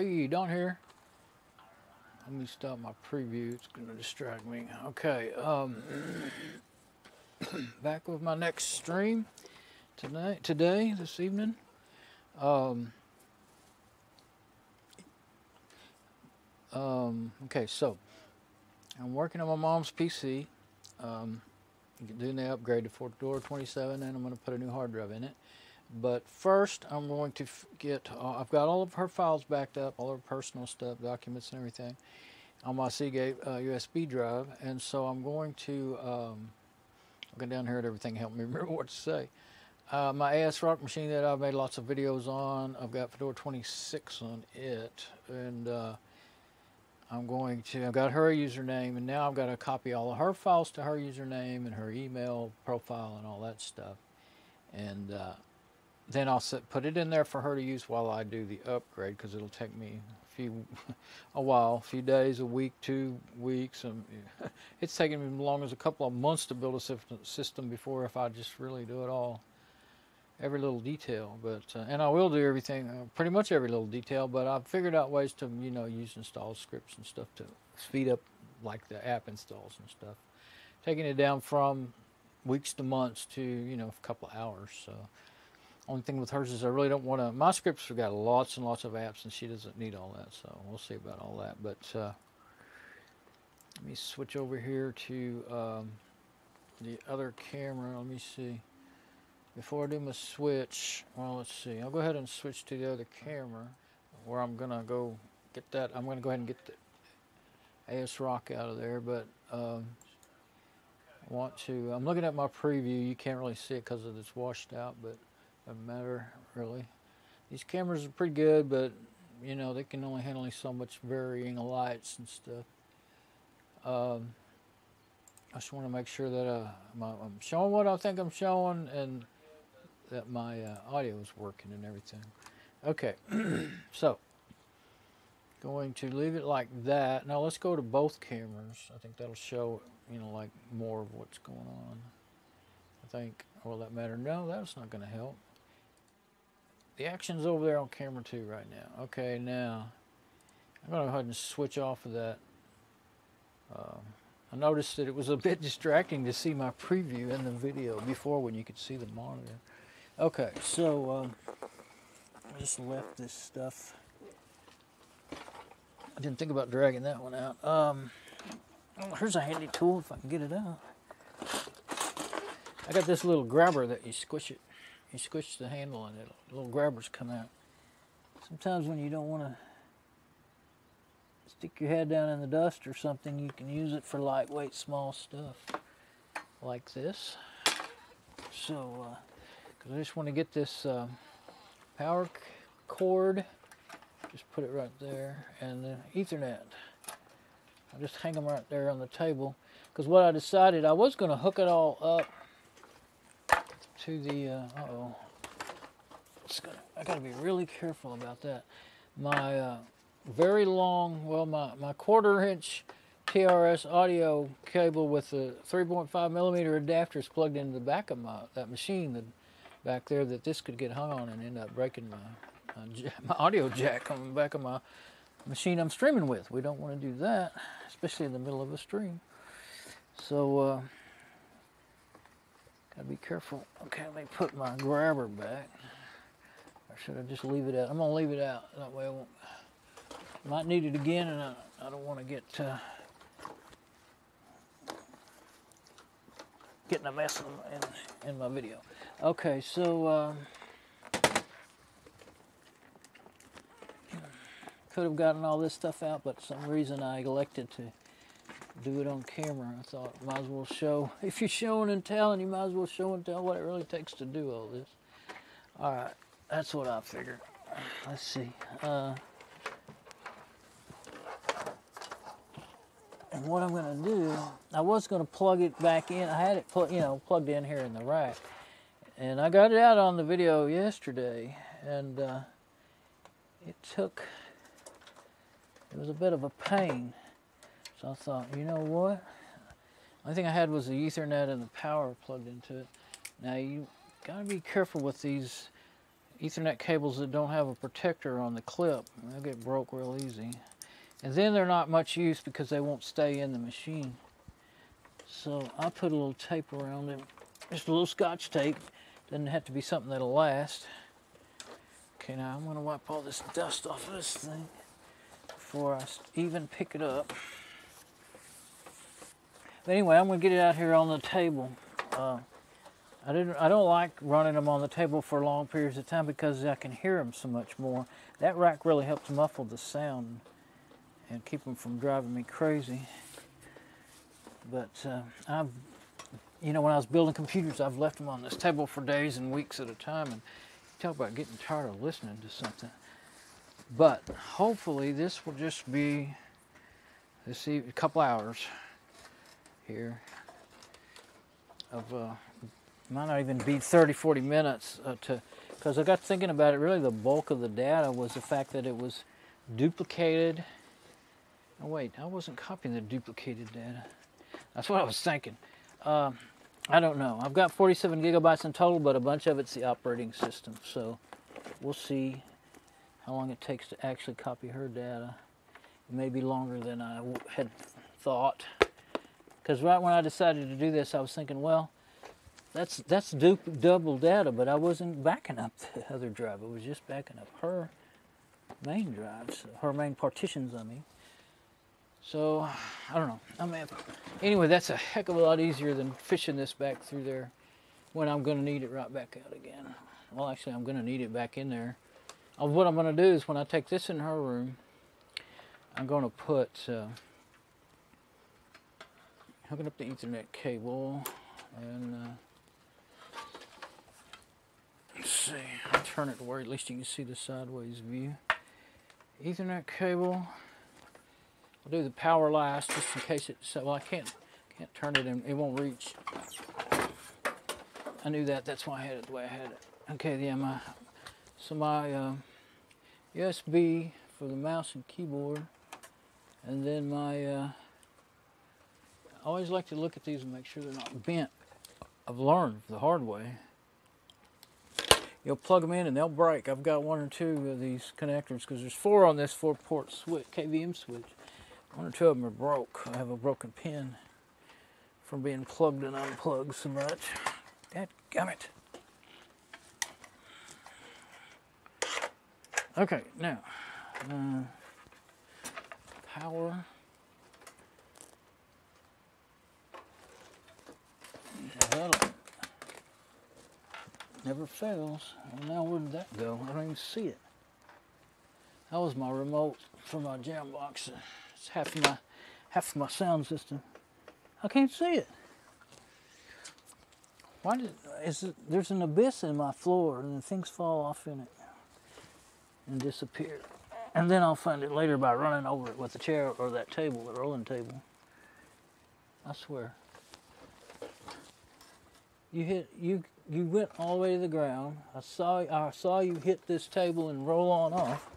Hey, Don here. Let me stop my preview. It's going to distract me. Okay. Back with my next stream today, this evening. Okay, so I'm working on my mom's PC. Doing the upgrade to Pt25, and I'm going to put a new hard drive in it. But first, I'm going to I've got all of her files backed up, all her personal stuff, documents and everything, on my Seagate USB drive. And so I'm going to, looking down here at everything, help me remember what to say. My ASRock machine that I've made lots of videos on, I've got Pt26 on it. And I've got her username, and now I've got to copy all of her files to her username and her email profile and all that stuff. And then I'll put it in there for her to use while I do the upgrade, because it'll take me a few days, a week, 2 weeks. It's taken me as long as a couple of months to build a system before, if I just really do it all, every little detail. But and I will do everything, pretty much every little detail. But I've figured out ways to use install scripts and stuff to speed up, like the app installs and stuff, taking it down from weeks to months to a couple of hours. So. Only thing with hers is I really don't want to. My scripts have got lots and lots of apps, and she doesn't need all that. So we'll see about all that. But let me switch over here to the other camera. Let me see. Before I do my switch, well, let's see. I'll go ahead and switch to the other camera, where I'm gonna go get that. I'm gonna go ahead and get the ASRock out of there. But I'm looking at my preview. You can't really see it because it's washed out, but. Doesn't matter really. These cameras are pretty good, but they can only handle so much varying lights and stuff. I just want to make sure that I'm showing what I think I'm showing, and that my audio is working and everything. Okay, so going to leave it like that. Now let's go to both cameras. I think that'll show like more of what's going on. I think. Will that matter? No, that's not going to help. The action's over there on camera 2 right now. Okay, now I'm going to go ahead and switch off of that. I noticed that it was a bit distracting to see my preview in the video before, when you could see the monitor. Okay, so I just left this stuff. I didn't think about dragging that one out. Here's a handy tool if I can get it out. I got this little grabber that you squish it. You squish the handle and little grabbers come out. Sometimes when you don't want to stick your head down in the dust or something, you can use it for lightweight, small stuff like this. So, because I just want to get this power cord, just put it right there, and the Ethernet. I'll just hang them right there on the table, because what I decided, I was going to hook it all up to the, I gotta be really careful about that. My very long, well, my 1/4 inch TRS audio cable with the 3.5 millimeter adapter is plugged into the back of that machine back there, that this could get hung on and end up breaking my audio jack on the back of my machine I'm streaming with. We don't want to do that, especially in the middle of a stream. So, gotta be careful. Okay, let me put my grabber back. Or should I just leave it out? I'm gonna leave it out. That way I won't. Might need it again, and I don't want to get getting a mess in my video. Okay, so could have gotten all this stuff out, but for some reason I elected to do it on camera. I thought might as well show. If you're showing and telling, you might as well show and tell what it really takes to do all this. All right, that's what I figured. Let's see. And what I'm going to do, I was going to plug it back in. I had it plugged in here in the rack, and I got it out on the video yesterday, and it was a bit of a pain. So I thought, you know what? The only thing I had was the Ethernet and the power plugged into it. Now you gotta be careful with these. Ethernet cables that don't have a protector on the clip. They'll get broke real easy. And then they're not much use because they won't stay in the machine. So I put a little tape around them. Just a little Scotch tape. Doesn't have to be something that'll last. Okay, now I'm going to wipe all this dust off of this thing before I even pick it up. But anyway, I'm going to get it out here on the table. I don't like running them on the table for long periods of time because I can hear them so much more. That rack really helps muffle the sound and keep them from driving me crazy. But you know, when I was building computers, I've left them on this table for days and weeks at a time, and talk about getting tired of listening to something. But hopefully this will just be a couple hours here of might not even be 30-40 minutes because I got thinking about it. Really the bulk of the data was the fact that it was duplicated. Oh wait, I wasn't copying the duplicated data. That's what I was thinking. I don't know. I've got 47 gigabytes in total, but a bunch of it's the operating system. So we'll see how long it takes to actually copy her data. It may be longer than I had thought. Because right when I decided to do this, I was thinking, well, that's double data, but I wasn't backing up the other drive. It was just backing up her main drives, her main partitions, I mean. So, I don't know. I mean, anyway, that's a heck of a lot easier than fishing this back through there when I'm going to need it right back out again. Well, actually, I'm going to need it back in there. What I'm going to do is when I take this in her room, I'm going to put, hooking up the Ethernet cable, and let's see, I'll turn it to where at least you can see the sideways view. Ethernet cable. I'll do the power last just in case well, I can't turn it in, it won't reach. I knew that, that's why I had it the way I had it. Okay, yeah, my USB for the mouse and keyboard, and then my, I always like to look at these and make sure they're not bent. I've learned the hard way. You'll plug them in and they'll break. I've got one or two of these connectors because there's 4 on this 4-port switch, KVM switch. 1 or 2 of them are broke. I have a broken pin from being plugged and unplugged so much. Dadgummit. Okay, now, power. That never fails. Well, now where did that go? I don't even see it. That was my remote for my jam box. It's half of my sound system. I can't see it. Why there's an abyss in my floor and things fall off in it and disappear. And then I'll find it later by running over it with the chair or that table, the rolling table. I swear. You went all the way to the ground. I saw you hit this table and roll on off,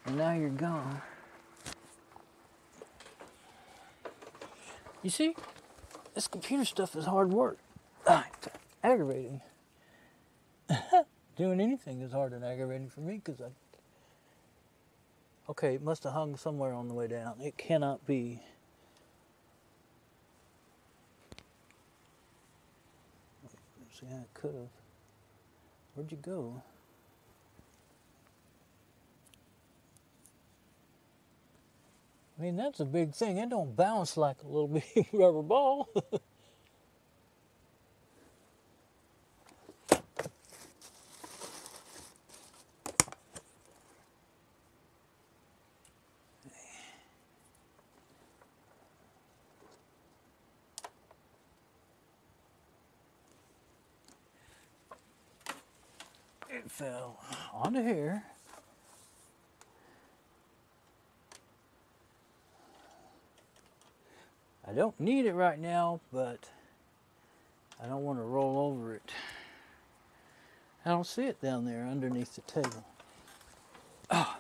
and now you're gone. You see, this computer stuff is hard work. It's aggravating. Doing anything is hard and aggravating for me because okay, it must have hung somewhere on the way down. It cannot be. See how it could have. Where'd you go? I mean, that's a big thing. It don't bounce like a little bitty rubber ball. It fell onto here. I don't need it right now, but I don't want to roll over it. I don't see it down there underneath the table. Oh,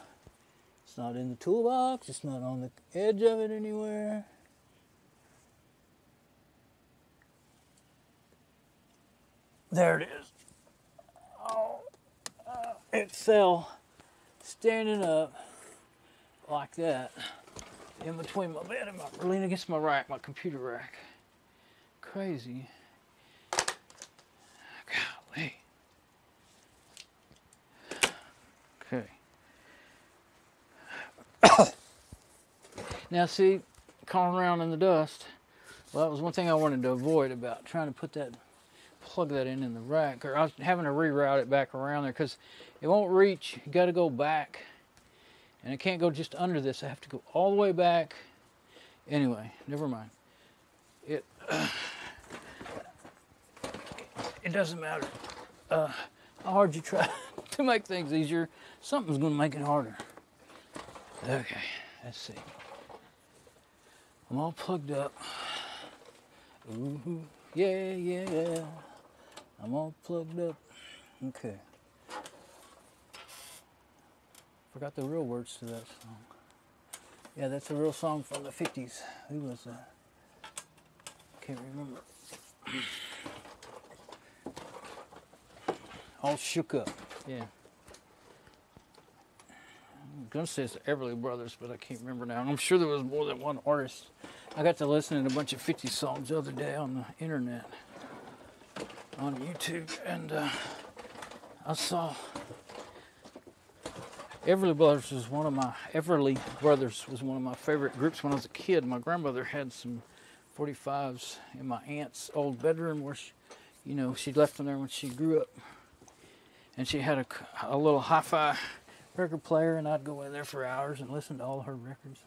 it's not in the toolbox. It's not on the edge of it anywhere. There it is. Oh, it fell standing up like that in between my bed and my leaning against my rack, my computer rack. Crazy. Golly. Okay. Now see, crawling around in the dust. Well, that was one thing I wanted to avoid about trying to put that, plug that in the rack, or I was having to reroute it back around there because it won't reach. You got to go back, and it can't go just under this. I have to go all the way back. Anyway, never mind. It doesn't matter how hard you try to make things easier. Something's going to make it harder. Okay, let's see. I'm all plugged up. Ooh, yeah, yeah, yeah. I'm all plugged up. Okay. Forgot the real words to that song. Yeah, that's a real song from the 50s. Who was that? Can't remember. All shook up. Yeah. I'm gonna say it's the Everly Brothers, but I can't remember now. I'm sure there was more than one artist. I got to listen to a bunch of 50 songs the other day on the internet, on YouTube, and I saw Everly Brothers was one of my favorite groups when I was a kid. My grandmother had some 45s in my aunt's old bedroom where she, you know, she'd left them there when she grew up, and she had a little hi-fi record player, and I'd go in there for hours and listen to all her records.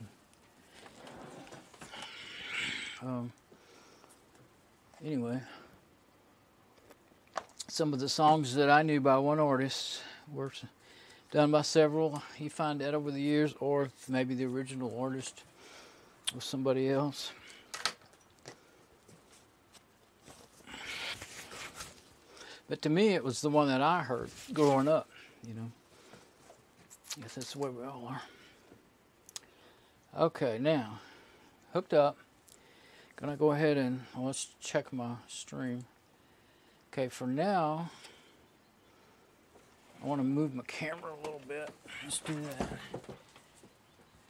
Anyway, some of the songs that I knew by one artist were done by several. You find that over the years, or maybe the original artist was somebody else. But to me, it was the one that I heard growing up, you know. I guess that's the way we all are. Okay, now, hooked up. Gonna go ahead and let's check my stream. Okay, for now, I want to move my camera a little bit. Let's do that.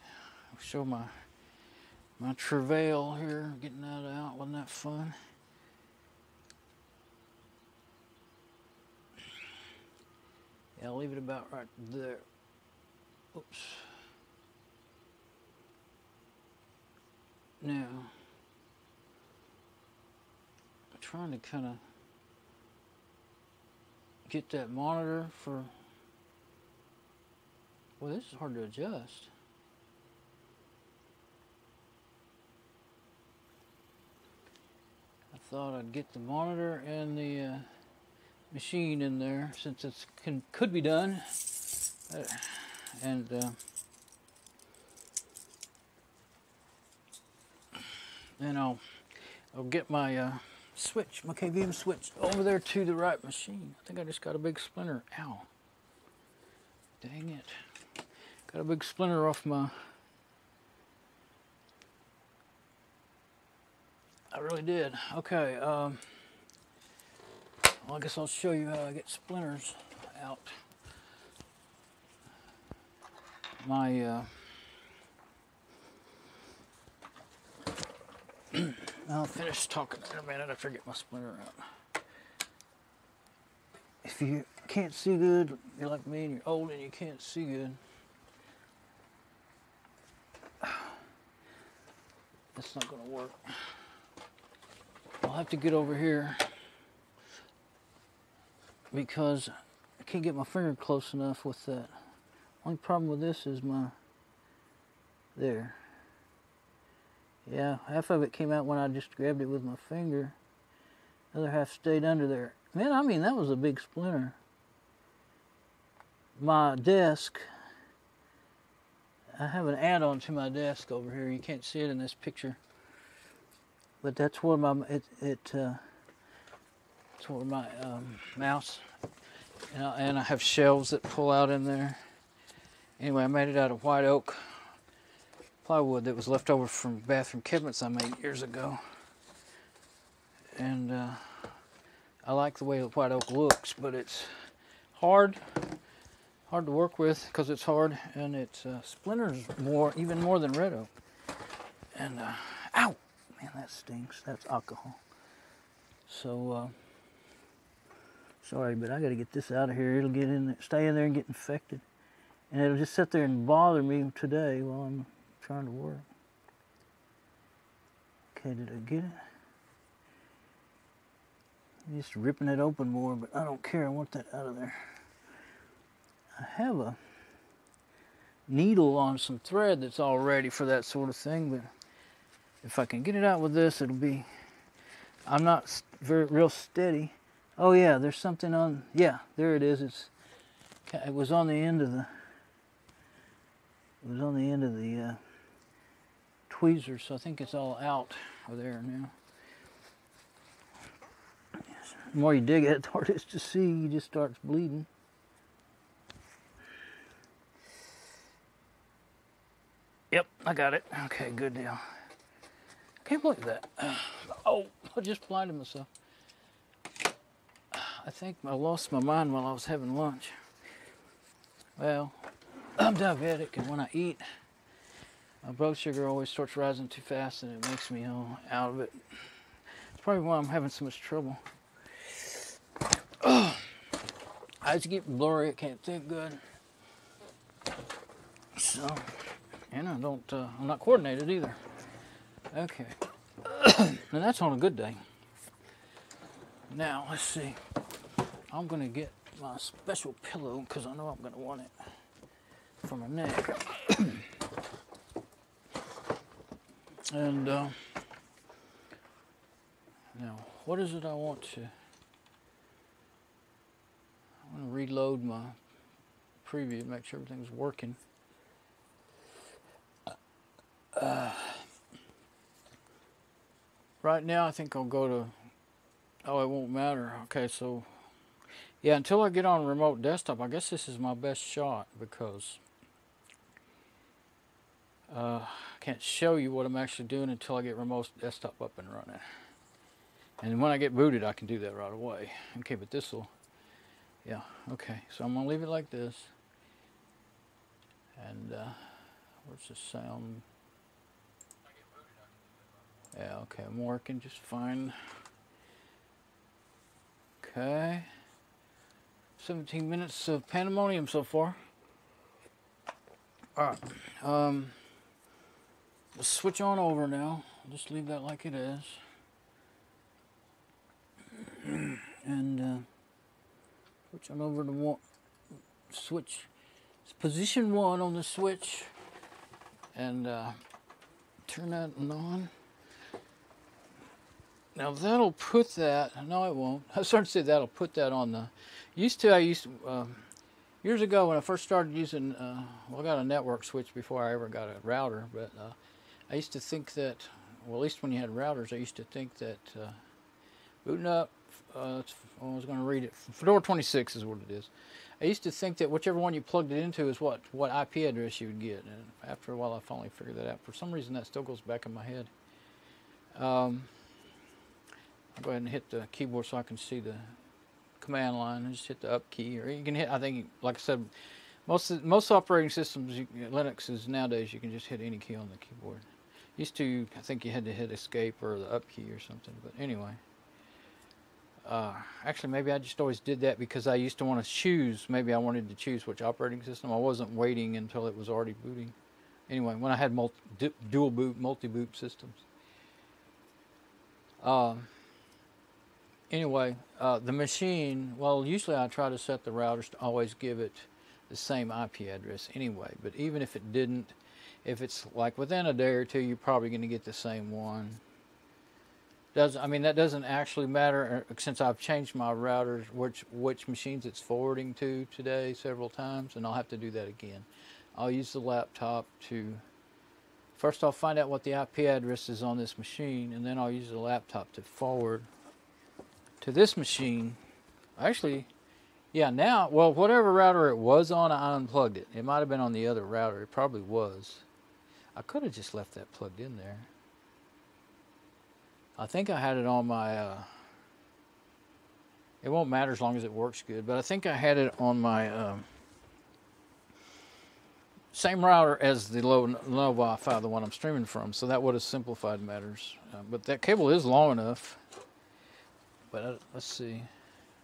I'll show my travail here, getting that out. Wasn't that fun? Yeah, I'll leave it about right there. Oops. Now, I'm trying to kind of get that monitor for, well, this is hard to adjust. I thought I'd get the monitor and the machine in there since it could be done, and then I'll get my switch, my KVM switch over there to the right machine. I think I just got a big splinter. Ow. Dang it. Got a big splinter off my... I really did. Okay. Well, I guess I'll show you how I get splinters out. My... I'll finish talking in a minute after I get my splinter out. If you can't see good, you're like me and you're old and you can't see good, that's not going to work. I'll have to get over here because I can't get my finger close enough with that. Only problem with this is there. Yeah, half of it came out when I just grabbed it with my finger. The other half stayed under there. Man, I mean, that was a big splinter. My desk, I have an add-on to my desk over here. You can't see it in this picture. But that's where my, that's where my mouse, and I have shelves that pull out in there. Anyway, I made it out of white oak plywood that was left over from bathroom cabinets I made years ago. And I like the way the white oak looks, but it's hard hard to work with because it's hard and it splinters even more than red oak. And ow, man, that stinks. That's alcohol. So sorry, but I got to get this out of here. It'll get in there, stay in there and get infected, and it'll just sit there and bother me today while I'm trying to work. Okay, did I get it? Just ripping it open more, but I don't care. I want that out of there. I have a needle on some thread that's all ready for that sort of thing, but if I can get it out with this, it'll be... I'm not real steady. Oh yeah, there's something on... Yeah, there it is. It was on the end of the... It was on the end of the tweezers, so I think it's all out of there now. The more you dig it, the harder it is to see. It just starts bleeding. Yep, I got it. Okay, good deal. Can't believe that. Oh, I just blinded myself. I think I lost my mind while I was having lunch. Well, I'm diabetic, and when I eat, my blood sugar always starts rising too fast, and it makes me all out of it. It's probably why I'm having so much trouble. Eyes get blurry, I can't think good. So, and I'm not coordinated either. Okay. And that's on a good day. Now, let's see. I'm going to get my special pillow because I know I'm going to want it for my neck. And now, what is it I want to... I'm going to reload my preview, make sure everything's working. Right now, I think I'll go to... Oh, it won't matter. Okay, so... Yeah, until I get on remote desktop, I guess this is my best shot because... I can't show you what I'm actually doing until I get remote desktop up and running. And when I get booted, I can do that right away. Okay, but this will... Yeah, okay, so I'm going to leave it like this. And, where's the sound? Yeah, okay, I'm working just fine. Okay. 17 minutes of pandemonium so far. Alright, let's switch on over now. Just leave that like it is. And, switch on over to switch. It's position 1 on the switch. And turn that on. Now that'll put that, no it won't. I started to say that'll put that on the, I used to, years ago when I first started using, well I got a network switch before I ever got a router, but I used to think that, well at least when you had routers, I used to think that booting up, I was going to read it, Fedora 26 is what it is. I used to think that whichever one you plugged it into is what IP address you would get, and after a while I finally figured that out. For some reason that still goes back in my head. I'll go ahead and hit the keyboard so I can see the command line and just hit the up key, or you can hit, I think, like I said, most operating systems, Linux is nowadays, you can just hit any key on the keyboard. Used to, I think you had to hit escape or the up key or something, but anyway. Actually, maybe I just always did that because I used to want to choose, maybe I wanted to choose which operating system. I wasn't waiting until it was already booting. Anyway, when I had dual boot, multi-boot systems. Anyway, the machine, well, usually I try to set the routers to always give it the same IP address anyway, but even if it didn't, if it's like within a day or two, you're probably going to get the same one. I mean, that doesn't actually matter since I've changed my routers, which machines it's forwarding to today several times, and I'll have to do that again. I'll use the laptop to, first I'll find out what the IP address is on this machine, and then I'll use the laptop to forward to this machine. Actually, yeah, now, well, whatever router it was on, I unplugged it. It might have been on the other router. It probably was. I could have just left that plugged in there. I think I had it on my, it won't matter as long as it works good, but I think I had it on my same router as the low Wi-Fi, the one I'm streaming from, so that would have simplified matters. But that cable is long enough. But let's see,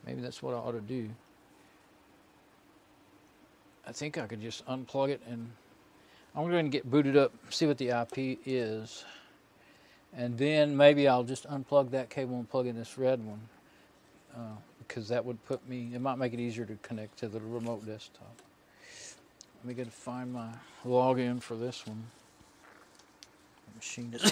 maybe that's what I ought to do. I think I could just unplug it, and I'm going to get booted up, see what the IP is, and then maybe I'll just unplug that cable and plug in this red one, because that would put me, it might make it easier to connect to the remote desktop. Let me go to find my login for this one. The machine is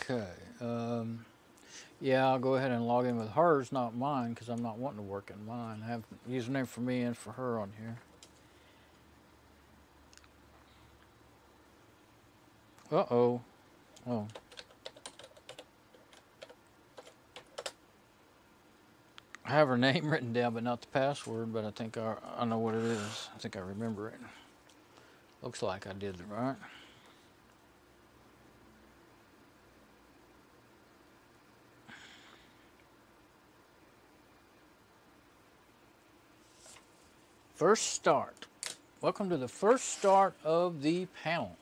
okay. Yeah, I'll go ahead and log in with hers, not mine, because I'm not wanting to work in mine. I have a username for me and for her on here. Uh-oh. Oh. I have her name written down, but not the password, but I think I know what it is. I think I remember it. Looks like I did it right. First start. Welcome to the first start of the panel.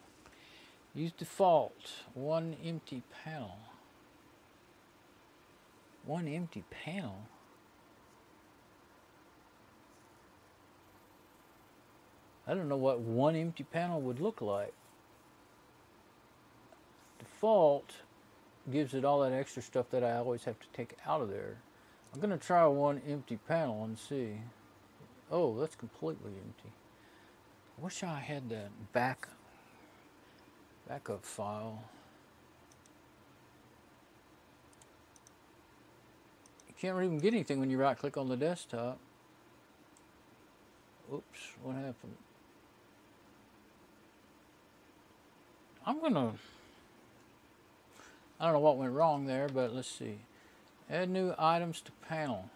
Use default. One empty panel. One empty panel? I don't know what one empty panel would look like. Default gives it all that extra stuff that I always have to take out of there. I'm going to try one empty panel and see. Oh, that's completely empty. I wish I had that backup file. You can't even get anything when you right click on the desktop. Oops, what happened? I don't know what went wrong there, but let's see. Add new items to panel.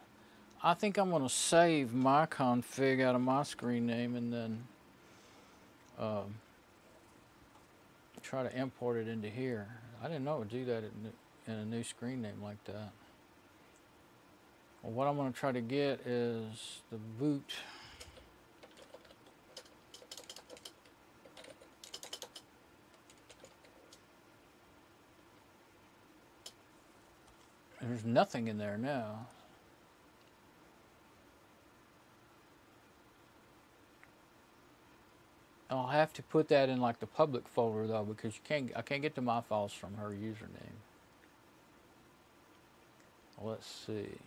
I think I'm going to save my config out of my screen name and then try to import it into here. I didn't know it would do that in a new screen name like that. Well, what I'm going to try to get is the boot. There's nothing in there now. I'll have to put that in like the public folder though, because I can't get to my files from her username. Let's see.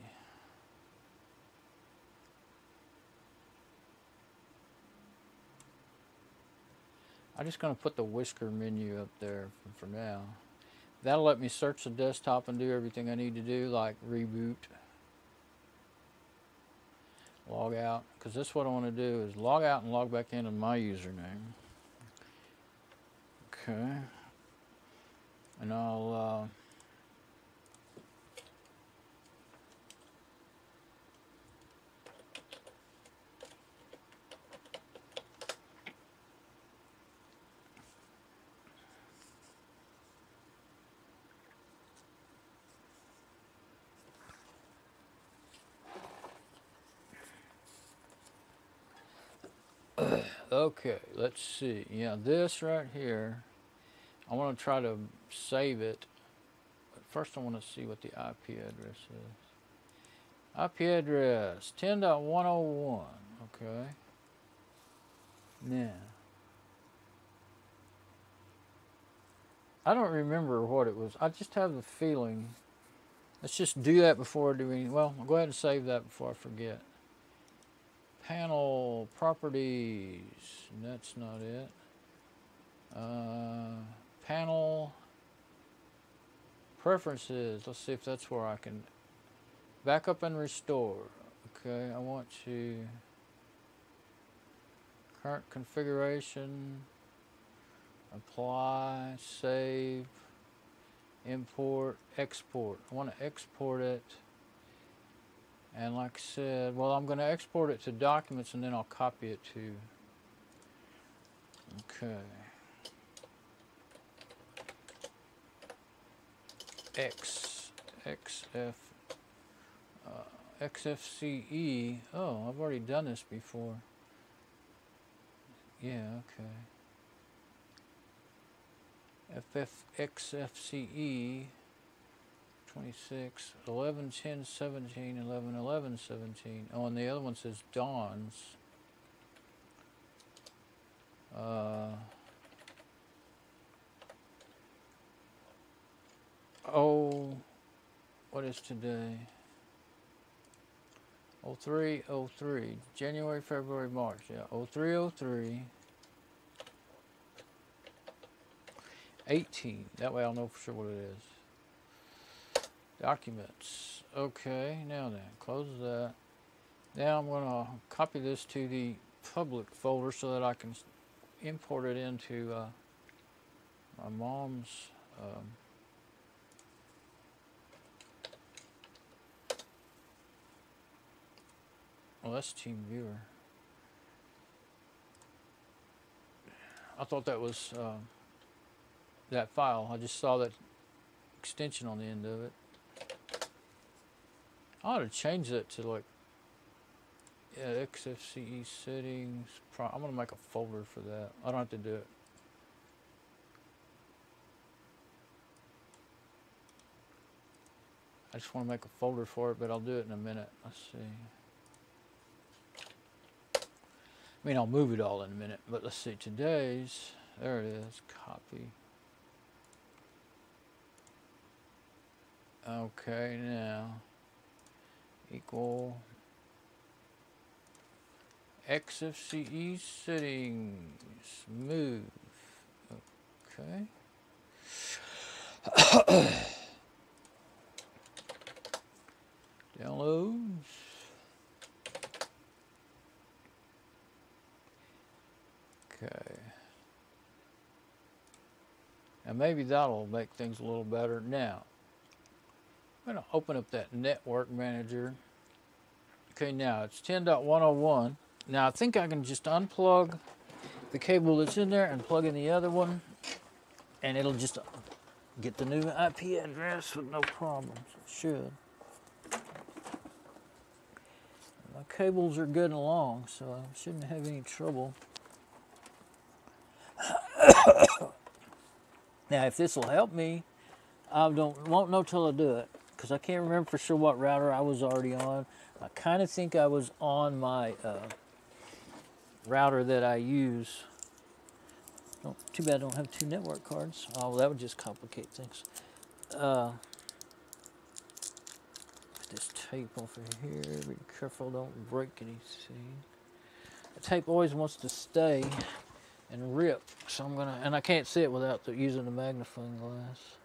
I'm just going to put the whisker menu up there for now. That'll let me search the desktop and do everything I need to do, like reboot, log out, because this is what I want to do is log out and log back in on my username. Okay. And I'll okay, let's see. Yeah, this right here, I want to try to save it. But first I want to see what the IP address is. IP address 10.101. Okay. Now, I don't remember what it was. I just have the feeling. Let's just do that before I do anything. Well, I'll go ahead and save that before I forget. Panel properties, that's not it. Panel preferences, let's see if that's where I can backup and restore. Okay, I want to current configuration, apply, save, import, export. I want to export it. And like I said, well, I'm going to export it to documents and then I'll copy it to. Okay. XFCE. Oh, I've already done this before. Yeah, okay. XFCE 26, 11, 10, 17, 11, 11, 17. Oh, and the other one says Dons. Oh, what is today? 03, January, February, March. Yeah, 03, 18. That way I'll know for sure what it is. Documents. Okay, now then, close that. Now I'm going to copy this to the public folder so that I can import it into my mom's well, that's TeamViewer. I thought that was that file. I just saw that extension on the end of it. I ought to change that to like XFCE settings. I'm going to make a folder for that. I don't have to do it. I just want to make a folder for it, but I'll do it in a minute. Let's see. I mean, I'll move it all in a minute, but let's see. Today's, there it is, copy. Okay, now, equal XFCE settings, move. Okay. Downloads. Okay. And maybe that'll make things a little better. Now, I'm going to open up that network manager. Okay, now it's 10.101. Now I think I can just unplug the cable that's in there and plug in the other one, and it'll just get the new IP address with no problems. It should. My cables are good and long, so I shouldn't have any trouble. Now, if this will help me, I won't know till I do it, because I can't remember for sure what router I was already on. I kind of think I was on my router that I use. Oh, too bad I don't have two network cards. Oh, that would just complicate things. Put this tape over here. Be careful, don't break anything. The tape always wants to stay and rip, so I'm gonna, and I can't see it without using a magnifying glass.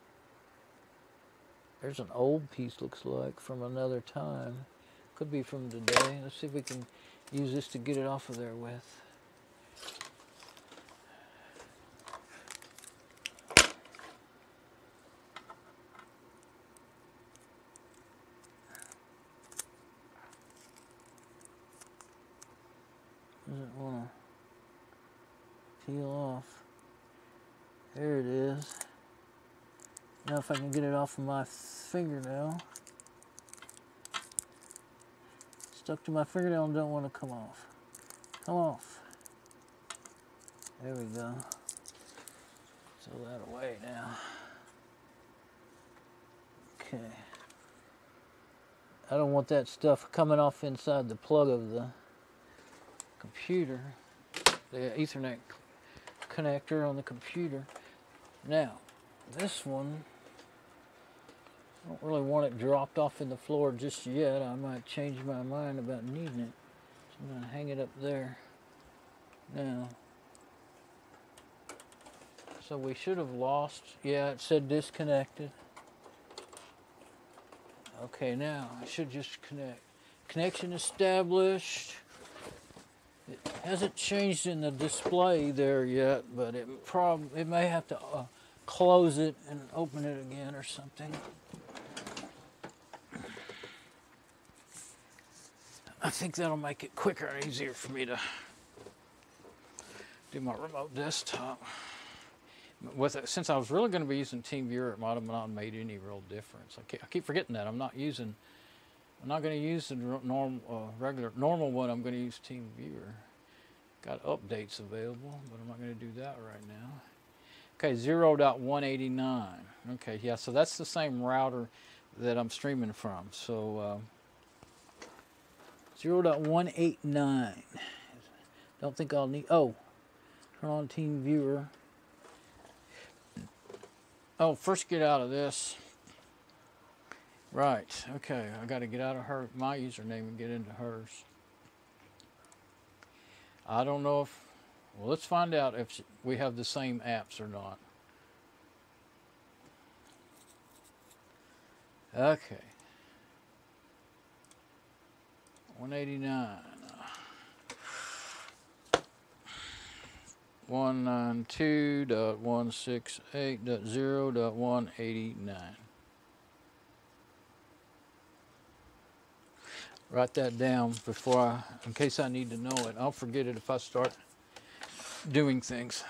There's an old piece, looks like, from another time. Could be from today. Let's see if we can use this to get it off of there with. Doesn't want to peel off. There it is. Now if I can get it off of my fingernail. Stuck to my fingernail and don't want to come off. Come off. There we go. Throw that away now. Okay. I don't want that stuff coming off inside the plug of the computer, the Ethernet connector on the computer. Now, this one, I don't really want it dropped off in the floor just yet. I might change my mind about needing it. So I'm going to hang it up there. Now, so we should have lost, yeah, it said disconnected. Okay, now I should just connect. Connection established. It hasn't changed in the display there yet, but it may have to close it and open it again or something. I think that'll make it quicker and easier for me to do my remote desktop. Since I was really going to be using TeamViewer, it might have not made any real difference. I keep forgetting that. I'm not going to use the normal one. I'm going to use TeamViewer. Got updates available, but I'm not going to do that right now. Okay, 0.189. Okay, yeah, so that's the same router that I'm streaming from. So 0.189. Don't think I'll need. Oh, turn on TeamViewer. Oh, first get out of this. Right. Okay, I got to get out of my username and get into hers. I don't know if. Well, let's find out if we have the same apps or not. Okay. 189. 192.168.0.189. Write that down before in case I need to know it. I'll forget it if I start doing things.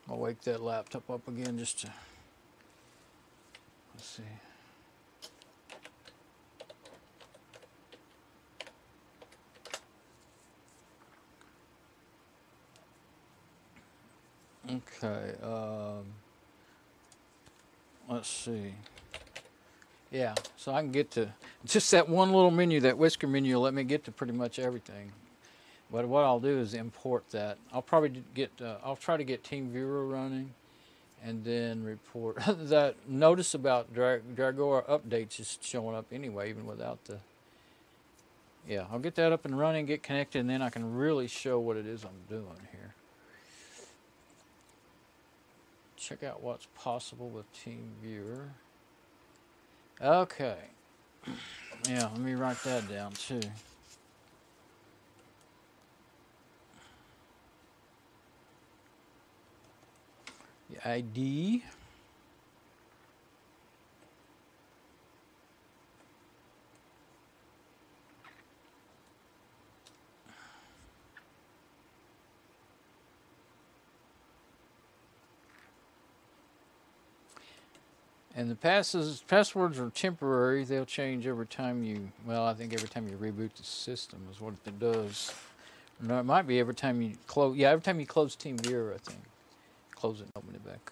I'll wake that laptop up again just to, let's see. Okay, let's see. Yeah, so I can get to, just that one little menu, that whisker menu will let me get to pretty much everything. But what I'll do is import that. I'll probably I'll try to get TeamViewer running and then report that. Notice about Dragora updates is showing up anyway, even without the, yeah, I'll get that up and running, get connected, and then I can really show what it is I'm doing here. Check out what's possible with TeamViewer. Okay. Yeah, let me write that down too. The ID. And the passwords are temporary. They'll change every time you, well, I think every time you reboot the system is what it does. No, it might be every time you close, yeah, every time you close TeamViewer, I think. Close it and open it back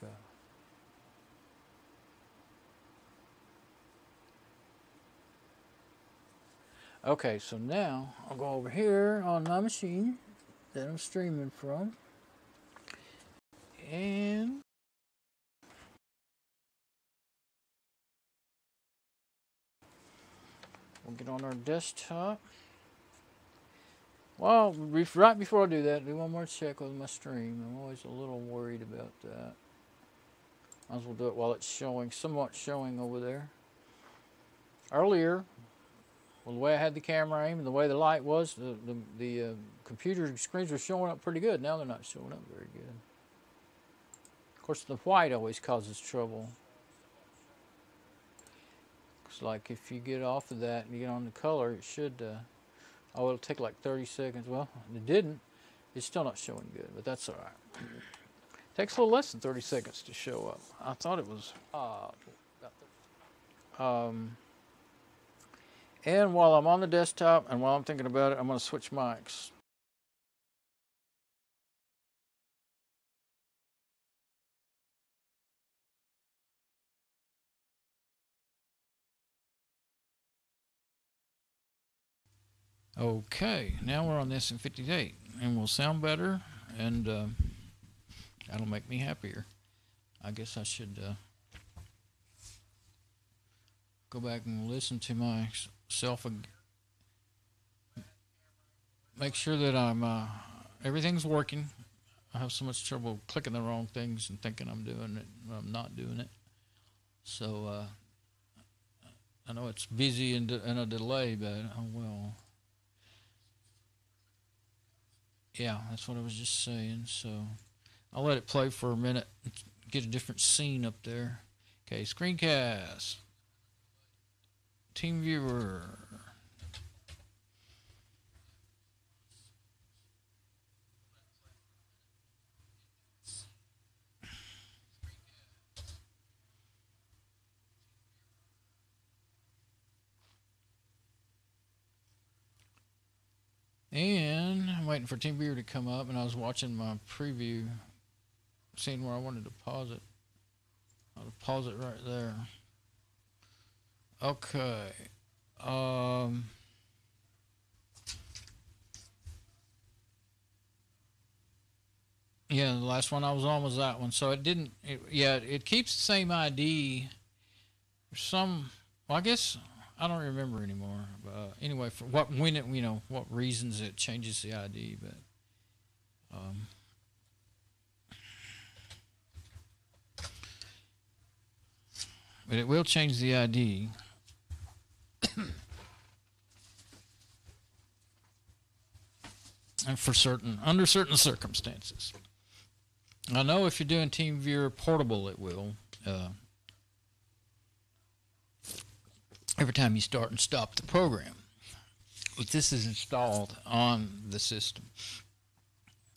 up. Okay, so now I'll go over here on my machine that I'm streaming from. And we'll get on our desktop. Well, right before I do that, do one more check with my stream. I'm always a little worried about that. Might as well do it while it's showing, somewhat showing over there. Earlier, well, the way I had the camera aimed and the way the light was, the computer screens were showing up pretty good. Now they're not showing up very good. Of course, the white always causes trouble. It's like if you get off of that and you get on the color, it should, oh, it'll take like 30 seconds. Well, it didn't. It's still not showing good, but that's all right. It takes a little less than 30 seconds to show up. I thought it was and while I'm on the desktop and while I'm thinking about it, I'm going to switch mics. Okay, now we're on this in 58, and we'll sound better, and that'll make me happier. I guess I should go back and listen to myself again. Make sure that I'm everything's working. I have so much trouble clicking the wrong things and thinking I'm doing it when I'm not doing it. So I know it's busy and a delay, but oh well. Yeah, that's what I was just saying. So I'll let it play for a minute, get a different scene up there. Okay, screencast, TeamViewer. And I'm waiting for TeamViewer to come up, and I was watching my preview, seeing where I wanted to pause it. I'll pause it right there. Okay. Yeah, the last one I was on was that one. So it didn't. It keeps the same ID. Some. Well, I guess I don't remember anymore. Anyway, for when it, what reasons it changes the ID, but it will change the ID. And under certain circumstances. I know if you're doing TeamViewer Portable, it will. Every time you start and stop the program. But this is installed on the system.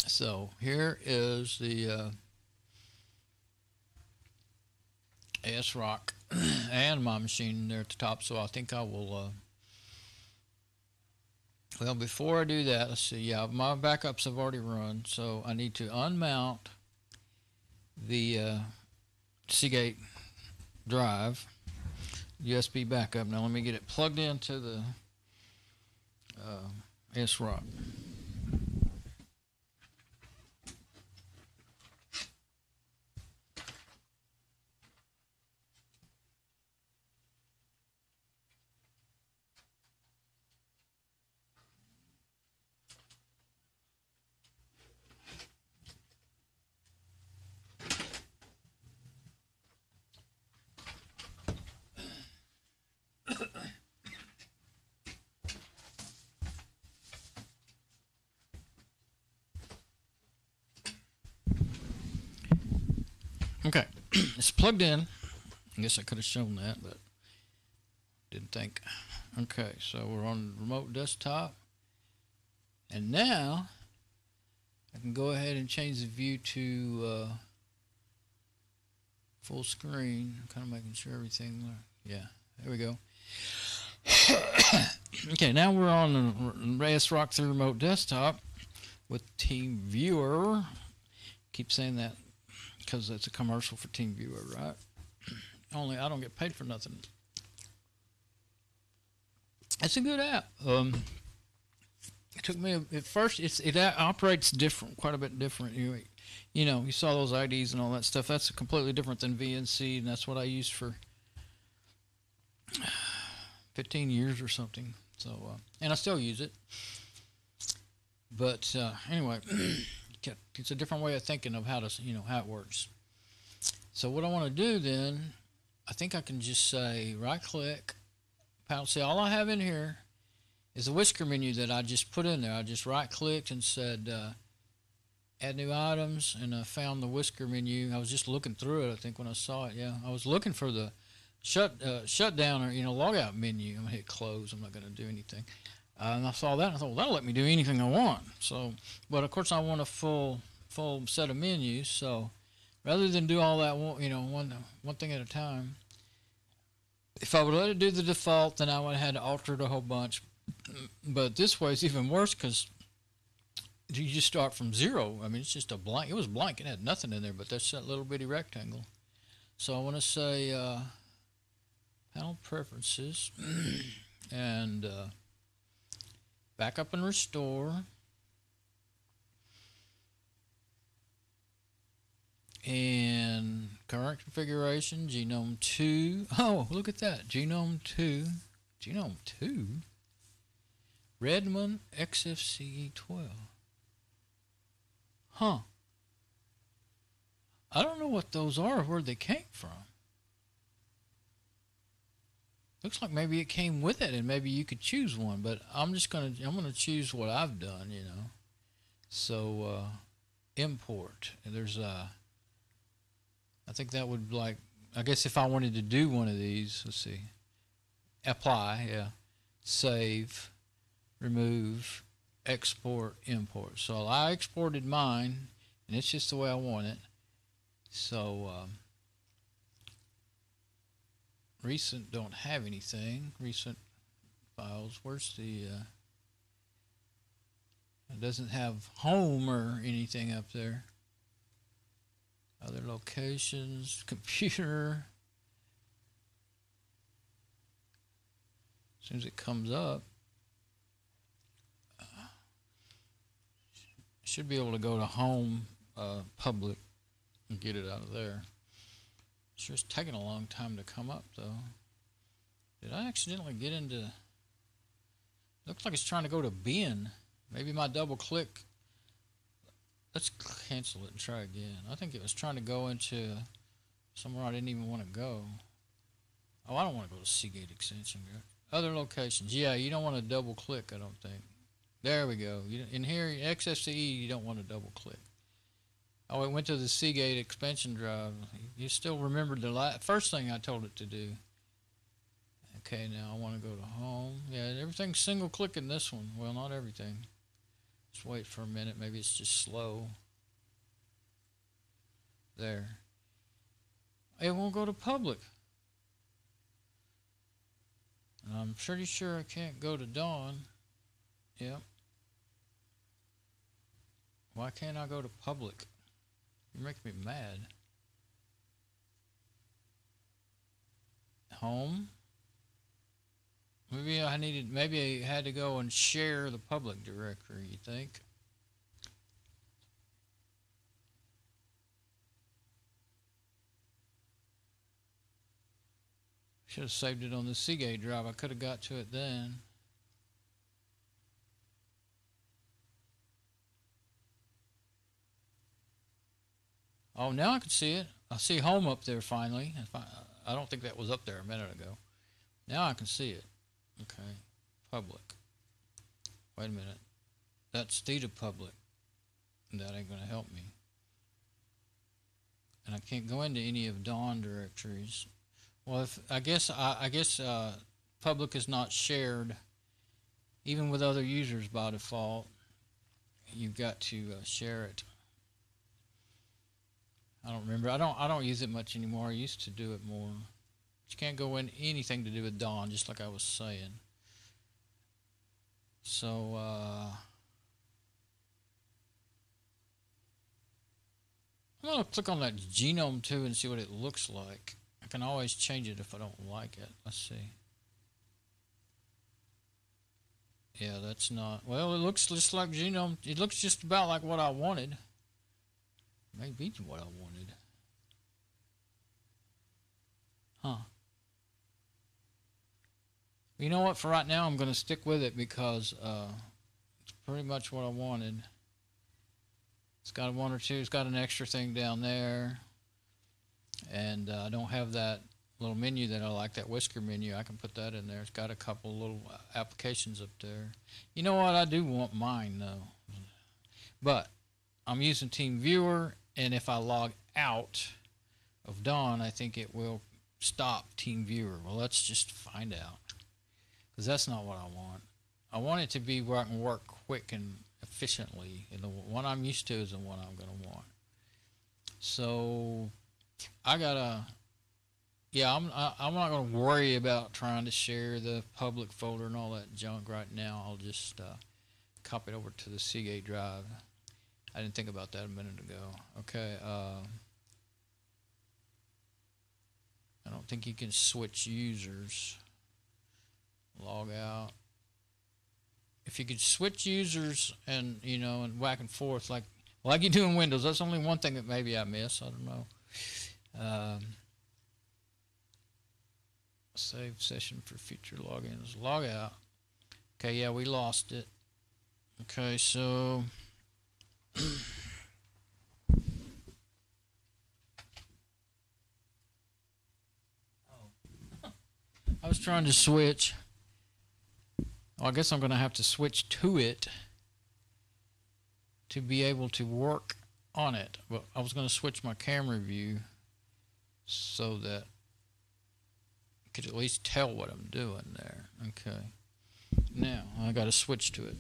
So here is the ASRock and my machine there at the top. So I think I will... well, before I do that, let's see. Yeah, my backups have already run, so I need to unmount the Seagate drive, USB backup. Now let me get it plugged into the ASRock. Okay, it's plugged in. I guess I could have shown that, but didn't think. Okay, so we're on the remote desktop. And now I can go ahead and change the view to full screen. I'm kind of making sure everything, yeah, there we go. Okay, now we're on the ASRock through remote desktop with TeamViewer. Keep saying that because that's a commercial for TeamViewer, right? Only I don't get paid for nothing. It's a good app. It took me at first. It operates different, quite a bit different. You saw those IDs and all that stuff. That's completely different than VNC, and that's what I used for 15 years or something. So, and I still use it. But anyway, it's a different way of thinking of how how it works. So what I want to do then, I think I can just say right-click, panel. See, all I have in here is a whisker menu that I just put in there. I just right-clicked and said add new items, and I found the whisker menu. I was just looking through it, I think, when I saw it. Yeah, I was looking for the shutdown or logout menu. I'm gonna hit close. I'm not gonna do anything. And I saw that, and I thought, well, that'll let me do anything I want. So, but of course, I want a full set of menus. So, rather than do all that, one thing at a time, if I would let it do the default, then I would have had to alter it a whole bunch. But this way, it's even worse because you just start from zero. I mean, it's just a blank. It was blank. It had nothing in there, but that's that little bitty rectangle. So I want to say panel preferences and backup and restore. And current configuration, Genome 2. Oh, look at that. Genome 2. Genome 2? Redmond XFCE12. Huh. I don't know what those are or where they came from. Looks like maybe it came with it and maybe you could choose one, but I'm gonna choose what I've done, So import. And there's I think that would I guess if I wanted to do one of these, let's see. Apply, yeah. Save, remove, export, import. So I exported mine, and it's just the way I want it. So recent don't have anything. Recent files. Where's the It doesn't have home or anything up there. Other locations, computer. As soon as it comes up, should be able to go to home, public, and get it out of there. Sure, it's taking a long time to come up though. Did I accidentally get into? Looks like it's trying to go to bin. Maybe my double click. Let's cancel it and try again. I think it was trying to go into somewhere I didn't even want to go. Oh, I don't want to go to Seagate Extension. Other locations. Yeah, you don't want to double click, I don't think. There we go. In here, XFCE, you don't want to double click. Oh, it went to the Seagate expansion drive. You still remembered the first thing I told it to do. Okay, now I want to go to home. Yeah, everything's single click in this one. Well, not everything. Just wait for a minute. Maybe it's just slow. There. It won't go to public. And I'm pretty sure I can't go to Dawn. Yep. Why can't I go to public? You're making me mad. Home. Maybe I had to go and share the public directory, you think? Should have saved it on the Seagate drive. I could have got to it then. Oh, now I can see it. I see home up there finally. I don't think that was up there a minute ago. Now I can see it. Okay. Public. Wait a minute. That's Theta public. That ain't going to help me. And I can't go into any of Dawn directories. Well, I guess public is not shared, even with other users by default. You've got to share it. I don't remember. I don't use it much anymore. I used to do it more. But you can't go in anything to do with Dawn, just like I was saying. So I'm gonna click on that genome too and see what it looks like. I can always change it if I don't like it. Let's see. Yeah, that's not. Well, it looks just like genome. It looks just about like what I wanted. Maybe what I wanted. Huh. You know what? For right now, I'm going to stick with it because it's pretty much what I wanted. It's got one or two. It's got an extra thing down there. And I don't have that little menu that I like, that whisker menu. I can put that in there. It's got a couple little applications up there. You know what? I do want mine, though. But I'm using TeamViewer, and if I log out of Dawn, I think it will stop TeamViewer. Well, let's just find out, because that's not what I want. I want it to be where I can work quick and efficiently, and the one I'm used to is the one I'm going to want. So I gotta, yeah, I'm not going to worry about trying to share the public folder and all that junk right now. I'll just copy it over to the Seagate drive. I didn't think about that a minute ago. Okay, I don't think you can switch users. Log out. If you could switch users and, you know, and back and forth like you do in Windows, that's only one thing that maybe I miss. I don't know. Save session for future logins. Log out. Okay, yeah, we lost it. Okay, so I was trying to switch. Well, I guess I'm going to have to switch to it to be able to work on it. But I was going to switch my camera view so that I could at least tell what I'm doing there. Okay. Now, I got to switch to it.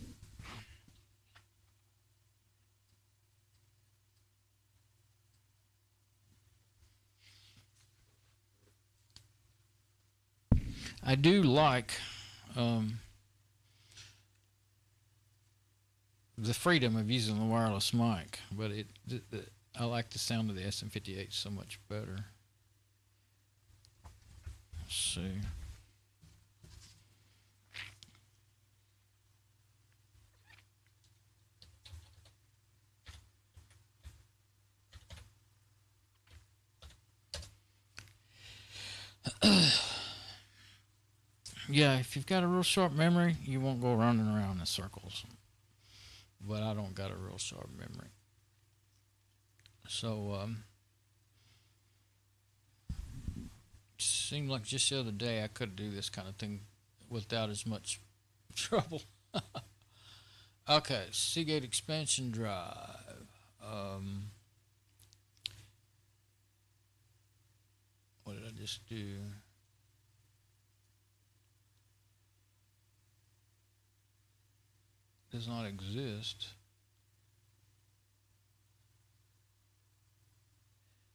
I do like the freedom of using the wireless mic, but I like the sound of the SM58 so much better. Let's see. Yeah, if you've got a real sharp memory, you won't go running around in circles. But I don't got a real sharp memory. So, it seemed like just the other day I could do this kind of thing without as much trouble. Okay, Seagate expansion drive. What did I just do? Does not exist.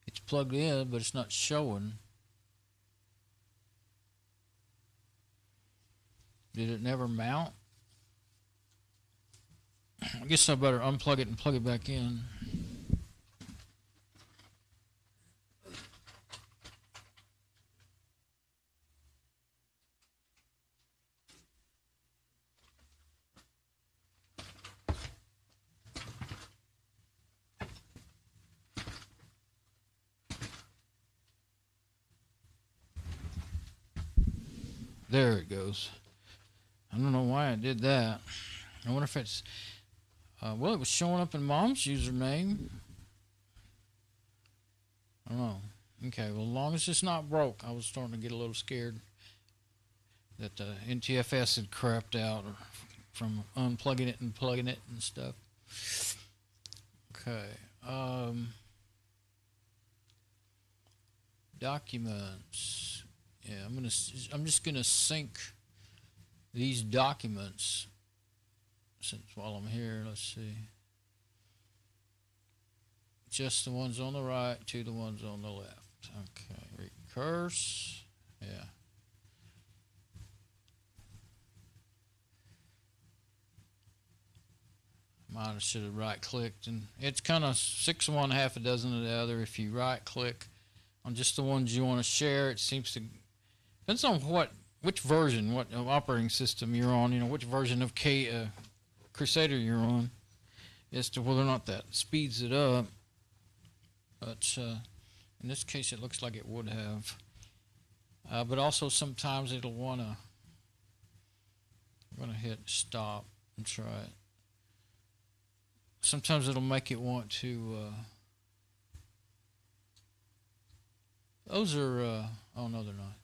It's plugged in, but it's not showing. Did it never mount? I guess I better unplug it and plug it back in. There it goes. I don't know why I did that. I wonder if it's... well, it was showing up in Mom's username. I don't know. Okay, well, as long as it's not broke, I was starting to get a little scared that the NTFS had crapped out from unplugging it and plugging it and stuff. Okay. Documents. Yeah, I'm just gonna sync these documents since while I'm here. Let's see. Just the ones on the right to the ones on the left. Okay, recurse. Yeah. Mine should have right clicked, and it's kind of 6 of one, half a dozen of the other. If you right click on just the ones you want to share, it seems to depends on which version, what operating system you're on. You know, which version of Crusader you're on, as to whether or not that speeds it up. But in this case, it looks like it would have. But also sometimes it'll want to. I'm going to hit stop and try it. Sometimes it'll make it want to. Those are. Oh no, they're not.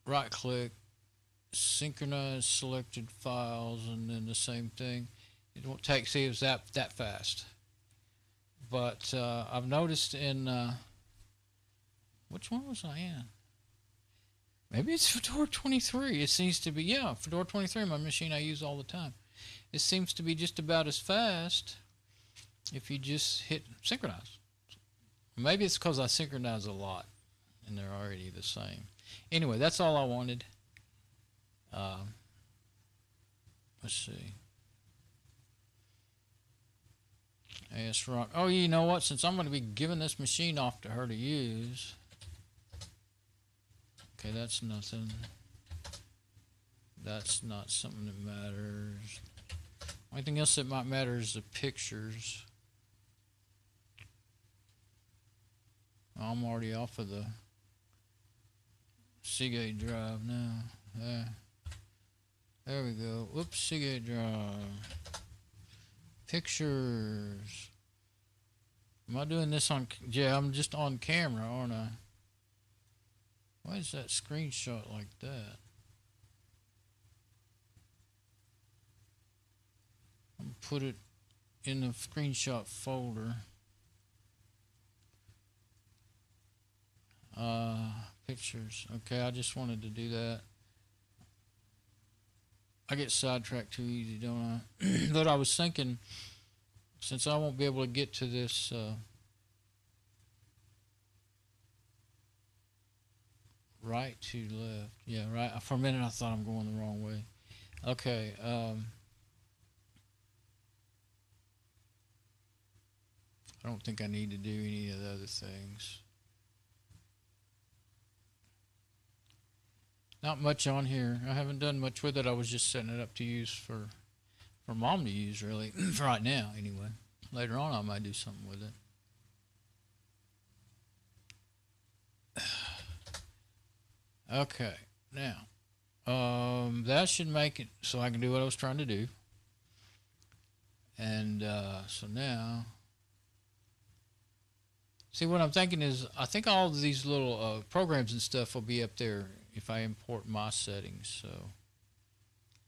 Right click, synchronize selected files, and then the same thing. It won't take, see, it's that fast. But I've noticed in, which one was I in? Maybe it's Fedora 23. It seems to be, yeah, Fedora 23, my machine I use all the time. It seems to be just about as fast if you just hit synchronize. Maybe it's because I synchronize a lot and they're already the same. Anyway, that's all I wanted. Let's see. ASRock. Oh, you know what? Since I'm going to be giving this machine off to her to use. Okay, that's nothing. That's not something that matters. Only thing else that might matter is the pictures. I'm already off of the Seagate drive now. There we go. Whoops, Seagate drive. Pictures. Am I doing this on... Yeah, I'm just on camera, aren't I? Why is that screenshot like that? I'm put it in the screenshot folder. Pictures. Okay, I just wanted to do that. I get sidetracked too easy, don't I? But I was thinking, since I won't be able to get to this right to left. Yeah, right. For a minute I thought I'm going the wrong way. Okay. I don't think I need to do any of the other things. Not much on here. I haven't done much with it. I was just setting it up to use for Mom to use, really. For right now, anyway. Later on, I might do something with it. Okay, now, that should make it so I can do what I was trying to do. And so now, see, what I'm thinking is, I think all of these little programs and stuff will be up there if I import my settings. So,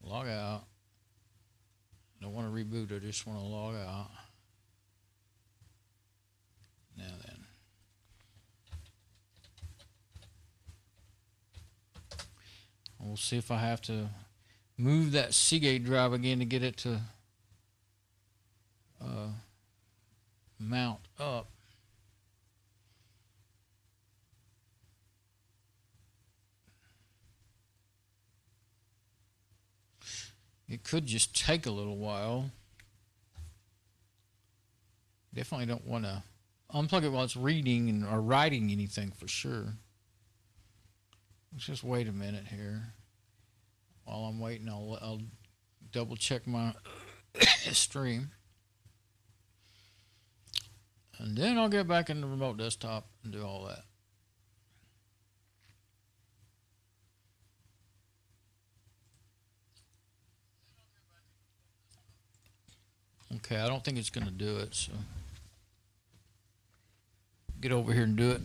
log out. Don't want to reboot, I just want to log out. Now then. We'll see if I have to move that Seagate drive again to get it to mount up. It could just take a little while. Definitely don't want to unplug it while it's reading or writing anything for sure. Let's just wait a minute here. While I'm waiting, I'll double check my stream. And then I'll get back in the remote desktop and do all that. Okay, I don't think it's going to do it, so get over here and do it.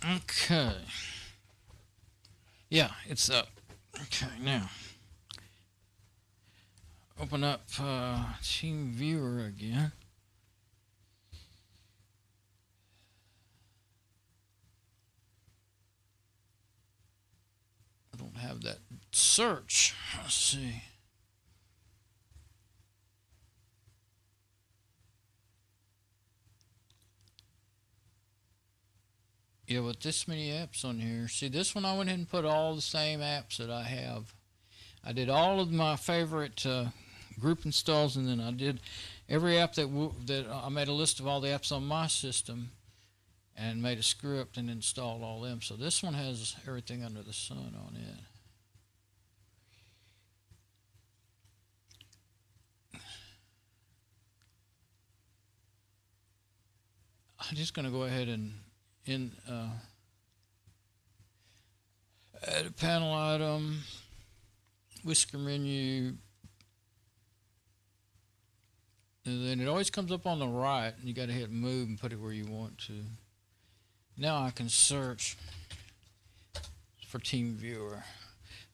Okay. Yeah, it's up. Okay, now open up Team Viewer again. I don't have that search. Let's see. Yeah, with this many apps on here. See, this one I went ahead and put all the same apps that I have. I did all of my favorite group installs, and then I did every app that I made a list of all the apps on my system and made a script and installed all them. So this one has everything under the sun on it. I'm just going to go ahead and add a panel item, whisker menu, and then it always comes up on the right, and you got to hit move and put it where you want to. Now I can search for Team Viewer.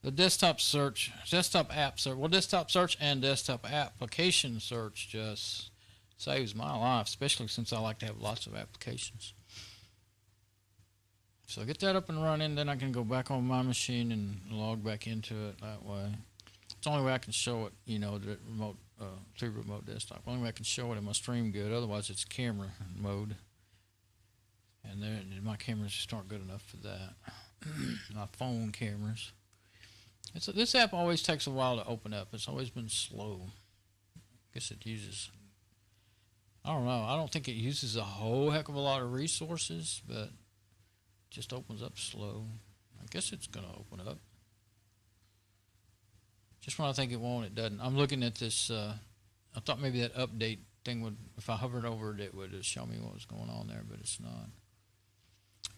The desktop search, desktop app search, well, desktop search and desktop application search just saves my life, especially since I like to have lots of applications. So get that up and running, then I can go back on my machine and log back into it that way. It's the only way I can show it, you know, the remote through remote desktop. The only way I can show it in my stream good. Otherwise, it's camera mode, and my cameras just aren't good enough for that. My phone cameras. This app always takes a while to open up. It's always been slow. I guess it uses. I don't know. I don't think it uses a whole heck of a lot of resources, but just opens up slow. I guess it's going to open up. Just when I think it won't, it doesn't. I'm looking at this. I thought maybe that update thing would, if I hovered over it, it would show me what was going on there, but it's not.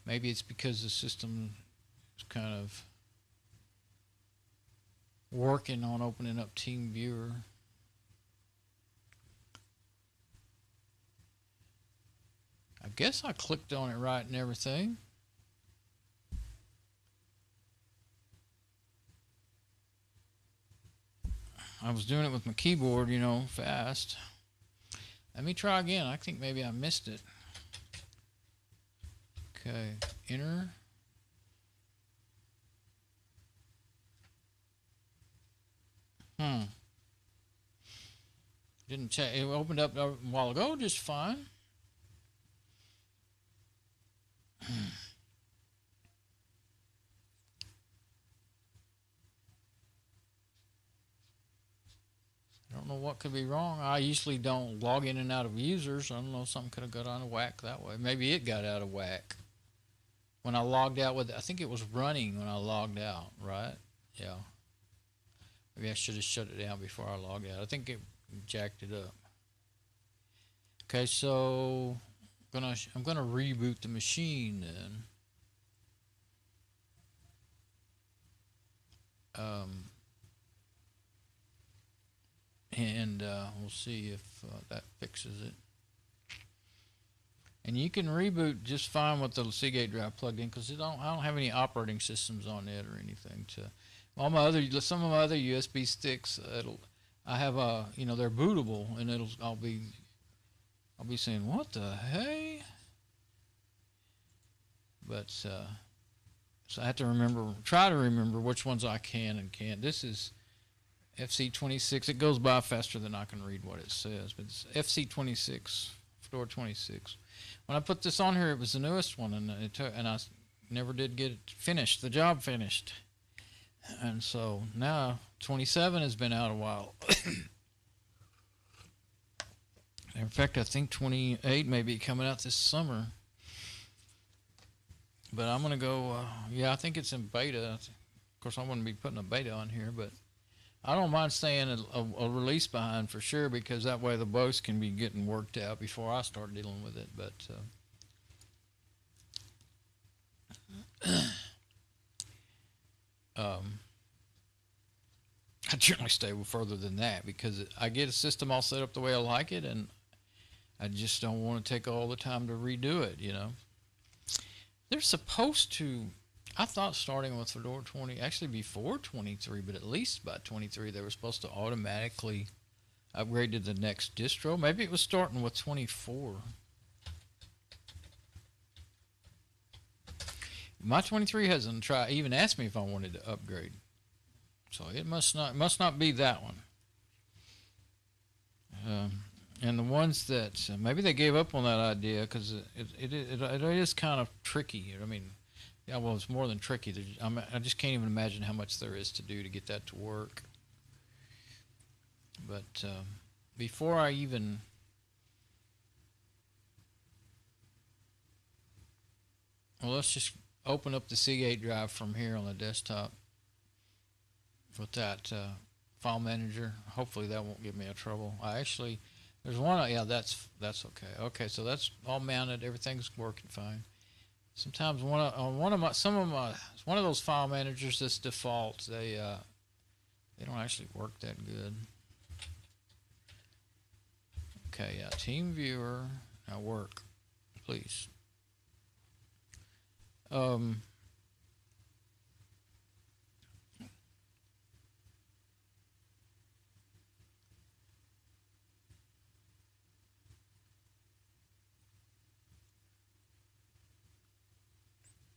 Maybe it's because the system is kind of working on opening up Team Viewer. I guess I clicked on it right and everything. I was doing it with my keyboard, you know, fast. Let me try again. I think maybe I missed it. Okay, enter. Didn't check. It opened up a while ago just fine. I don't know what could be wrong. I usually don't log in and out of users. I don't know, something could have got out of whack that way. Maybe it got out of whack when I logged out with, I think it was running when I logged out, right? Yeah. Maybe I should have shut it down before I logged out. I think it jacked it up. Okay, so I'm gonna reboot the machine then. And we'll see if that fixes it. And you can reboot just fine with the Seagate drive plugged in, because I don't have any operating systems on it or anything. Some of my other USB sticks, I have they're bootable, and I'll be saying, what the hey? But so I have to try to remember which ones I can and can't. This is FC26. It goes by faster than I can read what it says, but it's FC26, Fedora 26. When I put this on here, it was the newest one, and I never did get it finished. The job finished, and so now 27 has been out a while. In fact, I think 28 may be coming out this summer. But I'm gonna go. I think it's in beta. Of course, I wouldn't be putting a beta on here, but I don't mind staying a release behind for sure, because that way the bugs can be getting worked out before I start dealing with it. But I generally stay further than that, because I get a system all set up the way I like it, and I just don't want to take all the time to redo it, you know. They're supposed to, I thought starting with Fedora 20, actually before 23, but at least by 23, they were supposed to automatically upgrade to the next distro. Maybe it was starting with 24. My 23 hasn't even asked me if I wanted to upgrade. So it must not be that one. And the ones that maybe they gave up on that idea, because it is kind of tricky. I mean, yeah, well, it's more than tricky. I just can't even imagine how much there is to do to get that to work. But before I even let's just open up the Seagate drive from here on the desktop with that file manager. Hopefully that won't give me a trouble. There's one. Yeah, that's okay. Okay, so that's all mounted. Everything's working fine. Sometimes one of those file managers that's default. They don't actually work that good. Okay, yeah. Team viewer. Now work, please.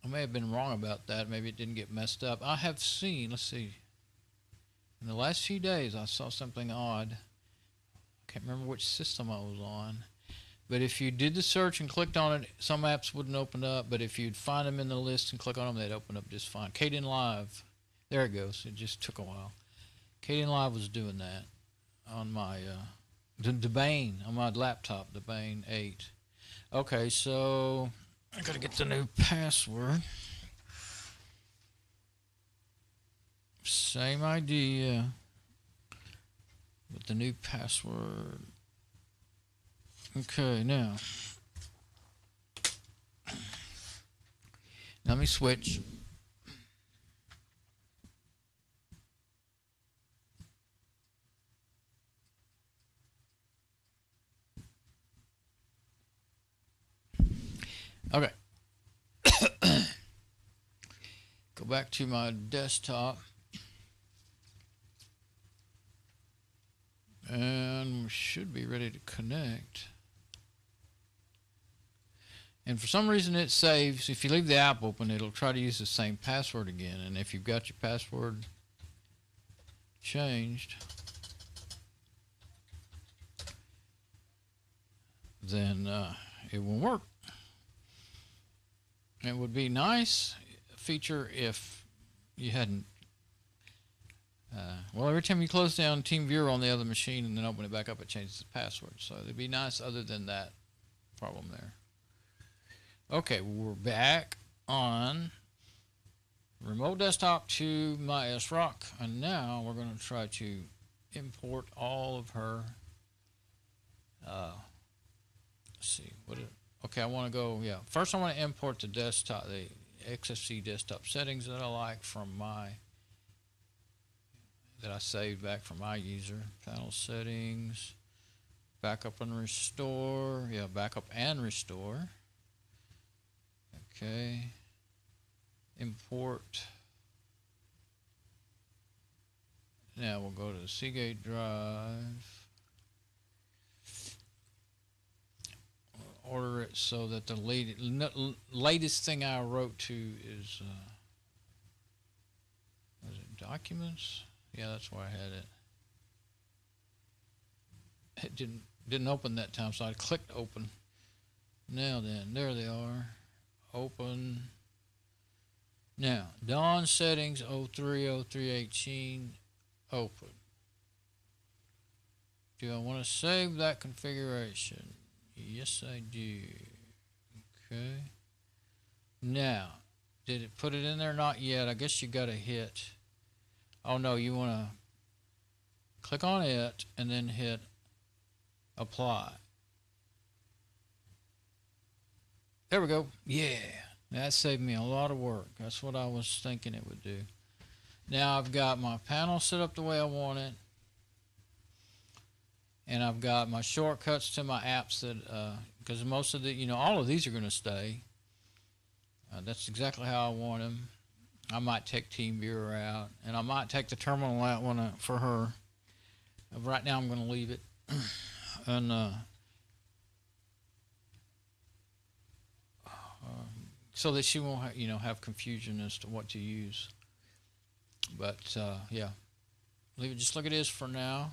I may have been wrong about that. Maybe it didn't get messed up. I have seen, let's see, in the last few days I saw something odd. I can't remember which system I was on. But if you did the search and clicked on it, some apps wouldn't open up. But if you'd find them in the list and click on them, they'd open up just fine. Kdenlive, there it goes. It just took a while. Kdenlive was doing that on my Debian, on my laptop, Debian 8. Okay, so I gotta get the new password. Same idea, but the new password. Okay, now let me switch. Okay. Go back to my desktop. And we should be ready to connect. And for some reason it saves, if you leave the app open, it'll try to use the same password again. And if you've got your password changed, then it won't work. It would be nice feature if you hadn't. Well, every time you close down TeamViewer on the other machine and then open it back up, it changes the password. So it'd be nice other than that problem there. Okay, we're back on remote desktop to my ASRock, and now we're going to try to import all of her. Let's see, okay, I want to go. Yeah, first I want to import the desktop, the XFC desktop settings that I like from that I saved back from my user. Panel settings, backup and restore. Yeah, backup and restore. Okay. Import. Now we'll go to the Seagate drive. Order it so that the latest thing I wrote to is it documents? Yeah, that's where I had it. It didn't open that time, so I clicked open. Now then, there they are. Open. Now, Don settings 030318 open. Do I want to save that configuration? Yes, I do. Okay. Now, did it put it in there? Not yet. I guess you got to hit. Oh no, you want to click on it and then hit apply. There we go. Yeah, that saved me a lot of work. That's what I was thinking it would do. Now I've got my panel set up the way I want it, and I've got my shortcuts to my apps that because most of the all of these are going to stay. That's exactly how I want them. I might take TeamViewer out, and I might take the terminal out for her. Right now I'm going to leave it. And so that she won't have confusion as to what to use. But yeah, leave it just like it is for now.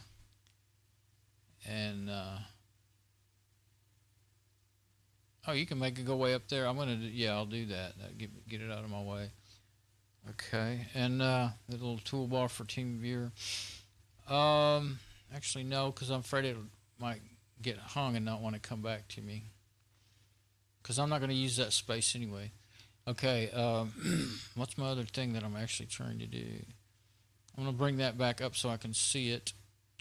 And oh, you can make it go way up there. I'm gonna I'll do that. Get it out of my way. Okay, and the little toolbar for TeamViewer. Actually no, because I'm afraid it might get hung and not want to come back to me. Because I'm not going to use that space anyway. Okay, what's my other thing that I'm actually trying to do? I'm going to bring that back up so I can see it,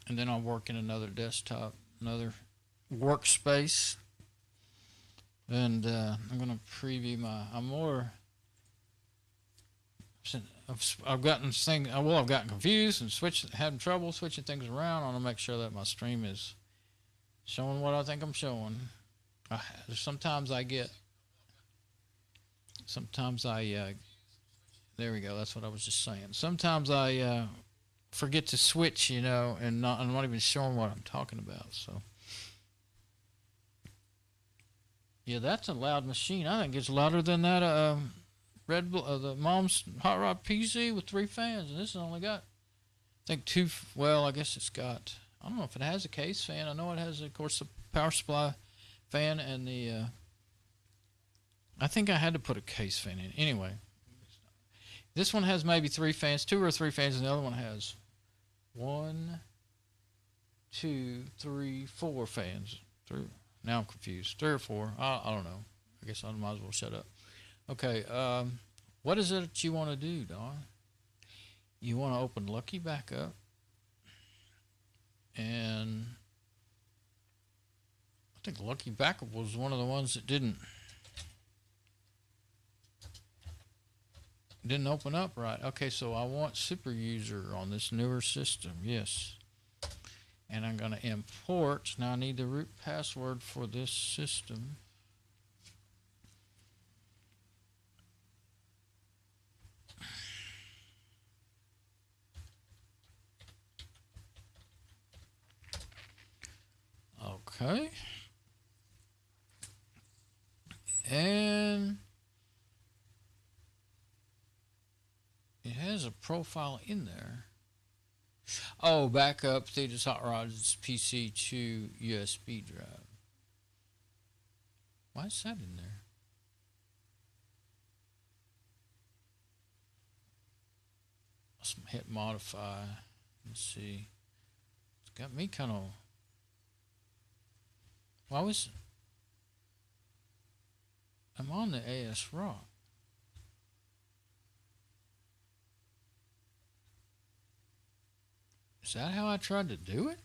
and then I'll work in another desktop, another workspace. And I'm going to preview I've gotten confused and having trouble switching things around. I want to make sure that my stream is showing what I think I'm showing. Sometimes I there we go. That's what I was just saying. Sometimes I forget to switch, and I'm not even showing what I'm talking about. So yeah, that's a loud machine. I think it's louder than that the mom's hot rod PC with 3 fans, and this has only got, I think, 2. Well, I guess it's got. I don't know if it has a case fan. I know it has, of course, the power supply fan and the. I think I had to put a case fan in. Anyway, this one has maybe 3 fans, 2 or 3 fans, and the other one has 1, 2, 3, 4 fans. Now I'm confused. 3 or 4. I don't know. I guess I might as well shut up. Okay, what is it that you want to do, Don? You want to open Lucky back up, and I think Lucky Backup was one of the ones that didn't open up right. Okay, so I want Super User on this newer system, yes. And I'm going to import. Now I need the root password for this system. Okay. And it has a profile in there. Oh, backup status hot rods PC to USB drive. Why is that in there? Let's hit modify. Let's see. It's got me kind of. Why was. I'm on the ASRock. Is that how I tried to do it?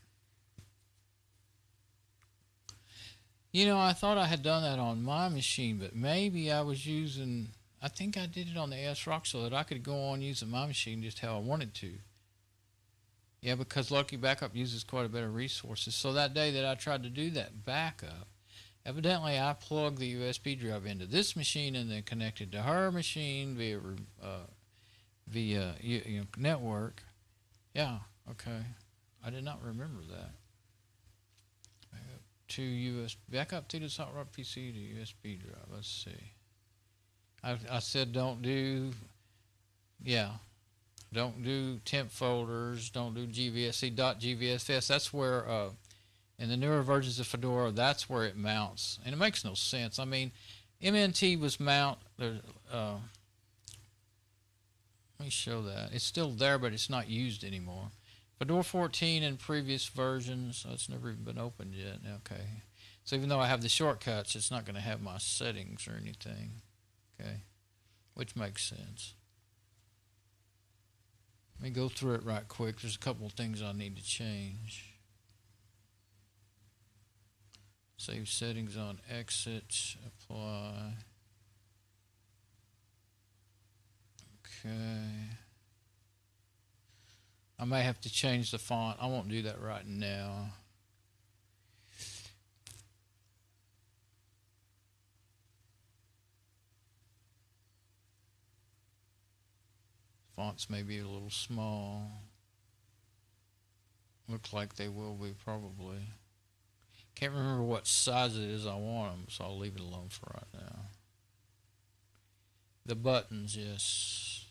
You know, I thought I had done that on my machine, but maybe I was using. I think I did it on the ASRock so that I could go on using my machine just how I wanted to. Yeah, because Lucky Backup uses quite a bit of resources. So that day that I tried to do that backup, evidently I plugged the USB drive into this machine and then connected to her machine via network. Yeah, okay. I did not remember that. To USB backup to the ASRock PC to USB drive. Let's see. I said don't do temp folders, don't do GVSC.GVSS. That's where in the newer versions of Fedora, that's where it mounts, and it makes no sense. I mean, MNT was let me show that. It's still there, but it's not used anymore. Fedora 14 and previous versions, so it's never even been opened yet. Okay. So even though I have the shortcuts, it's not going to have my settings or anything. Okay. Which makes sense. Let me go through it right quick. There's a couple of things I need to change. Save settings on exit. Apply. Okay. I may have to change the font. I won't do that right now. Fonts may be a little small. Looks like they will be probably. Can't remember what size it is I want them, so I'll leave it alone for right now. The buttons, yes.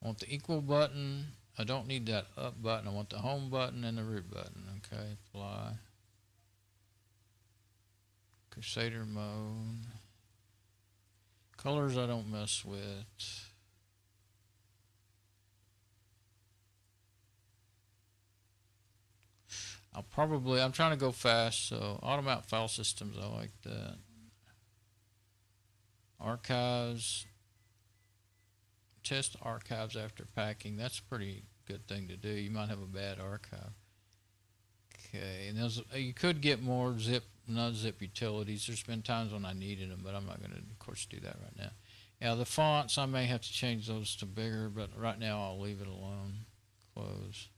I want the equal button. I don't need that up button. I want the home button and the root button. Okay, apply. Crusader mode. Colors I don't mess with. I'm trying to go fast, so automount file systems, I like that. Archives. Test archives after packing. That's a pretty good thing to do. You might have a bad archive. Okay, and you could get more not zip utilities. There's been times when I needed them, but I'm not going to, of course, do that right now. Yeah, the fonts, I may have to change those to bigger, but right now I'll leave it alone. Close.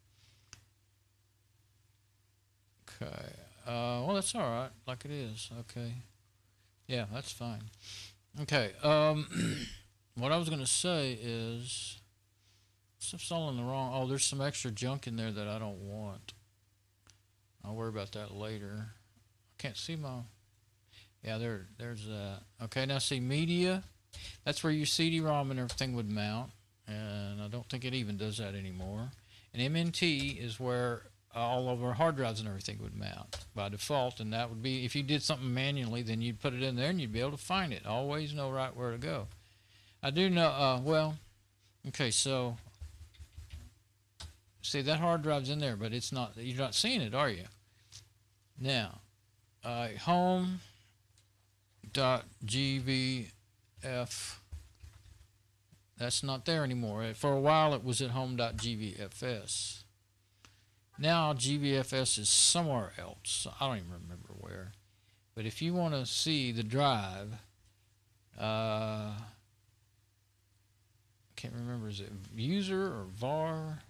Okay. Well, that's all right, like it is. Okay. Yeah, that's fine. Okay. What I was going to say is, stuff's all in the wrong. Oh, there's some extra junk in there that I don't want. I'll worry about that later. I can't see my. Yeah, there's that. Okay, now see media. That's where your CD-ROM and everything would mount, and I don't think it even does that anymore. And MNT is where all of our hard drives and everything would mount by default, and that would be, if you did something manually, then you'd put it in there and you'd be able to find it. Always know right where to go. I do know, well, okay, so, see, that hard drive's in there, but it's not, you're not seeing it, are you? Now, home.gvf, that's not there anymore. For a while, it was at home.gvfs. Now, GVFS is somewhere else. I don't even remember where. But if you want to see the drive, can't remember, is it user or var?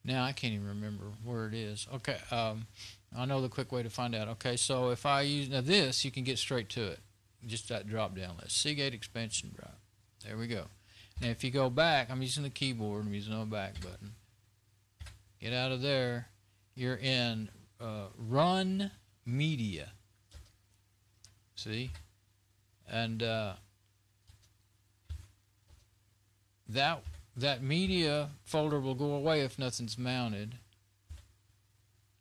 Now I can't even remember where it is. Okay, I know the quick way to find out. Okay, so if I use now this, you can get straight to it. Just that drop down list. Seagate expansion drive. There we go. Now if you go back, I'm using the keyboard. I'm using no back button. Get out of there. You're in Run Media. See, and that media folder will go away if nothing's mounted.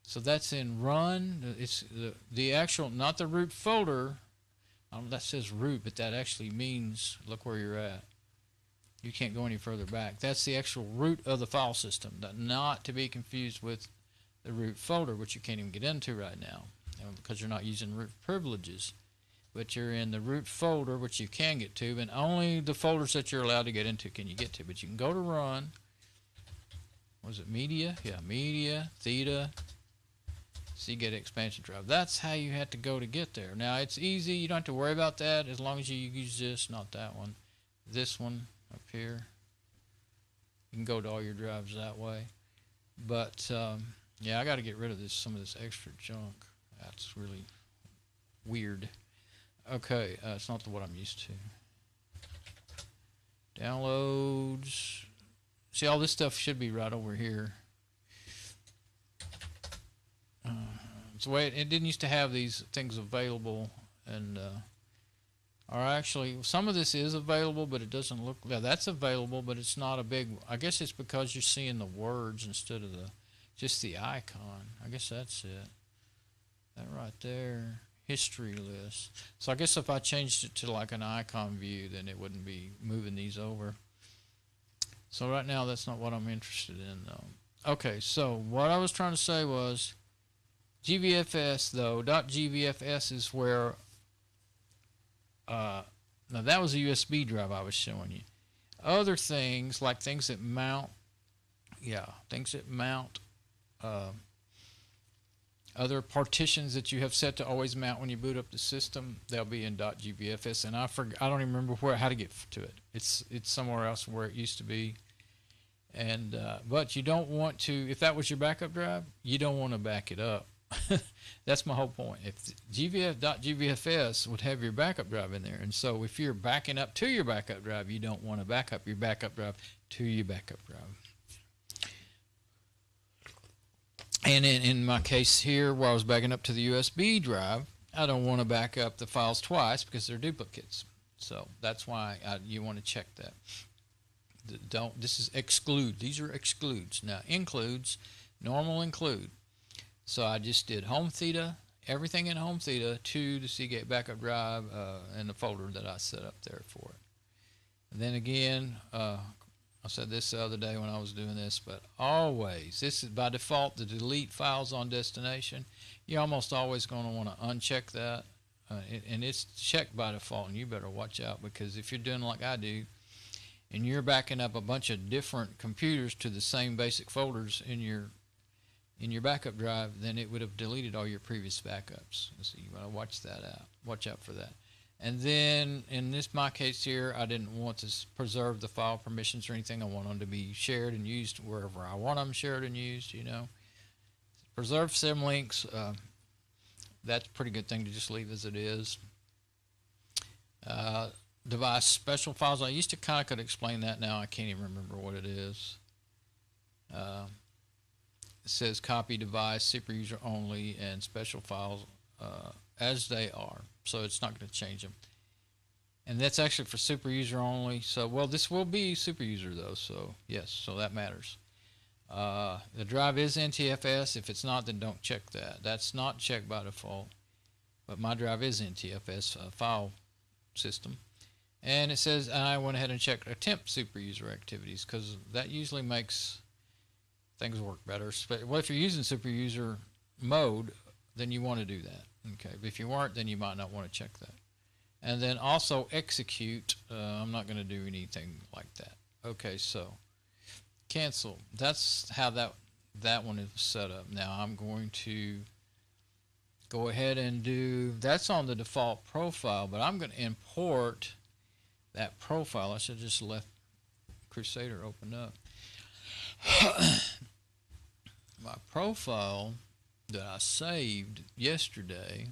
So that's in Run. It's the actual, not the root folder. That says root, but that actually means look where you're at. You can't go any further back. That's the actual root of the file system, not to be confused with the root folder, which you can't even get into right now because you're not using root privileges. But you're in the root folder, which you can get to, and only the folders that you're allowed to get into can you get to. But you can go to Run. Was it Media? Yeah, Media, Theta, Seagate expansion drive. That's how you had to go to get there. Now it's easy. You don't have to worry about that as long as you use this, not that one. This one up here. You can go to all your drives that way. But yeah, I got to get rid of some of this extra junk. That's really weird. Okay, it's not what I'm used to. Downloads. See, all this stuff should be right over here. It's the way it didn't used to have these things available, and or actually some of this is available, but it doesn't look. Yeah, that's available, but it's not a big. I guess it's because you're seeing the words instead of just the icon. I guess that's it. That right there. History list. So I guess if I changed it to like an icon view, then it wouldn't be moving these over. So right now that's not what I'm interested in though. Okay, so what I was trying to say was GVFS though, .gvfs is where now that was a USB drive I was showing you. Other things like things that mount other partitions that you have set to always mount when you boot up the system, they'll be in .gvfs, and I don't even remember how to get to it. It's somewhere else where it used to be, and but you don't want to. If that was your backup drive, you don't want to back it up. That's my whole point. If .gvfs would have your backup drive in there, and so if you're backing up to your backup drive, you don't want to back up your backup drive to your backup drive. And in my case here, where I was backing up to the USB drive, I don't want to back up the files twice because they're duplicates. So that's why you want to check that. This is exclude. These are excludes. Now includes, normal include. So I just did home theta, everything in home theta to the Seagate backup drive and the folder that I set up there for it. And then again, I said this the other day when I was doing this, but always, this is by default the delete files on destination. You're almost always going to want to uncheck that, and it's checked by default, and you better watch out, because if you're doing like I do, and you're backing up a bunch of different computers to the same basic folders in your backup drive, then it would have deleted all your previous backups. So you want to watch out for that. And then in my case here, I didn't want to preserve the file permissions or anything. I want them to be shared and used wherever I want them shared and used, you know. Preserve symlinks, that's a pretty good thing to just leave as it is. Device special files, I used to kind of could explain that. Now I can't even remember what it is. It says copy device, super user only, and special files as they are. So it's not going to change them. And that's actually for super user only. So, well, this will be super user though. So yes, so that matters. The drive is NTFS. If it's not, then don't check that. That's not checked by default. But my drive is NTFS file system. And it says I went ahead and checked Temp super user activities, because that usually makes things work better. Well, if you're using super user mode, then you want to do that. Okay, but if you weren't, then you might not want to check that. And then also execute. I'm not going to do anything like that. Okay, so cancel. That's how that one is set up. Now I'm going to go ahead and do, that's on the default profile, but I'm going to import that profile. I should have just left Crusader open up. my profile that I saved yesterday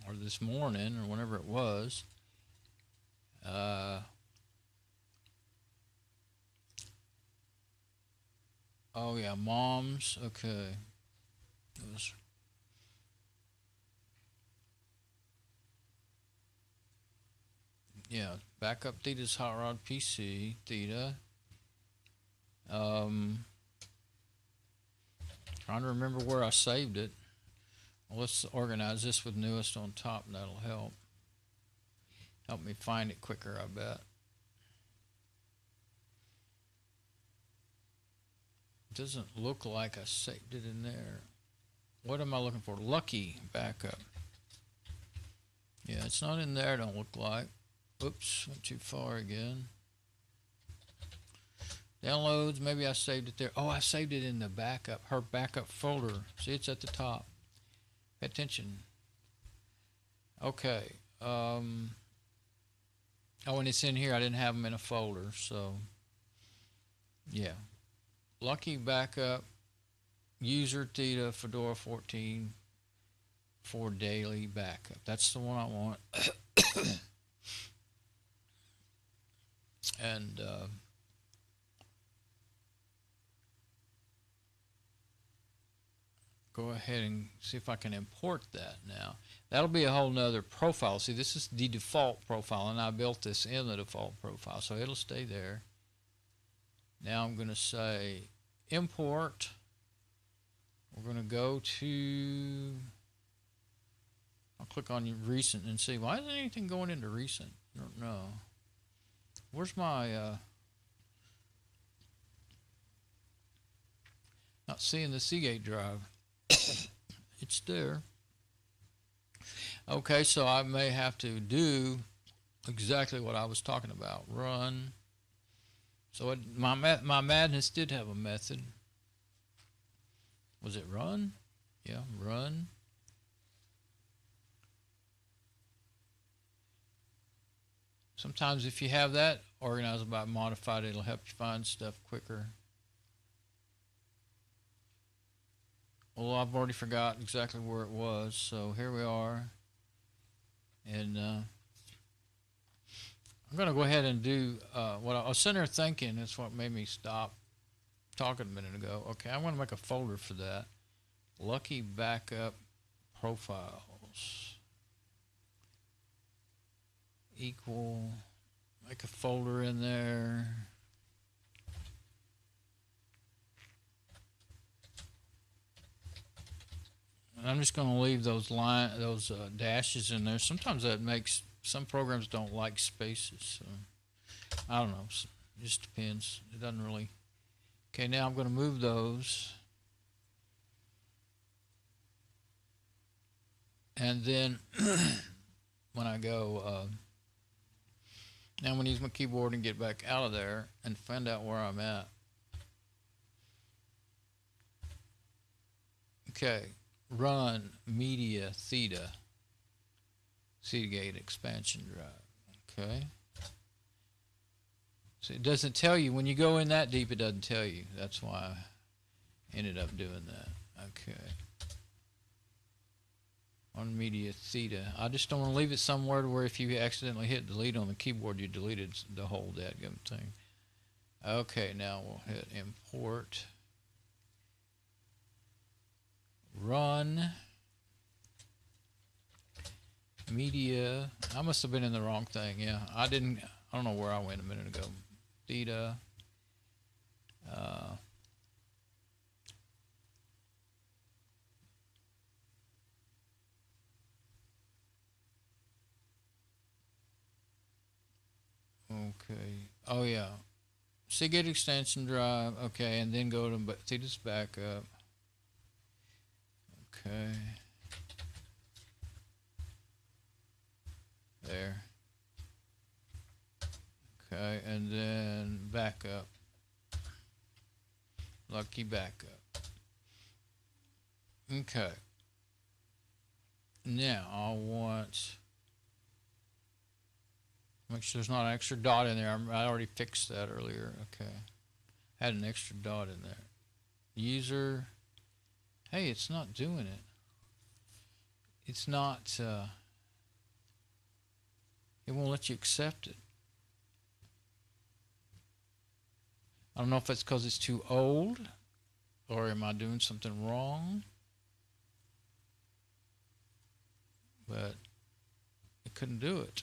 or this morning or whenever it was. Oh yeah, moms. Okay. It was, yeah, backup Theta's Hot Rod PC, Theta. Trying to remember where I saved it. Well, let's organize this with newest on top, and that'll help. Help me find it quicker, I bet. Doesn't look like I saved it in there. What am I looking for? Lucky backup. Yeah, it's not in there, don't look like. Oops, went too far again. Downloads, maybe I saved it there. Oh, I saved it in the backup, her backup folder. See, it's at the top. Pay attention. Okay. Oh, and it's in here. I didn't have them in a folder, so yeah. Lucky backup, user Theta Fedora 14 for daily backup. That's the one I want. And go ahead and see if I can import that now. That'll be a whole nother profile. See, this is the default profile, and I built this in the default profile, so it'll stay there. Now I'm going to say import. We're going to go to, I'll click on recent and see, why isn't anything going into recent? I don't know. Where's my, not seeing the Seagate drive. It's there. Okay, so I may have to do exactly what I was talking about. Run. So my madness did have a method. Was it run? Yeah, run. Sometimes if you have that organized by modified, it'll help you find stuff quicker. Well, I've already forgot exactly where it was, so here we are. And I'm going to go ahead and do what I was sitting there thinking. That's what made me stop talking a minute ago. Okay, I want to make a folder for that. Lucky backup profiles. Equal. Make a folder in there. And I'm just going to leave those dashes in there. Sometimes that makes, some programs don't like spaces. So I don't know. It just depends. It doesn't really. Okay, now I'm going to move those. And then when I go, now I'm going to use my keyboard and get back out of there and find out where I'm at. Okay, run media Theta Seagate expansion drive. Okay. So it doesn't tell you, when you go in that deep, it doesn't tell you. That's why I ended up doing that. Okay. On media Theta. I just don't want to leave it somewhere to where if you accidentally hit delete on the keyboard, you deleted the whole dadgum thing. Okay, now we'll hit import. Run media. I must have been in the wrong thing. Yeah, I don't know where I went a minute ago. Theta. Okay. Oh yeah. Seagate extension drive. Okay, and then go to Theta's backup. Okay. There. Okay, and then backup. Lucky backup. Okay. Now I want, make sure there's not an extra dot in there. I already fixed that earlier. Okay. Had an extra dot in there. User Hey, it's not doing it. It's not, it won't let you accept it. I don't know if it's because it's too old, or am I doing something wrong? But it couldn't do it.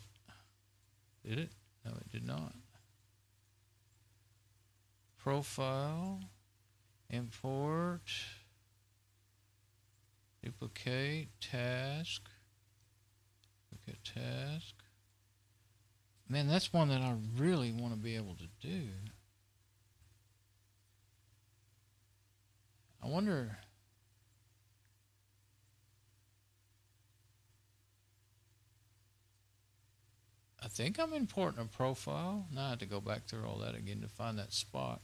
Did it? No, it did not. Profile, import, duplicate, task, duplicate task. Man, that's one that I really want to be able to do. I wonder. I think I'm importing a profile. Now I have to go back through all that again to find that spot.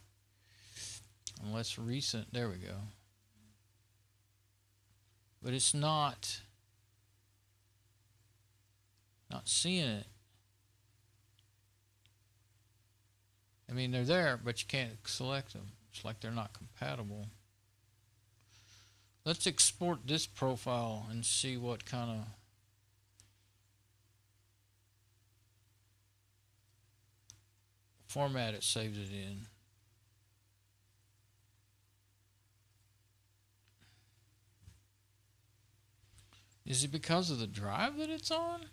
Unless recent, there we go. But it's not seeing it. I mean, they're there, but you can't select them. It's like they're not compatible. Let's export this profile and see what kind of format it saves it in. Is it because of the drive that it's on?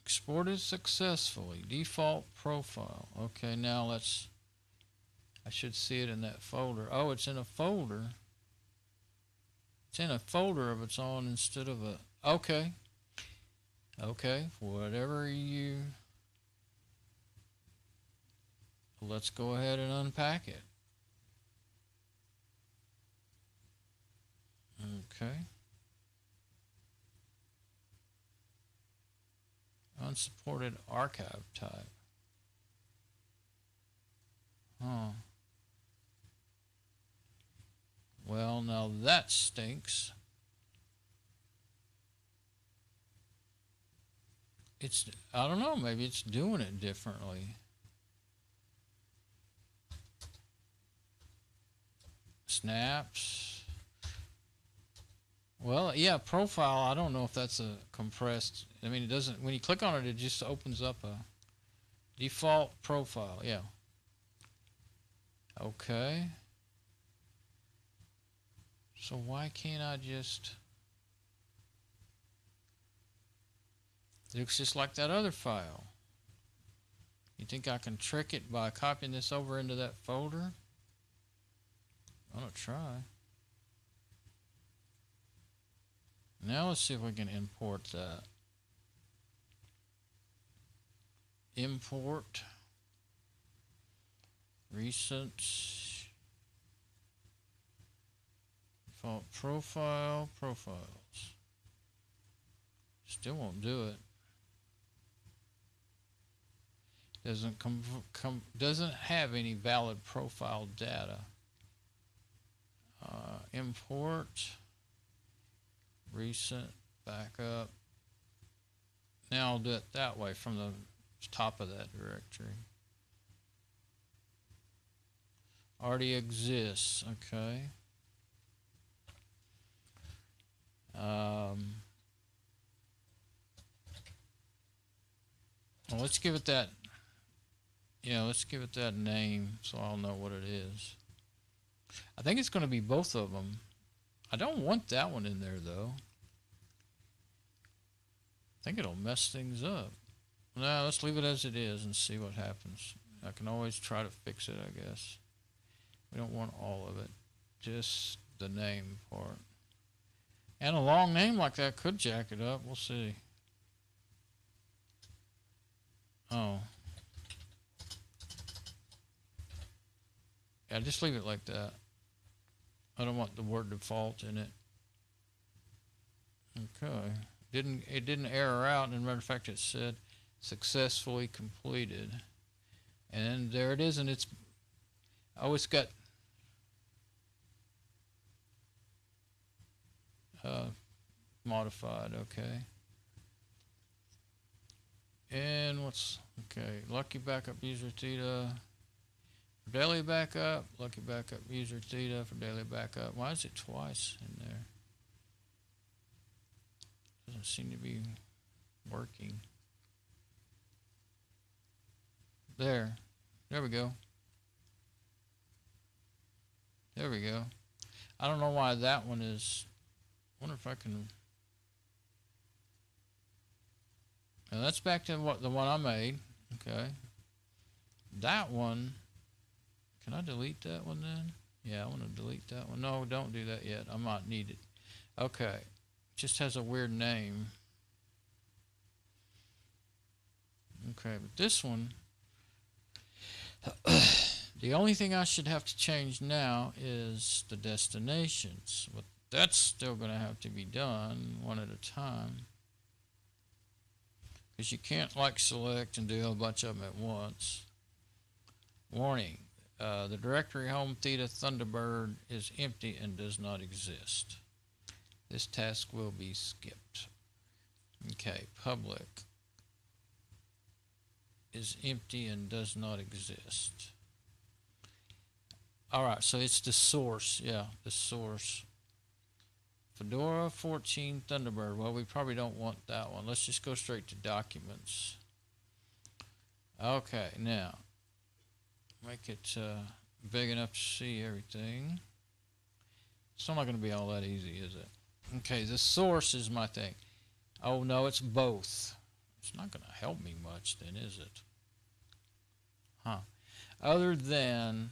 Exported successfully. Default profile. Okay, now let's... I should see it in that folder. Oh, it's in a folder. It's in a folder of its own instead of a... Okay. Okay, whatever you... Let's go ahead and unpack it. Okay. Unsupported archive type. Huh. Well, now that stinks. It's, I don't know, maybe it's doing it differently. Snaps. Well, yeah, profile, I don't know if that's a compressed, I mean, it doesn't, when you click on it, it just opens up a default profile, yeah. Okay. So why can't I just... It looks just like that other file. You think I can trick it by copying this over into that folder? I'm gonna try. Now let's see if we can import that. Import recent default profile profiles. Still won't do it. Doesn't have any valid profile data. Import recent backup. Now I'll do it that way from the top of that directory. Already exists. Okay. Well, let's give it that. Yeah, let's give it that name so I'll know what it is. I think it's going to be both of them. I don't want that one in there though. I think it'll mess things up. No, let's leave it as it is and see what happens. I can always try to fix it, I guess. We don't want all of it, just the name part. And a long name like that could jack it up. We'll see. Oh. Yeah, just leave it like that. I don't want the word default in it. Okay. It didn't error out, and as a matter of fact it said successfully completed. And there it is, and it's got modified, okay. And what's okay, lucky backup user data, Daily backup, lucky backup user theta for daily backup. Why is it twice in there? Doesn't seem to be working. There we go. There we go. I don't know why that one is. I wonder if I can. Now that's back to the one I made. Okay. That one. Can I delete that one then? Yeah, I want to delete that one. No, don't do that yet. I might need it. Okay. Just has a weird name. Okay, but this one. The only thing I should have to change now is the destinations. But that's still going to have to be done one at a time. Because you can't like select and do a bunch of them at once. Warning. The directory home theta Thunderbird is empty and does not exist. This task will be skipped. Okay, public is empty and does not exist. Alright, so it's the source. Yeah, the source. Fedora 14 Thunderbird. Well, we probably don't want that one. Let's just go straight to documents. Okay, now make it big enough to see everything. It's not going to be all that easy, is it? Okay, the source is my thing. Oh no, it's both. It's not going to help me much then, is it? Huh. Other than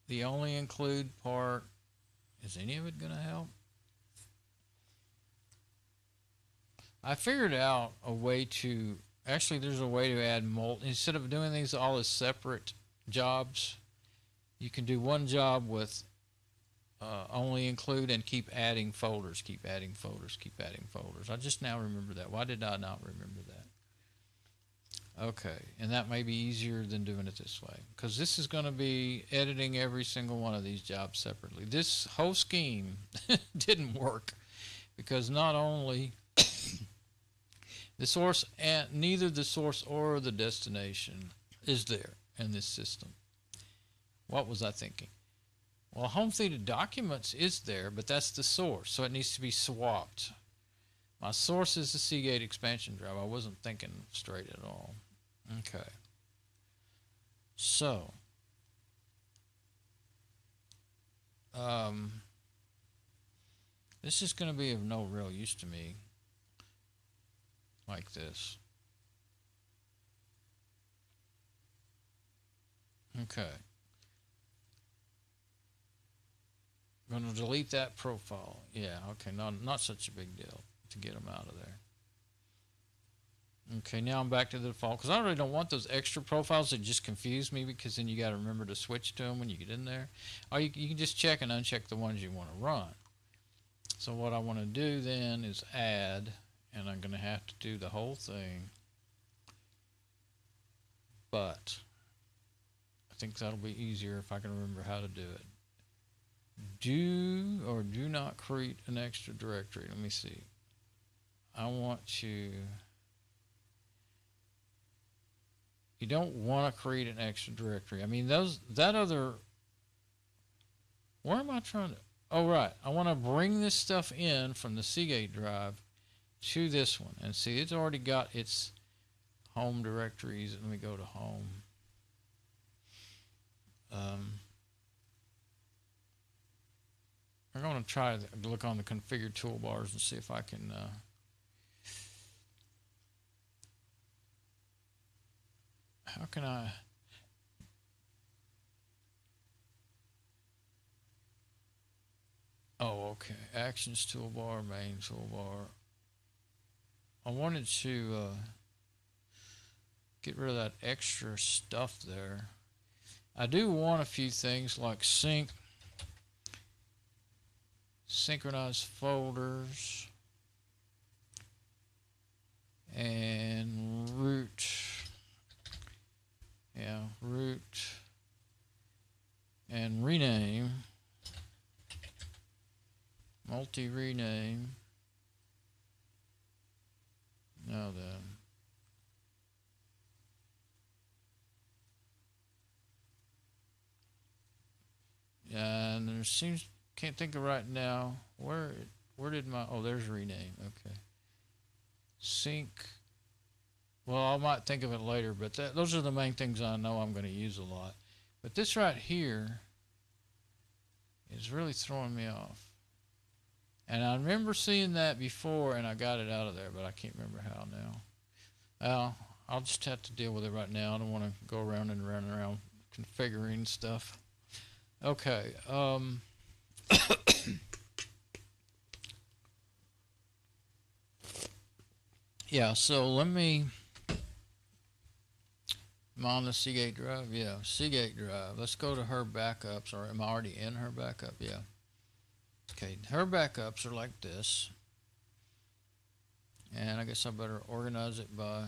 the only include part, is any of it going to help? I figured out a way to, actually there's a way to add instead of doing these all as separate jobs, you can do one job with only include and keep adding folders, keep adding folders, keep adding folders. I just now remember that. Why did I not remember that? Okay, and that may be easier than doing it this way, because this is going to be editing every single one of these jobs separately. This whole scheme didn't work because not only the source, and neither the source or the destination is there in this system. What was I thinking? Well, home theta documents is there, but that's the source, so it needs to be swapped. My source is the Seagate expansion drive. I wasn't thinking straight at all. Okay. So, this is going to be of no real use to me, like this. Okay. I'm going to delete that profile. Yeah, okay, not such a big deal to get them out of there. Okay, now I'm back to the default, because I really don't want those extra profiles that just confuse me, because then you got to remember to switch to them when you get in there. Or you can just check and uncheck the ones you want to run. So what I want to do then is add, and I'm going to have to do the whole thing. But I think that'll be easier if I can remember how to do it. Do or do not create an extra directory. Let me see. I want to... You don't want to create an extra directory. I mean, that other... Where am I trying to... Oh, right. I want to bring this stuff in from the Seagate drive to this one. And see, it's already got its home directories. Let me go to home. I'm going to try to look on the configured toolbars and see if I can... how can I... Oh, okay. Actions toolbar, main toolbar. I wanted to get rid of that extra stuff there. I do want a few things like synchronize folders, and root. Yeah, root and rename, multi-rename. Now then, seems, can't think of right now. Where did my, oh, there's rename. Okay. Sync. Well, I might think of it later, but those are the main things I know I'm going to use a lot. But this right here is really throwing me off. And I remember seeing that before, and I got it out of there, but I can't remember how now. Well, I'll just have to deal with it right now. I don't want to go around and around configuring stuff. Okay. Yeah, so let me... I'm on the Seagate drive? Yeah, Seagate drive. Let's go to her backups. Or am I already in her backup? Yeah. Okay, her backups are like this. And I guess I better organize it by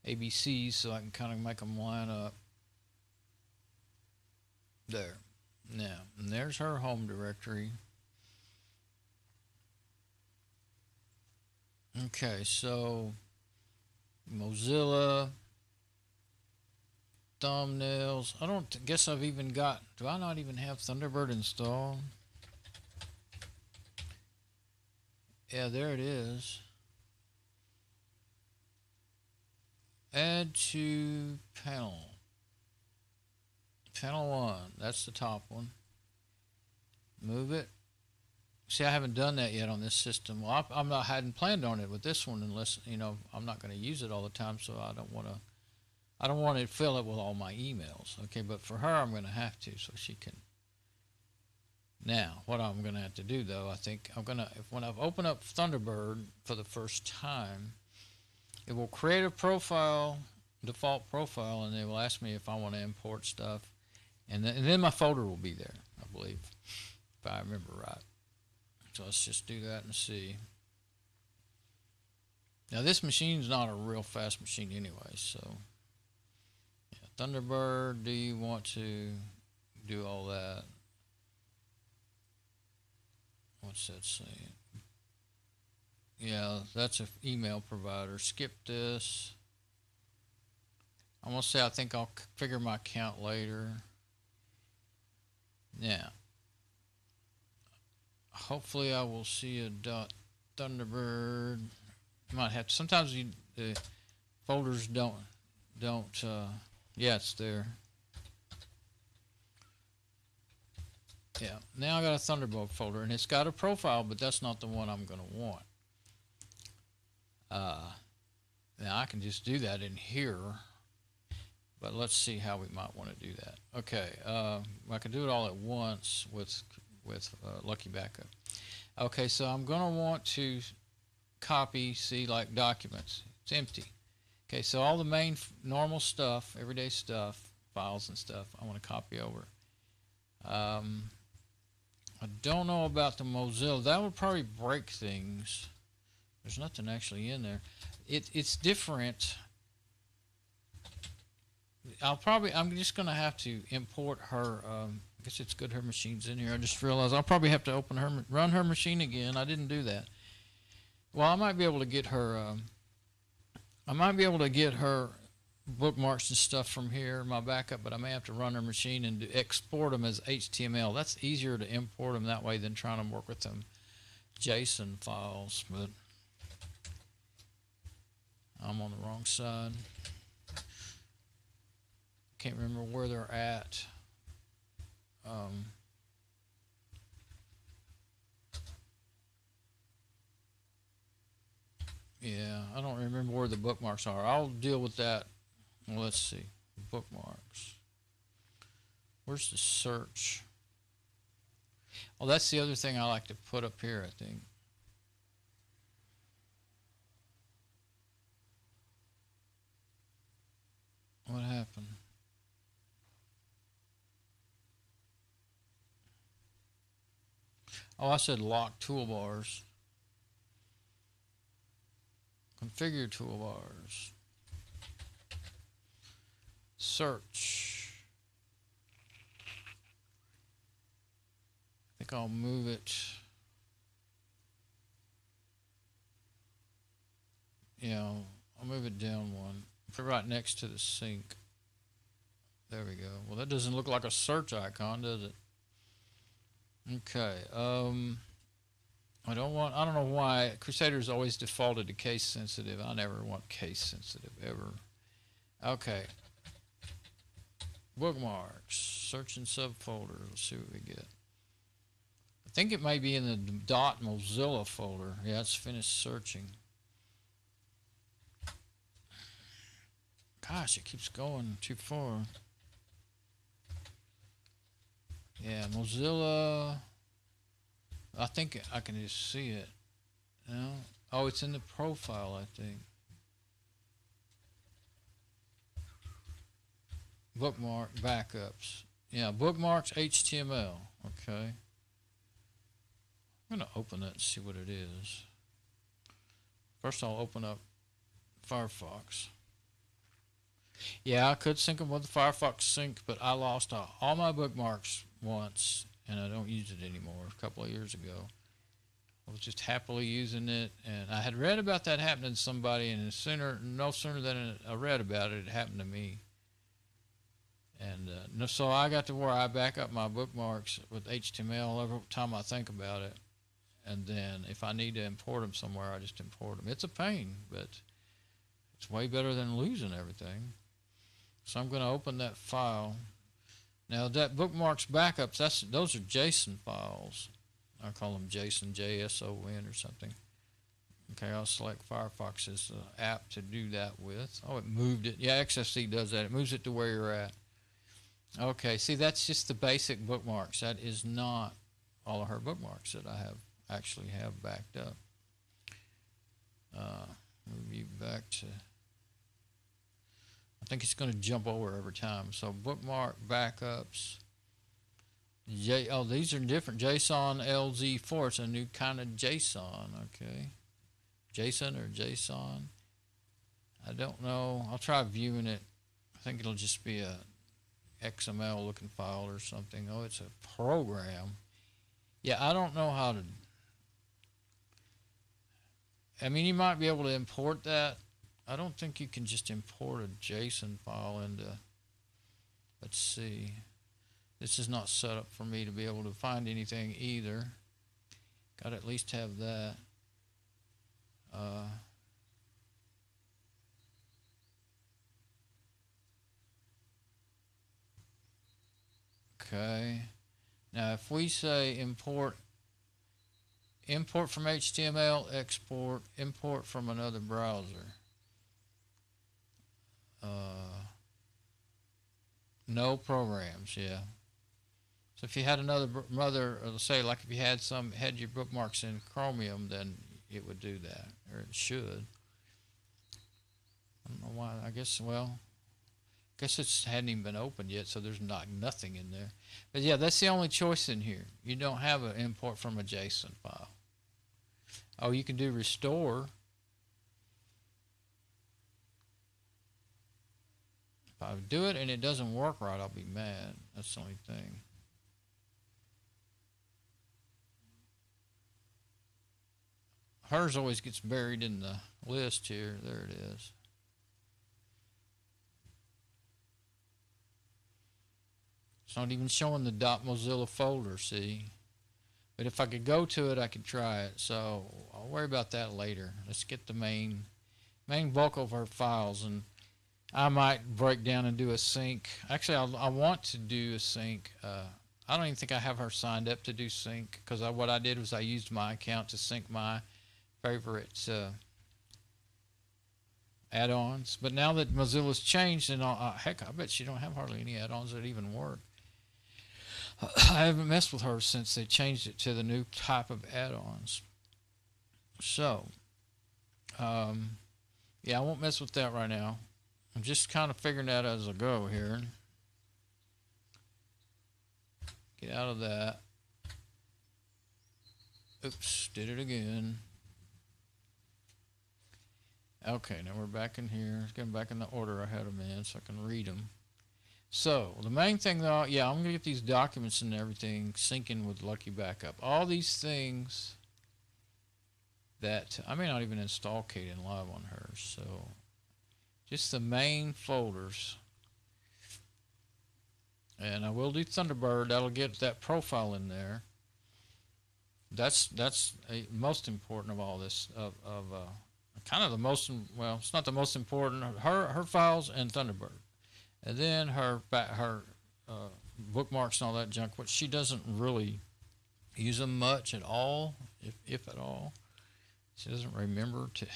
ABCs so I can kind of make them line up. There. Now, and there's her home directory. Okay, so Mozilla, thumbnails. I don't guess I've even got, do I not even have Thunderbird installed? Yeah, there it is. Add to panel. Panel 1, that's the top one. Move it. See, I haven't done that yet on this system. Well, I hadn't planned on it with this one unless, you know, I'm not going to use it all the time, so I don't want to fill it with all my emails. Okay, but for her, I'm going to have to, so she can. Now, what I'm going to have to do, though, I think I'm going to, when I've opened up Thunderbird for the first time, it will create a profile, default profile, and it will ask me if I want to import stuff. And then my folder will be there, I believe, if I remember right. So let's just do that and see. Now, this machine's not a real fast machine anyway, so. Yeah, Thunderbird, do you want to do all that? What's that saying? Yeah, that's an email provider. Skip this. I'm going to say I think I'll figure my account later. Now, hopefully I will see a Thunderbird. You might have to, sometimes the folders don't yeah, it's there. Yeah, now I got a Thunderbird folder, and it's got a profile, but that's not the one I'm going to want. Now I can just do that in here, but let's see how we might want to do that. Okay, I can do it all at once with Lucky Backup. Okay, so I'm going to want to copy, see, like documents. It's empty. Okay, so all the main normal stuff, everyday stuff, files and stuff, I want to copy over. I don't know about the Mozilla. That would probably break things. There's nothing actually in there. It's different. I'm just going to have to import her. I guess it's good her machine's in here. I just realized I'll probably have to run her machine again. I didn't do that. Well, I might be able to get her. I might be able to get her bookmarks and stuff from here, my backup, but I may have to run her machine and export them as HTML. That's easier to import them that way than trying to work with them JSON files, but I'm on the wrong side. Can't remember where they're at. Yeah, I don't remember where the bookmarks are. I'll deal with that. Well, let's see. Bookmarks. Where's the search? Oh, that's the other thing I like to put up here, I think. What happened? Oh, I said lock toolbars. Configure toolbars. Search. I think I'll move it. Yeah, I'll move it down one. Put it right next to the sync. There we go. Well, that doesn't look like a search icon, does it? Okay. I don't know why Crusader's always defaulted to case sensitive. I never want case sensitive ever. Okay. Bookmarks. Search in subfolder. Let's see what we get. I think it may be in the .mozilla folder. Yeah, it's finished searching. Gosh, it keeps going too far. Yeah, Mozilla. I think I can just see it. No? Oh, it's in the profile, I think. Bookmark backups. Yeah, bookmarks HTML. Okay. I'm going to open that and see what it is. First, I'll open up Firefox. Yeah, I could sync them with the Firefox sync, but I lost all my bookmarks once, and I don't use it anymore. A couple of years ago, I was just happily using it, and I had read about that happening to somebody, and no sooner than I read about it, it happened to me. And so I got to where I back up my bookmarks with HTML every time I think about it, and then if I need to import them somewhere, I just import them. It's a pain, but it's way better than losing everything. So I'm going to open that file. Now that bookmarks backups, those are JSON files. I call them JSON, JSON or something. Okay, I'll select Firefox as the app to do that with. Oh, it moved it. Yeah, XFC does that. It moves it to where you're at. Okay, see, that's just the basic bookmarks. That is not all of her bookmarks that I actually have backed up. Move you back to... I think it's going to jump over every time. So bookmark backups. These are different. JSON LZ4. It's a new kind of JSON. Okay. JSON or JSON. I don't know. I'll try viewing it. I think it'll just be a XML looking file or something. Oh, it's a program. Yeah, I don't know how to... I mean, you might be able to import that. I don't think you can just import a JSON file into... Let's see. This is not set up for me to be able to find anything either. Got to at least have that. Okay. Now, if we say import from HTML, import from another browser. No programs, yeah. So if you had let's say like if you had your bookmarks in Chromium, then it would do that, or it should. I don't know why. I guess it hadn't even been opened yet, so there's nothing in there. But yeah, that's the only choice in here. You don't have an import from a JSON file. Oh, you can do restore. If I do it and it doesn't work right, I'll be mad. That's the only thing. Hers always gets buried in the list here. There it is. It's not even showing the .mozilla folder, see? But if I could go to it, I could try it. So I'll worry about that later. Let's get the main bulk of our files, and I might break down and do a sync. Actually, I want to do a sync. I don't even think I have her signed up to do sync, because what I did was I used my account to sync my favorite add-ons. But now that Mozilla's changed, and heck, I bet she don't have hardly any add-ons that even work. I haven't messed with her since they changed it to the new type of add-ons. So, yeah, I won't mess with that right now. I'm just kind of figuring that as I go here. Get out of that. Oops, did it again. Okay, now we're back in here. Let's get back in the order I had them in so I can read them. So, the main thing though, yeah, I'm going to get these documents and everything syncing with Lucky Backup. All these things that I may not even install Kden Live on her, so just the main folders. And I will do Thunderbird. That'll get that profile in there. that's most important of all this kind of the most, well, it's not the most important, her files and Thunderbird, and then her bookmarks and all that junk, which she doesn't really use them much at all, if at all. She doesn't remember to,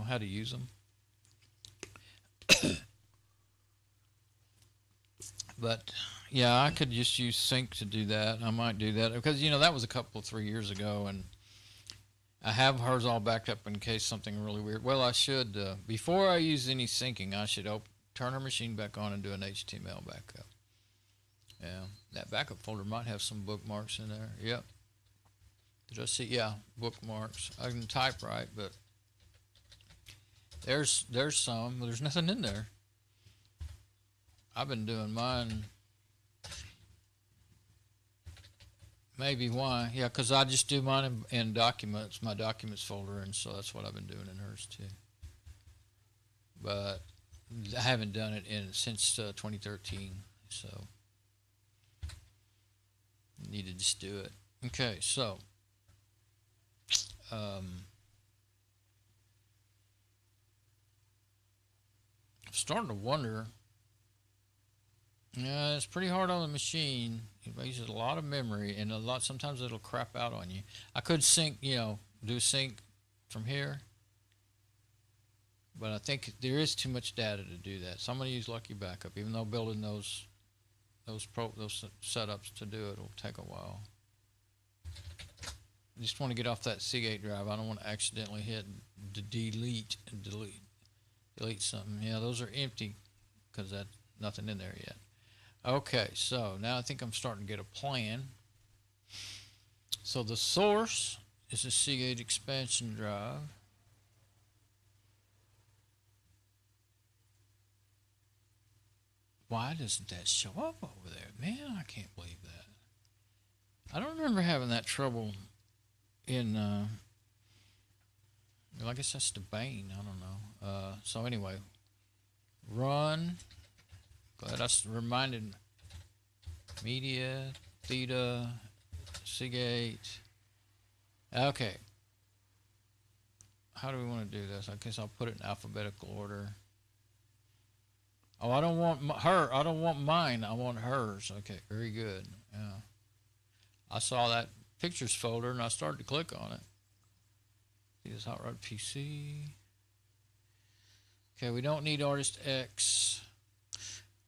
how to use them. But yeah, I could just use Sync to do that. I might do that because that was 3 years ago, and I have hers all backed up in case something really weird. Well, I should before I use any syncing, I should turn her machine back on and do an HTML backup. Yeah, that backup folder might have some bookmarks in there. Yep. Did I see? Yeah, bookmarks. I can type right, but there's some, but there's nothing in there. I've been doing mine. Maybe why? Yeah, because I just do mine in documents, my documents folder, and so that's what I've been doing in hers too. But I haven't done it since 2013, so need to just do it. Okay, so I'm starting to wonder. Yeah, it's pretty hard on the machine. It uses a lot of memory, and sometimes it'll crap out on you. I could sync, do sync from here, but I think there is too much data to do that. So I'm going to use Lucky Backup, even though building those setups to do it will take a while. I just want to get off that Seagate drive. I don't want to accidentally hit delete something. Yeah, those are empty because that's nothing in there yet. Okay, so now I think I'm starting to get a plan. So the source is a Seagate expansion drive. Why doesn't that show up over there? Man, I can't believe that. I don't remember having that trouble in, well, I guess that's the Bane. I don't know. So anyway, run. Glad I reminded. Media, Theta, Seagate. Okay. How do we want to do this? I guess I'll put it in alphabetical order. Oh, I don't want her. I don't want mine. I want hers. Okay, very good. Yeah. I saw that pictures folder and I started to click on it. See this Hot Rod PC. Okay, we don't need Artist X.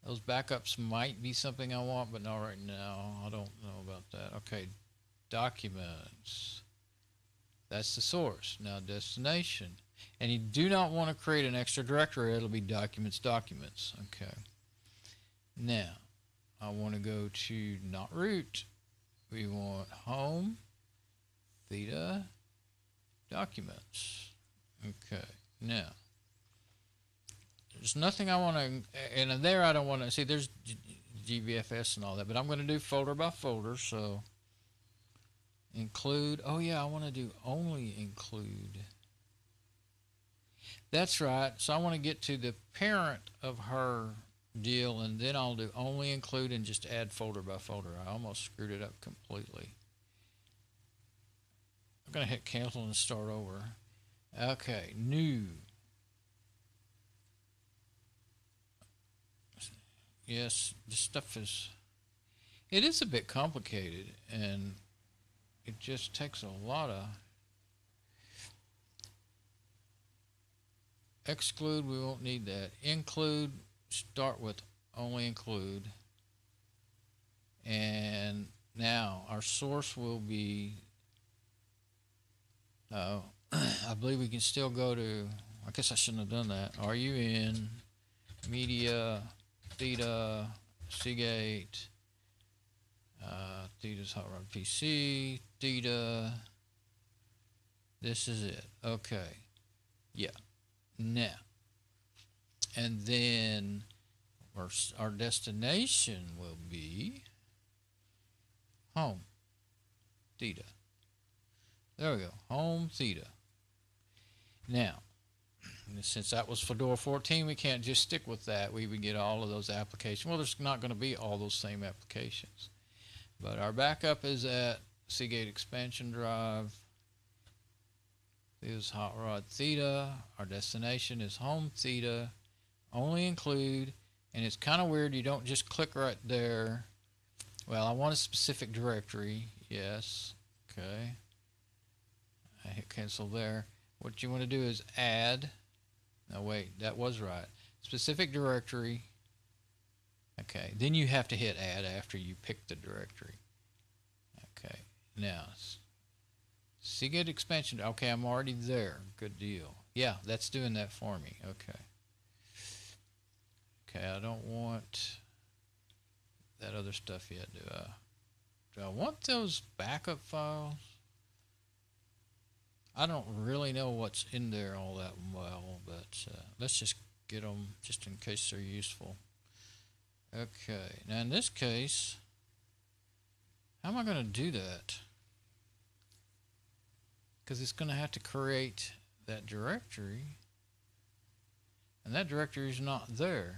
Those backups might be something I want, but not right now. I don't know about that. Okay, documents. That's the source. Now destination. And you do not want to create an extra directory. It'll be documents, documents. Okay. Now, I want to go to not root. We want home, Theta, documents. Okay. Now, there's nothing I want to, and there I don't want to, see there's GVFS and all that, but I'm going to do folder by folder, so include, oh yeah, I want to do only include. That's right, so I want to get to the parent of her deal, and then I'll do only include and just add folder by folder. I almost screwed it up completely. I'm going to hit cancel and start over. Okay, new. Yes, this stuff it is a bit complicated, and it just takes a lot of exclude. We won't need that. Include, start with only include. And now our source will be, I believe we can still go to, I guess I shouldn't have done that. Are you in media, Theta, Seagate, Theta's Hot Rod PC, Theta, this is it. Okay, yeah. Now, and then our destination will be home, Theta. There we go, home, Theta. Now, since that was Fedora 14, we can't just stick with that. We would get all of those applications. Well, there's not going to be all those same applications. But our backup is at Seagate expansion drive is hot rod theta. Our destination is home theta. Only include, and it's kind of weird, you don't just click right there. Well, I want a specific directory. Yes. Okay. I hit cancel there. What you want to do is add. No, wait, that was right. Specific directory. Okay. Then you have to hit add after you pick the directory. Okay. Now, Seagate expansion. Okay, I'm already there. Good deal. Yeah, that's doing that for me. Okay. Okay, I don't want that other stuff yet, do I? Do I want those backup files? I don't really know what's in there all that well, but let's just get them just in case they're useful. Okay, now in this case, how am I going to do that? Because it's going to have to create that directory, and that directory is not there.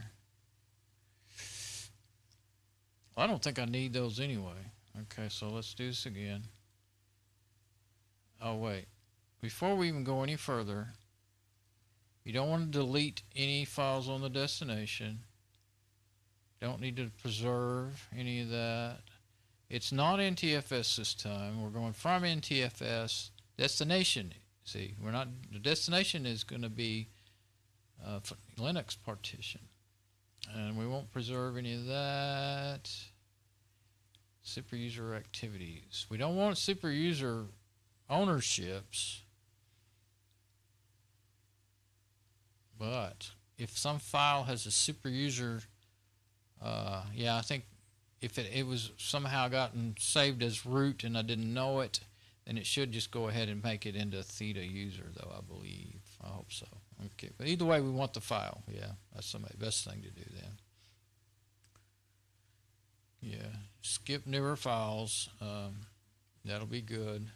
I don't think I need those anyway. Okay, so let's do this again. Oh, wait. Before we even go any further, you don't want to delete any files on the destination. Don't need to preserve any of that. It's not NTFS this time. We're going from NTFS destination. See, we're not. The destination is going to be Linux partition. And we won't preserve any of that. Super user activities. We don't want super user ownerships. But if some file has a super user, yeah, I think if it was somehow gotten saved as root and I didn't know it, then it should just go ahead and make it into a theta user, though, I believe. I hope so. Okay, but either way, we want the file. Yeah, that's the best thing to do then. Yeah, skip newer files. That'll be good.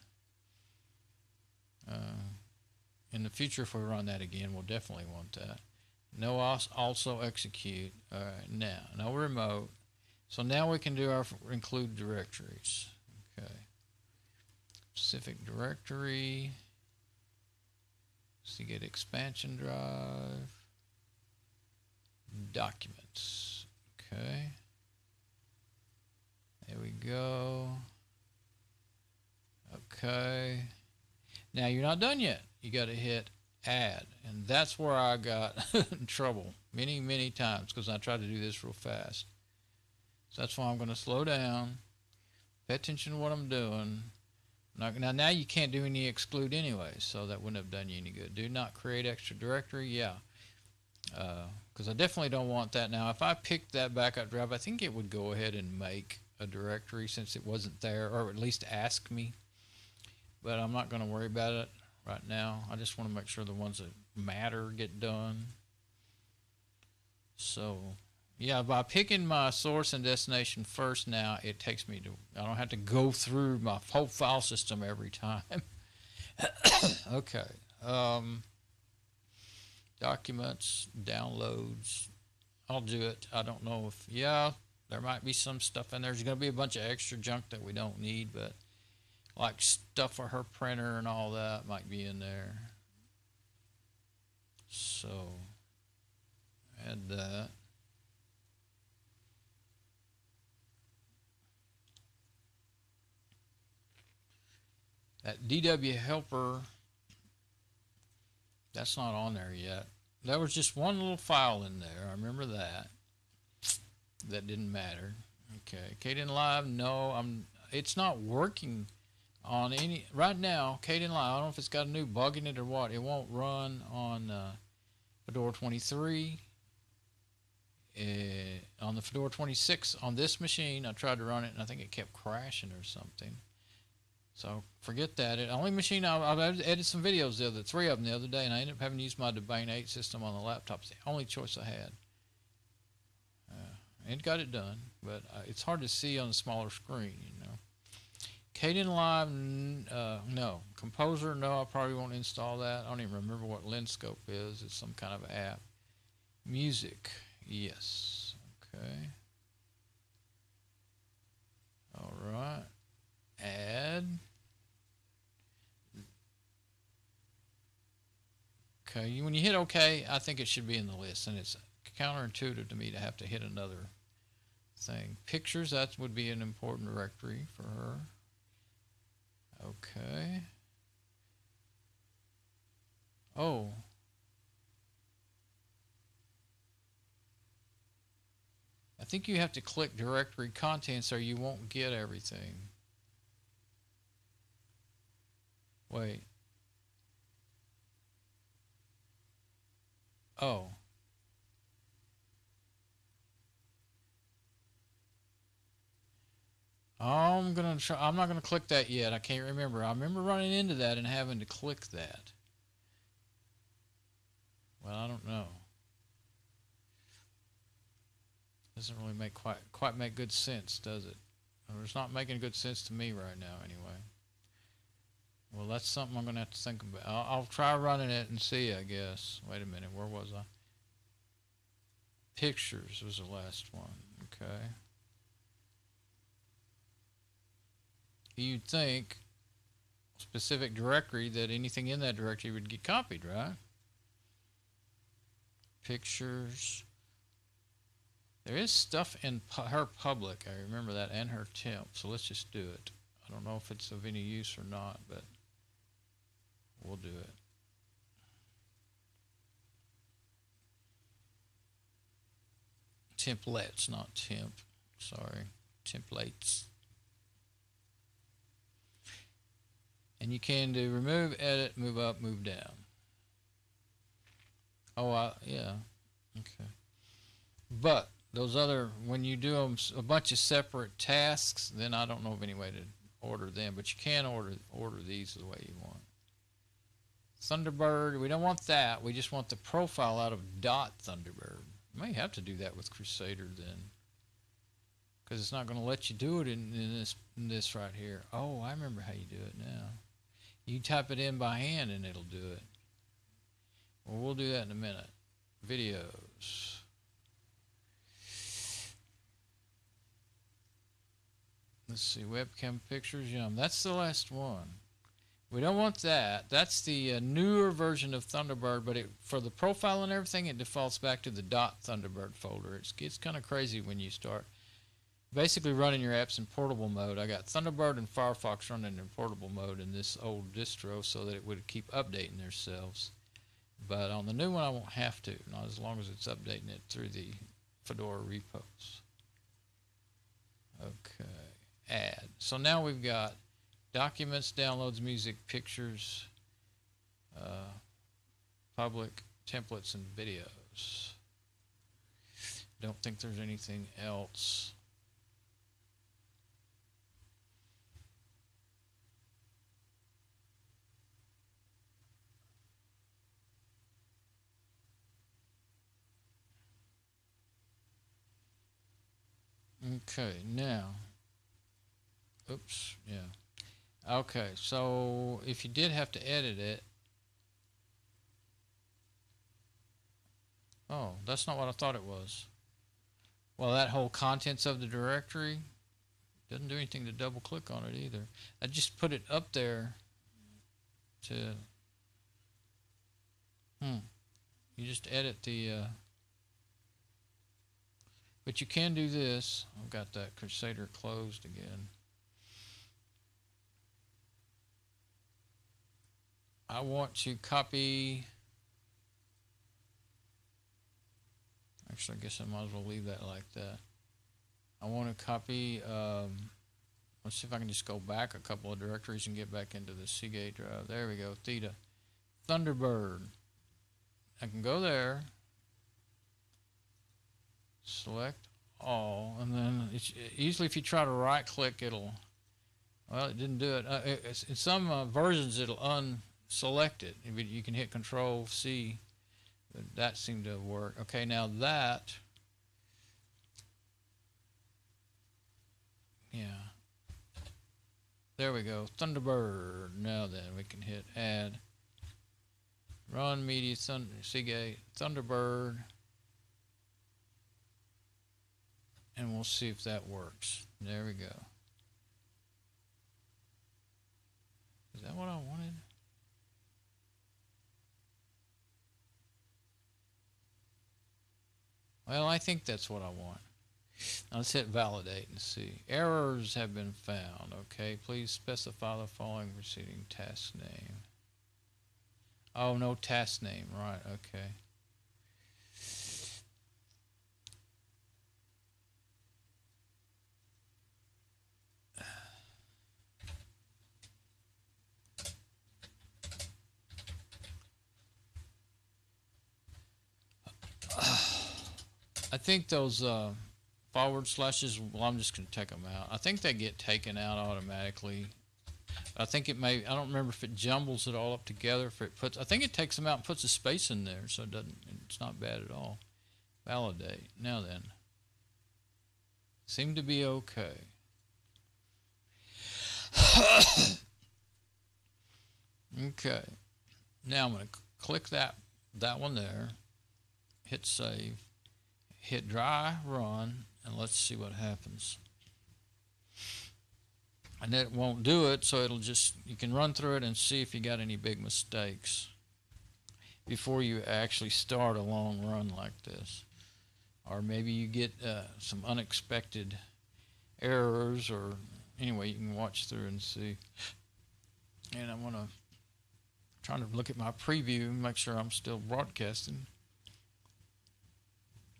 In the future, if we run that again, we'll definitely want that. No also execute. All right, now, no remote. So now we can do our include directories. Okay. Specific directory. Seagate expansion drive. Documents. Okay. There we go. Okay. Now you're not done yet. You got to hit add. And that's where I got in trouble many times because I tried to do this real fast. So that's why I'm going to slow down. Pay attention to what I'm doing. Now you can't do any exclude anyway, so that wouldn't have done you any good. Do not create extra directory. Yeah. Because I definitely don't want that. Now, if I picked that backup drive, I think it would go ahead and make a directory since it wasn't there, or at least ask me. But I'm not going to worry about it right now. I just want to make sure the ones that matter get done. So, yeah, by picking my source and destination first now, it takes me to, I don't have to go through my whole file system every time. Okay. Documents, downloads. I'll do it. I don't know if, yeah, there might be some stuff in there. There's going to be a bunch of extra junk that we don't need, but like stuff for her printer and all that might be in there. So, add that. That DW helper, that's not on there yet. There was just one little file in there. I remember that. That didn't matter. Okay, Kdenlive, no, it's not working on any right now. Kdenlive, I don't know if it's got a new bug in it or what. It won't run on Fedora 23. On the Fedora 26 on this machine, I tried to run it and I think it kept crashing or something. So forget that. The only machine I've edited some videos the other, 3 of them the other day, and I ended up having to use my Domain 8 system on the laptop. It's the only choice I had. It got it done, but it's hard to see on a smaller screen, you know. Kdenlive, no. Composer, no, I probably won't install that. I don't even remember what Linscope is. It's some kind of app. Music, yes. Okay. All right. Add. Okay, when you hit OK, I think it should be in the list, and it's counterintuitive to me to have to hit another thing. Pictures, that would be an important directory for her. Okay. Oh. I think you have to click directory contents or you won't get everything. Wait. Oh. I'm not gonna click that yet. I can't remember. I remember running into that and having to click that. Well, I don't know. Doesn't really make quite make good sense, does it? Or it's not making good sense to me right now, anyway. Well, that's something I'm gonna have to think about. I'll try running it and see, I guess. Wait a minute, where was I? Pictures was the last one. Okay. You'd think specific directory that anything in that directory would get copied, right? Pictures. There is stuff in her public. I remember that, and her temp. So let's just do it. I don't know if it's of any use or not, but we'll do it. Templates, not temp. Sorry. Templates. And you can do remove, edit, move up, move down. Oh, yeah. Okay. But those other, when you do them a bunch of separate tasks, then I don't know of any way to order them. But you can order these the way you want. Thunderbird, we don't want that. We just want the profile out of .Thunderbird. You may have to do that with Crusader then, because it's not going to let you do it in this right here. Oh, I remember how you do it now. You type it in by hand and it'll do it. Well, we'll do that in a minute. Videos. Let's see, webcam pictures, yum. That's the last one. We don't want that. That's the newer version of Thunderbird, but for the profile and everything, it defaults back to the .Thunderbird folder. It gets kind of crazy when you start basically running your apps in portable mode. I got Thunderbird and Firefox running in portable mode in this old distro so that it would keep updating themselves. But on the new one, I won't have to, not as long as it's updating it through the Fedora repos. Okay, add. So now we've got documents, downloads, music, pictures, public, templates, and videos. Don't think there's anything else. Okay, now, oops, yeah. Okay, so if you did have to edit it, oh, that's not what I thought it was. Well, that whole contents of the directory doesn't do anything to double click on it either. I just put it up there to, you just edit the, but you can do this. I've got that Crusader closed again. I want to copy. Actually, I guess I might as well leave that like that. I want to copy. Let's see if I can just go back a couple of directories and get back into the Seagate drive. There we go. Theta. Thunderbird. I can go there. Select all, and then it's usually if you try to right click, it'll, well, it didn't do it. In some versions it'll unselect it. You can hit Control C, but that seemed to work. Okay, now that, yeah, there we go. Thunderbird. Now then we can hit add, run media, Seagate, Thunderbird. And we'll see if that works. There we go. Is that what I wanted? Well, I think that's what I want. Now let's hit validate and see. Errors have been found. Okay, please specify the following preceding task name. Oh, no task name. Right, okay. I think those forward slashes, well, I'm just going to take them out. I think they get taken out automatically. I think it may, I don't remember if it jumbles it all up together, if it puts, I think it takes them out and puts a space in there, so it's not bad at all. Validate. Now then. Seem to be okay. Okay. Now I'm going to click that one there, hit save, hit dry run, and let's see what happens. And it won't do it, so it'll just, you can run through it and see if you got any big mistakes before you actually start a long run like this. Or maybe you get some unexpected errors, or anyway, you can watch through and see. And I'm trying to look at my preview and make sure I'm still broadcasting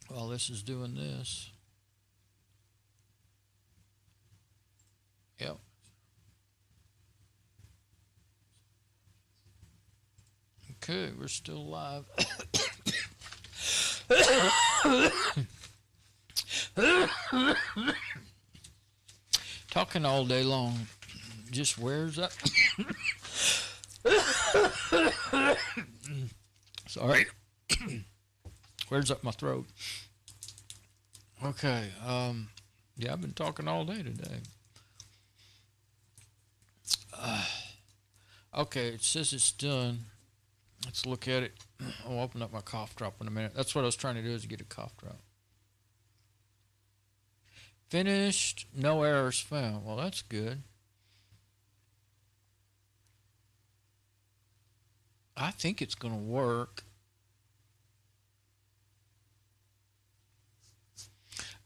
while this is doing this. Yep. Okay, we're still live. Talking all day long just wears up. Sorry. Wears up my throat. Okay, yeah, I've been talking all day today. Okay, it says it's done. Let's look at it. I'll open up my cough drop in a minute. That's what I was trying to do, is get a cough drop. Finished. No errors found. Well, that's good. I think it's going to work.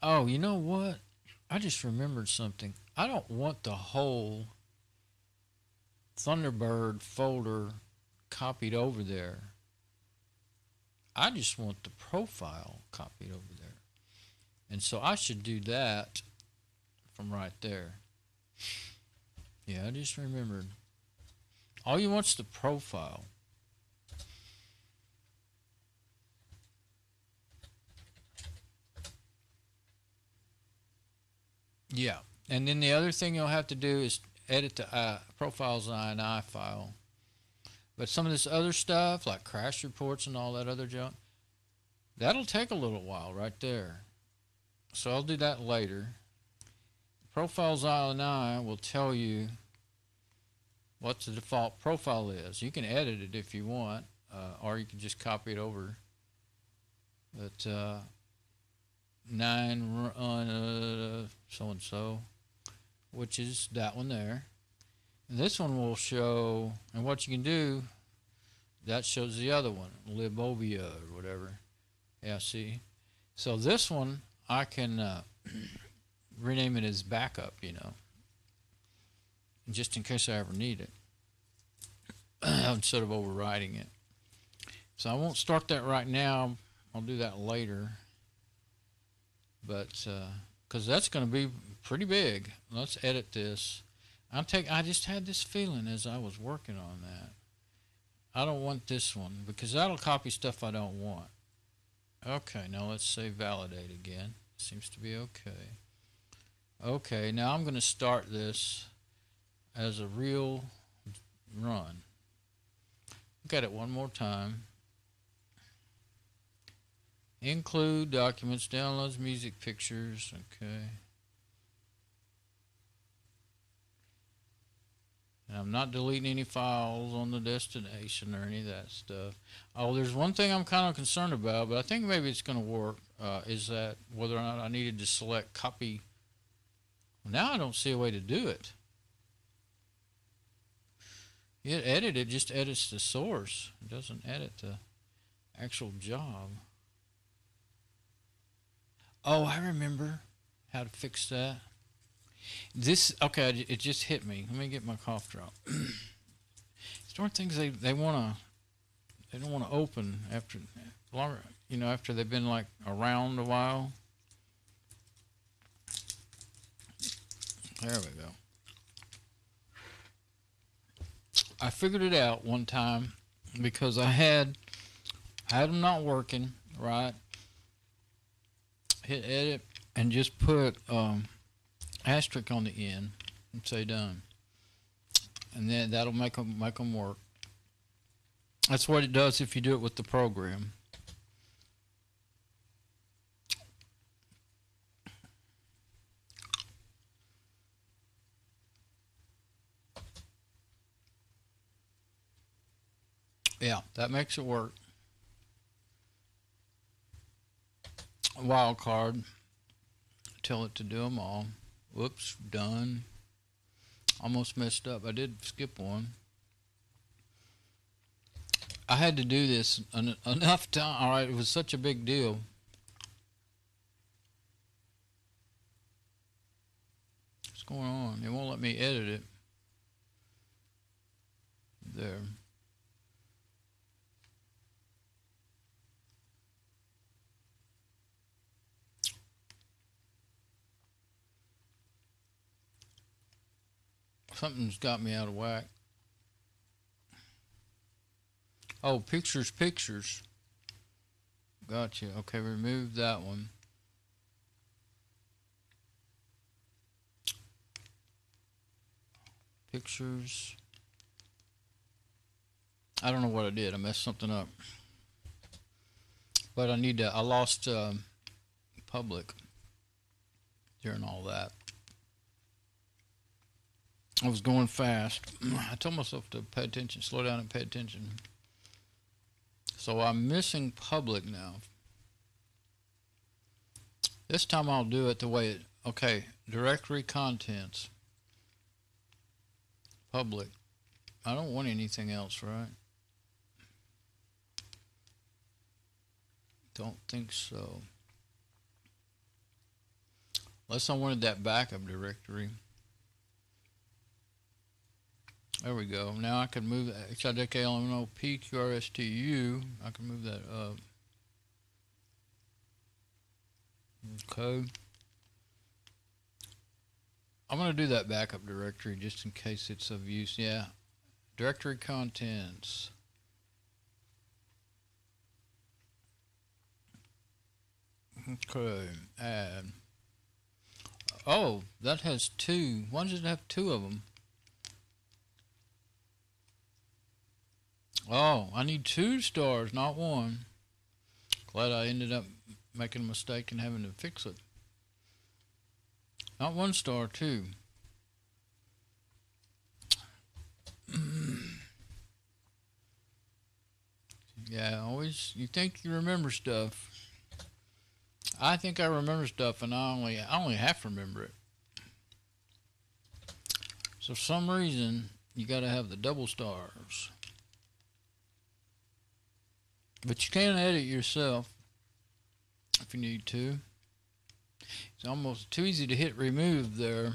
Oh, you know what? I just remembered something. I don't want the whole Thunderbird folder copied over there. I just want the profile copied over there. And so I should do that from right there. Yeah, I just remembered. All you want's the profile. Yeah, and then the other thing you'll have to do is edit the profiles INI file. But some of this other stuff, like crash reports and all that other junk, that'll take a little while right there. So I'll do that later. Profiles INI will tell you what the default profile is. You can edit it if you want, or you can just copy it over. But 9 so-and-so, which is that one there. And this one will show, and what you can do, that shows the other one, libovia or whatever. Yeah, see? So this one, I can rename it as backup, you know, just in case I ever need it, instead of overriding it. So I won't start that right now. I'll do that later. But because that's going to be pretty big. Let's edit this. I just had this feeling as I was working on that. I don't want this one because that'll copy stuff I don't want. Okay, now let's say validate again. Seems to be okay. Okay, now I'm going to start this as a real run. Look at it one more time. Include documents, downloads, music, pictures. Okay. And I'm not deleting any files on the destination or any of that stuff. Oh, there's one thing I'm kind of concerned about, but I think maybe it's going to work, is that whether or not I needed to select copy. Now I don't see a way to do it. It just edits the source. It doesn't edit the actual job. Oh, I remember how to fix that. This, okay, it just hit me. Let me get my cough drop. It's one things they don't want to open after longer, after they've been like around a while. There we go. I figured it out one time because I had them not working right. Hit edit and just put asterisk on the end and say done, and then that'll make them work. That's what it does if you do it with the program. Yeah, that makes it work. Wildcard. Tell it to do them all. Whoops, done. Almost messed up. I did skip one. I had to do this enough time. All right, it was such a big deal. What's going on? It won't let me edit it. There. Something's got me out of whack. Oh, pictures. Gotcha. Okay, remove that one. Pictures. I don't know what I did. I messed something up. But I lost public during all that. I was going fast. I told myself to pay attention, slow down and pay attention. So I'm missing public now. This time I'll do it the way it, okay, directory contents, public. I don't want anything else, right? Don't think so. Unless I wanted that backup directory. There we go. Now I can move that XIDKLMNO PQRSTU. I can move that up. Okay. I'm going to do that backup directory just in case it's of use. Yeah. Directory contents. Okay. Add. Oh, that has two. Why does it have two of them? Oh, I need 2 stars, not 1. Glad I ended up making a mistake and having to fix it. Not 1 star, 2. Yeah, always, you think you remember stuff. I think I remember stuff and I only half remember it. So for some reason, you gotta have the double stars. But you can edit yourself if you need to. It's almost too easy to hit remove there.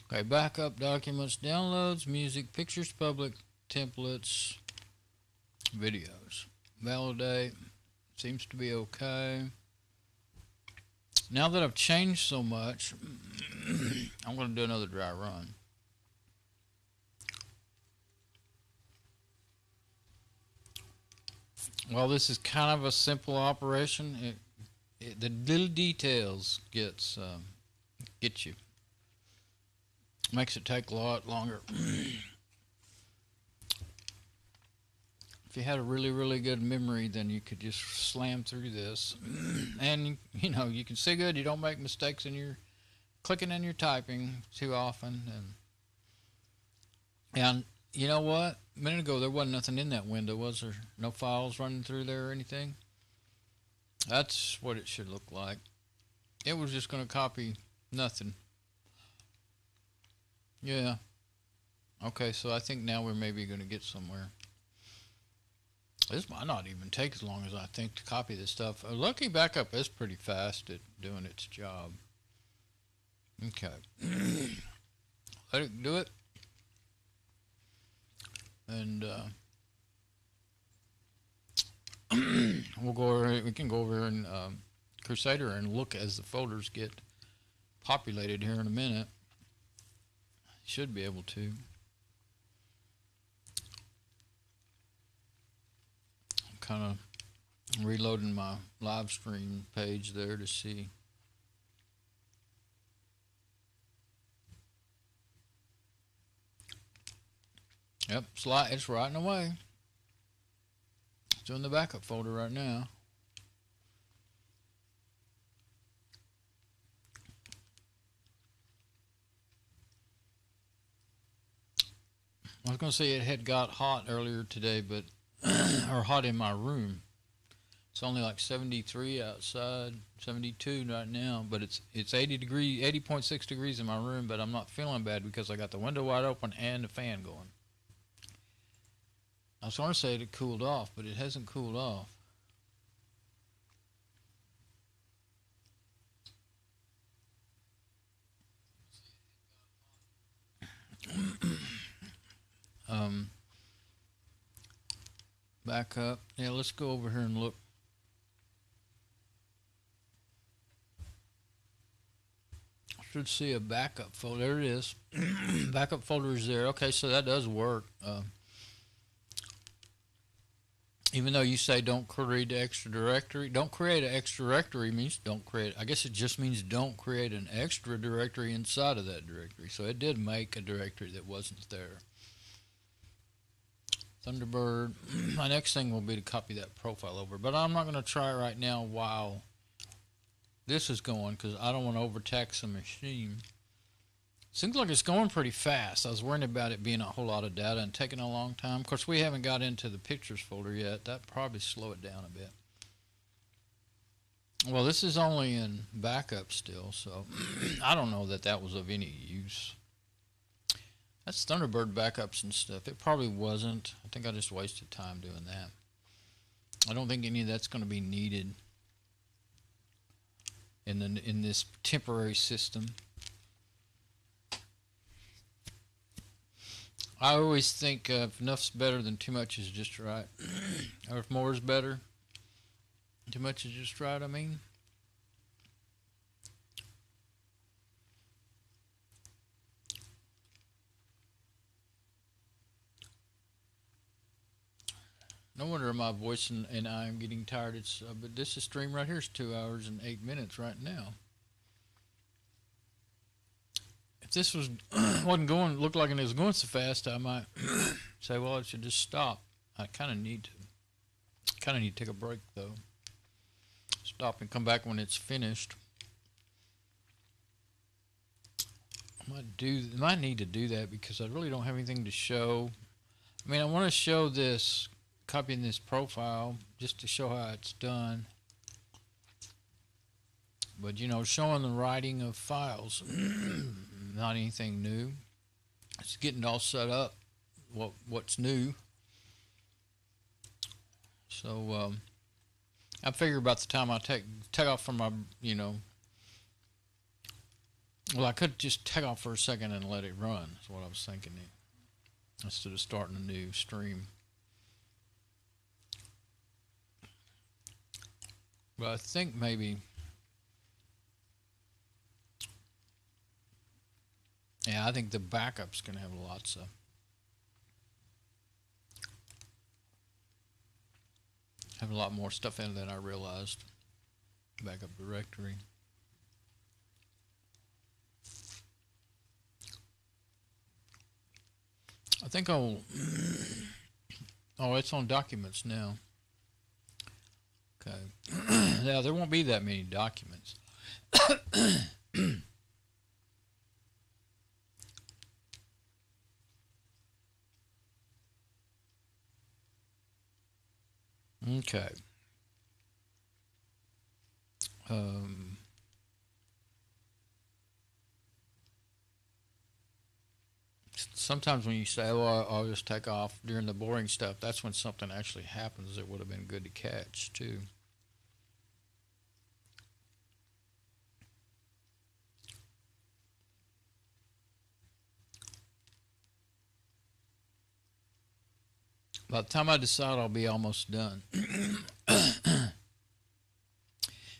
Okay, backup documents, downloads, music, pictures, public, templates, videos. Validate. Seems to be okay. Now that I've changed so much, I'm going to do another dry run. Well, this is kind of a simple operation. The little details get you. Makes it take a lot longer. If you had a really, really good memory, then you could just slam through this. And, you can see good. You don't make mistakes in your clicking and your typing too often. And you know what? A minute ago, there wasn't nothing in that window, was there? No files running through there or anything? That's what it should look like. It was just going to copy nothing. Yeah. Okay, so I think now we're maybe going to get somewhere. This might not even take as long as I think to copy this stuff. Lucky Backup is pretty fast at doing its job. Okay. Let it do it. And we'll go over. We can go over in Crusader and look as the folders get populated here in a minute. Should be able to. I'm kind of reloading my live stream page there to see. Yep, it's writing away. It's in the backup folder right now. I was going to say it had got hot earlier today, but or hot in my room. It's only like 73 outside, 72 right now, but it's 80.6 degrees in my room, but I'm not feeling bad because I got the window wide open and the fan going. I was going to say it cooled off, but it hasn't cooled off. Back up. Yeah, let's go over here and look. Should see a backup folder. There it is. Backup folder is there. Okay, so that does work. Even though you say don't create an extra directory, don't create an extra directory means don't create. I guess it just means don't create an extra directory inside of that directory. So it did make a directory that wasn't there. Thunderbird. My next thing will be to copy that profile over, but I'm not going to try it right now while this is going because I don't want to overtax the machine. Seems like it's going pretty fast. I was worried about it being a whole lot of data and taking a long time. Of course, we haven't got into the pictures folder yet. That'd probably slow it down a bit. Well, this is only in backup still, so I don't know that that was of any use. That's Thunderbird backups and stuff. It probably wasn't. I think I just wasted time doing that. I don't think any of that's going to be needed in this temporary system. I always think if enough's better than too much is just right. Or if more is better, too much is just right, I mean. No wonder my voice and I am getting tired. It's but this is stream right here is 2 hours and 8 minutes right now. If this was wasn't going, looked like it was going so fast, I might say, well, it should just stop. I kind of need to take a break though. Stop and come back when it's finished. I might need to do that because I really don't have anything to show. I mean, I want to show this, copying this profile just to show how it's done. But you know, showing the writing of files, not anything new. It's getting all set up. What's new? So I figure about the time I take off from my, you know, well, I could just take off for a second and let it run. That's what I was thinking, instead of starting a new stream. But I think maybe, yeah, I think the backup's going to have lots of have a lot more stuff in it than I realized. Backup directory. I think I'll, oh, it's on documents now. Okay. Now, there won't be that many documents. Okay. sometimes when you say, "Oh, I'll just take off during the boring stuff," that's when something actually happens that would have been good to catch too. By the time I decide, I'll be almost done.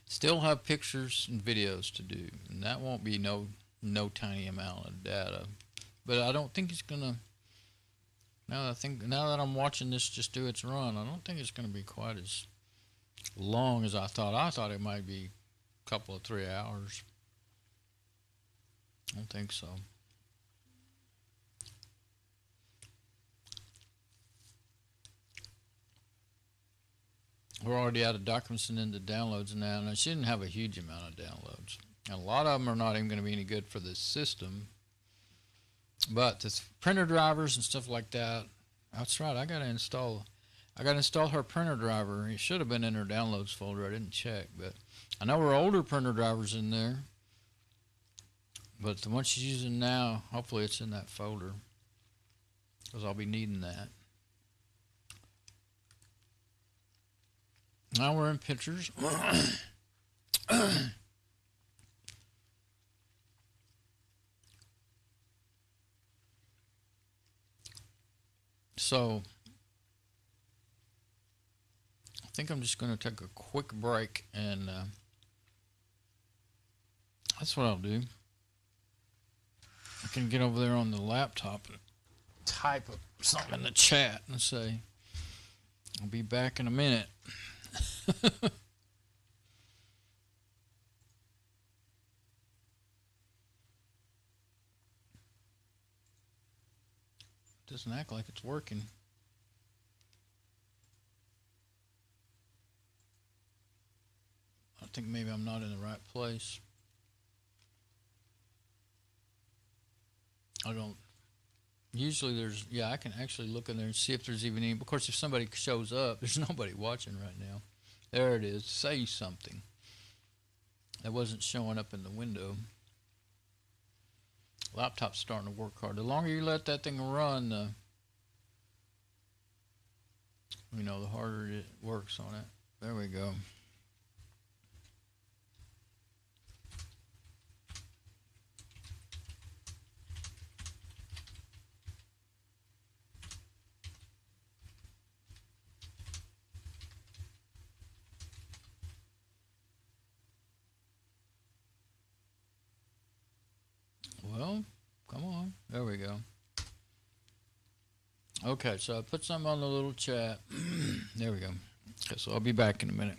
Still have pictures and videos to do, and that won't be no tiny amount of data. But I don't think it's gonna. Now that I'm watching this just do its run, I don't think it's gonna be quite as long as I thought. I thought it might be a couple of 3 hours. I don't think so. We're already out of documents and into downloads now, and I shouldn't have a huge amount of downloads. And a lot of them are not even going to be any good for this system. But the printer drivers and stuff like that, that's right, I got to install her printer driver. It should have been in her downloads folder. I didn't check, but I know her older printer driver's in there. But the one she's using now, hopefully it's in that folder, because I'll be needing that. Now we're in pictures. So I think I'm just going to take a quick break, and that's what I'll do. I can get over there on the laptop and type something in the chat and say, I'll be back in a minute. Doesn't act like it's working. I think maybe I'm not in the right place. I don't. Usually there's, yeah, I can actually look in there and see if there's even any. Of course, if somebody shows up, there's nobody watching right now. There it is. Say something. That wasn't showing up in the window. Laptop's starting to work hard. The longer you let that thing run, the harder it works on it. There we go. Well, come on. There we go. Okay, so I put something on the little chat. There we go. Okay, so I'll be back in a minute.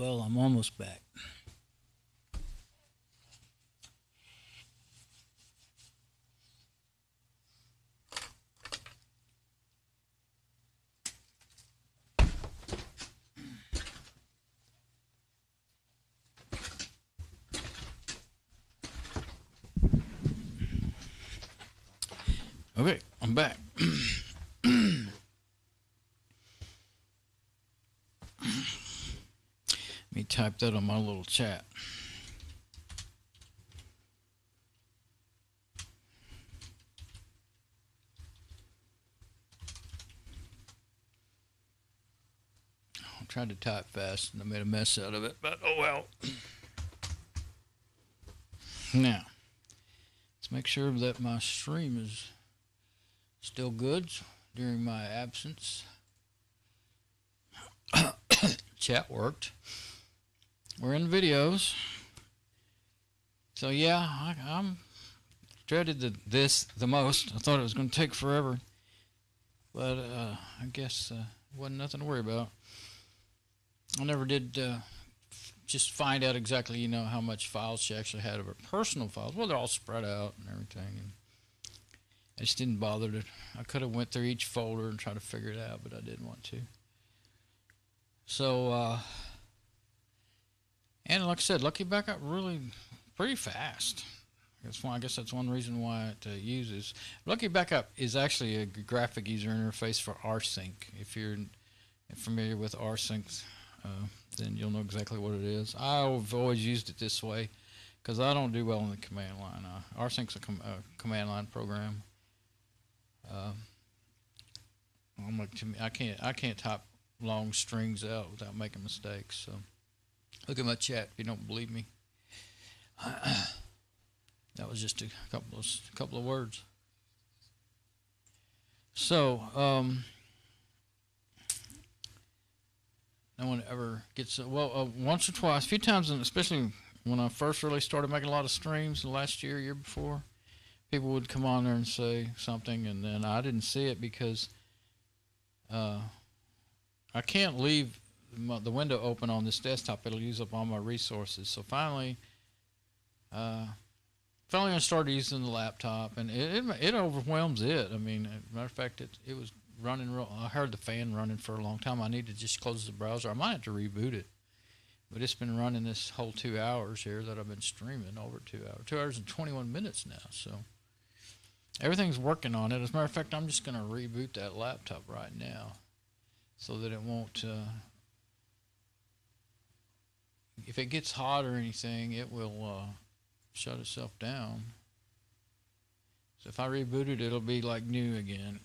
Well, I'm almost back. Okay, I'm back. Let me type that on my little chat. I tried to type fast and I made a mess out of it, but oh well. Now, let's make sure that my stream is still good during my absence. Chat worked. We're in videos. So yeah, I'm dreaded this the most. I thought it was going to take forever, but I guess it wasn't nothing to worry about. I never did just find out exactly, how much files she actually had of her personal files. Well, they're all spread out and everything, and I just didn't bother to. I could have went through each folder and tried to figure it out, but I didn't want to. So, and like I said, Lucky Backup really pretty fast. I guess that's one reason why it uses. Lucky Backup is actually a graphic user interface for rsync. If you're familiar with rsync, then you'll know exactly what it is. I've always used it this way because I don't do well in the command line. Rsync's a command line program. I can't type long strings out without making mistakes. So look at my chat if you don't believe me. That was just a couple of words. So no one ever gets once or twice, a few times, and especially when I first really started making a lot of streams last year before, people would come on there and say something, and then I didn't see it because I can't leave the window open on this desktop. It'll use up all my resources. So finally I started using the laptop, and it overwhelms it. I mean, as a matter of fact, it was running I heard the fan running for a long time. I need to just close the browser. I might have to reboot it, but it's been running this whole 2 hours here that I've been streaming, over 2 hours, 2 hours and 21 minutes now. So everything's working on it. As a matter of fact, I'm just going to reboot that laptop right now so that it won't, if it gets hot or anything, it will shut itself down. So if I reboot it, it'll be like new again.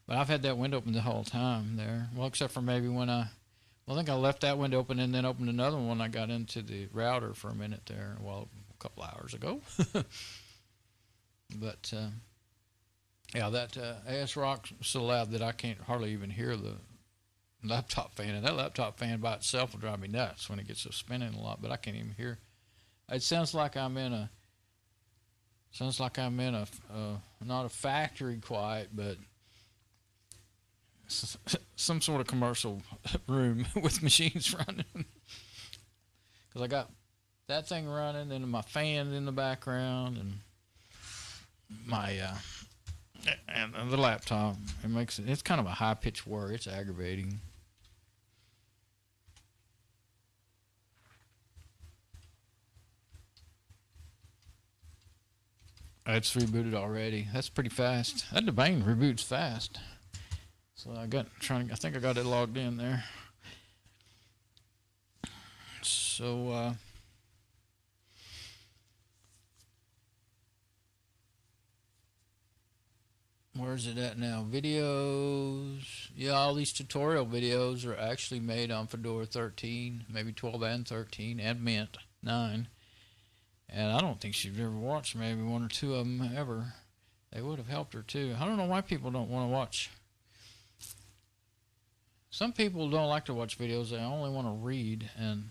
But I've had that window open the whole time there. Well, except for maybe when I think I left that window open and then opened another one when I got into the router for a minute there, a couple hours ago. But yeah, that ASRock is so loud that I can't hardly even hear the laptop fan. And that laptop fan by itself will drive me nuts when it gets to spinning a lot, but I can't even hear. It sounds like I'm in a not a factory quite, but some sort of commercial room with machines running. Because I got that thing running, and my fan in the background, and my and the laptop. It's kind of a high pitched whir. It's aggravating. It's rebooted already. That's pretty fast. That domain reboots fast. So I think I got it logged in there. So where's it at now? Videos. Yeah, all these tutorial videos are actually made on Fedora 13, maybe 12 and 13, and Mint 9. And I don't think she's ever watched maybe one or two of them ever. They would have helped her too. I don't know why people don't want to watch. Some people don't like to watch videos. They only want to read, and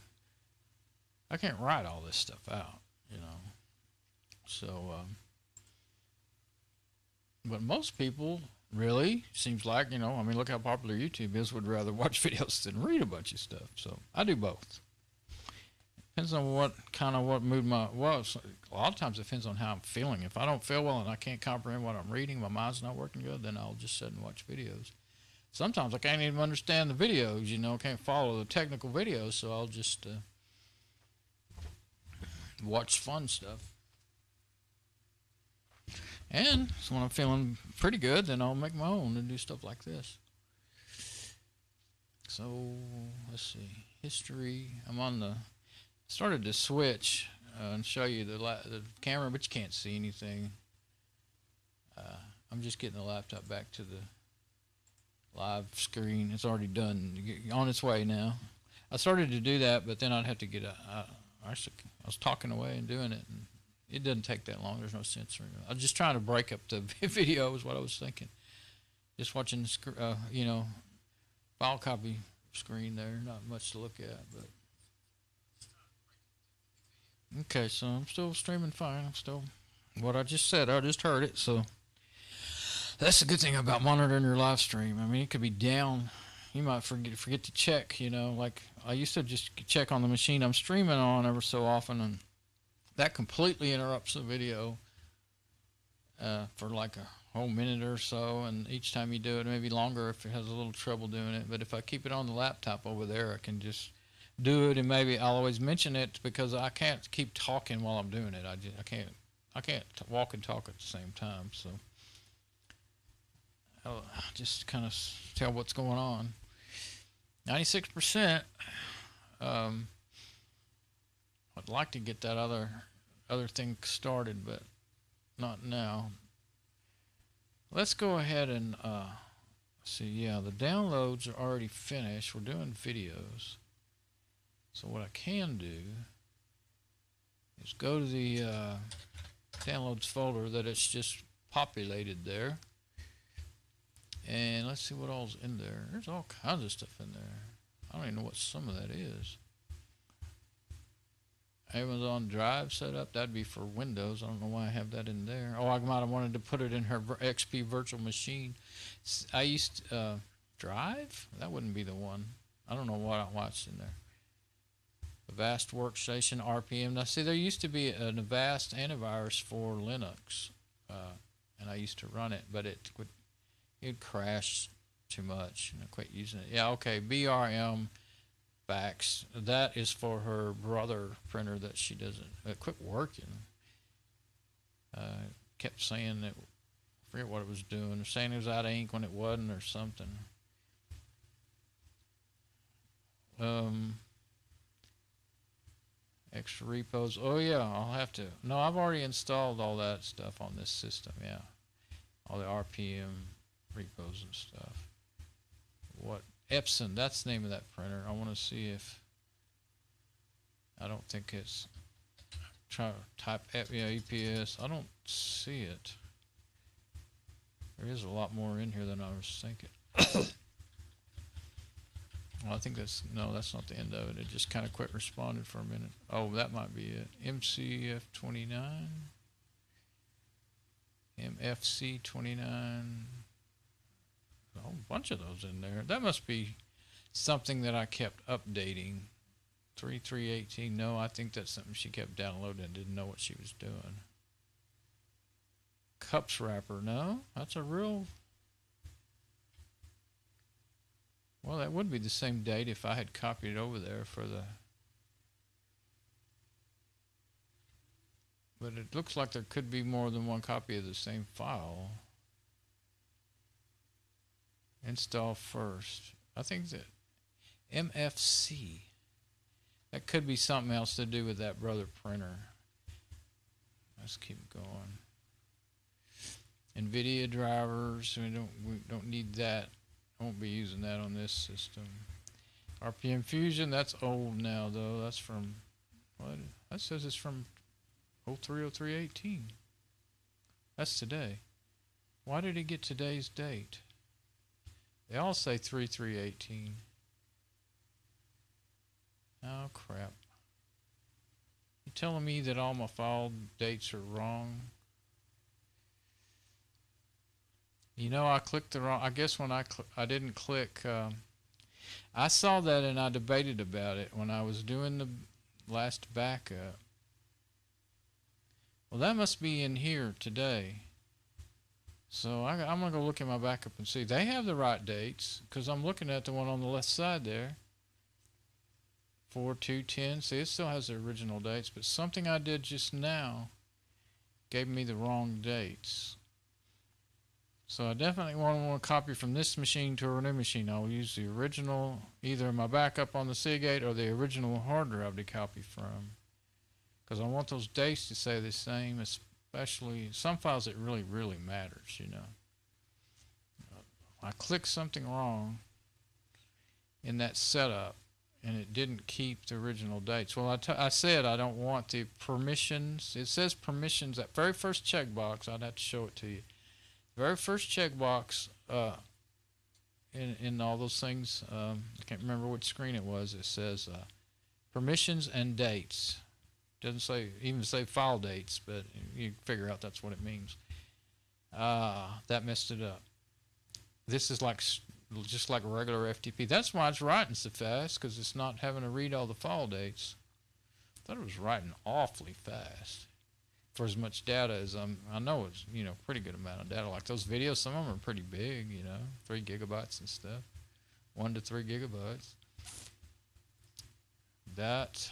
I can't write all this stuff out, So, but most people really, seems like, you know, I mean, look how popular YouTube is. Would rather watch videos than read a bunch of stuff. So I do both. Depends on what mood well, a lot of times it depends on how I'm feeling. If I don't feel well and I can't comprehend what I'm reading, my mind's not working good, then I'll just sit and watch videos. Sometimes I can't even understand the videos, you know, can't follow the technical videos, so I'll just watch fun stuff. And so when I'm feeling pretty good, then I'll make my own and do stuff like this. So let's see, history. I'm on the started to switch and show you the camera, but you can't see anything. I'm just getting the laptop back to the live screen. It's already done, on its way now. I started to do that, but then I'd have to get I was talking away and doing it, and it doesn't take that long. There's no censoring. I was just trying to break up the video is what I was thinking. Just watching the you know, file copy screen there. Not much to look at, but okay. So I'm still streaming fine. I'm still what I just said. I just heard it. So that's the good thing about monitoring your live stream. I mean, it could be down. You might forget to check. You know, like I used to just check on the machine I'm streaming on ever so often, and that completely interrupts the video for like a whole minute or so, and each time you do it, maybe longer if it has a little trouble doing it. But if I keep it on the laptop over there, I can just do it, and maybe I'll always mention it because I can't keep talking while I'm doing it. I can't walk and talk at the same time, so I'll just kind of tell what's going on. 96%. I'd like to get that other thing started, but not now. Let's go ahead and see. Yeah, the downloads are already finished. We're doing videos. So what I can do is go to the downloads folder that it's just populated there. And let's see what all's in there. There's all kinds of stuff in there. I don't even know what some of that is. Amazon Drive setup, that'd be for Windows. I don't know why I have that in there. Oh, I might have wanted to put it in her XP virtual machine. I used Drive? That wouldn't be the one. I don't know why it's in there. Avast Workstation, RPM. Now, see, there used to be an Avast antivirus for Linux, and I used to run it, but it'd crash too much, and I quit using it. Yeah, okay, BRM. Fax. That is for her brother printer that she doesn't. It quit working. Kept saying that. I forget what it was doing. Saying it was out of ink when it wasn't, or something. Extra repos. Oh yeah, I'll have to. No, I've already installed all that stuff on this system. Yeah, all the RPM repos and stuff. What? Epson, that's the name of that printer. I want to see if I don't think it's try to type EPS. I don't see it. There is a lot more in here than I was thinking. Well, I think that's not the end of it. It just kind of quit responded for a minute. Oh, that might be it. MCF29, MFC29. A whole bunch of those in there. That must be something that I kept updating. 3318. No, I think that's something she kept downloading and didn't know what she was doing. Cups wrapper. No, that's a real. Well, that would be the same date if I had copied it over there for the. But it looks like there could be more than one copy of the same file. Install first. I think that MFC. That could be something else to do with that brother printer. Let's keep going. NVIDIA drivers. We don't need that. I won't be using that on this system. RPM Fusion. That's old now though. That's from what? That says it's from 03/03/18. That's today. Why did it get today's date? They all say 3/3/18. Oh, crap. You telling me that all my file dates are wrong? You know, I clicked the wrong. I guess when I didn't click. I saw that and I debated about it when I was doing the last backup. Well, that must be in here today. So I'm going to go look at my backup and see. They have the right dates because I'm looking at the one on the left side there. 4/2/10. See, it still has the original dates, but something I did just now gave me the wrong dates. So I definitely want to copy from this machine to a new machine. I'll use the original, either my backup on the Seagate or the original hard drive to copy from. Because I want those dates to stay the same, especially some files it really, really matters, you know. I clicked something wrong in that setup, and it didn't keep the original dates. Well, I said I don't want the permissions. It says permissions, that very first checkbox. I'd have to show it to you. Very first checkbox in all those things, I can't remember which screen it was. It says permissions and dates. Doesn't even say file dates, but you figure out that's what it means. That messed it up. This is just like a regular FTP. That's why it's writing so fast, because it's not having to read all the file dates. I thought it was writing awfully fast for as much data as I know it's, you know, pretty good amount of data. Like those videos, some of them are pretty big, you know, 3 gigabytes and stuff, 1 to 3 gigabytes. That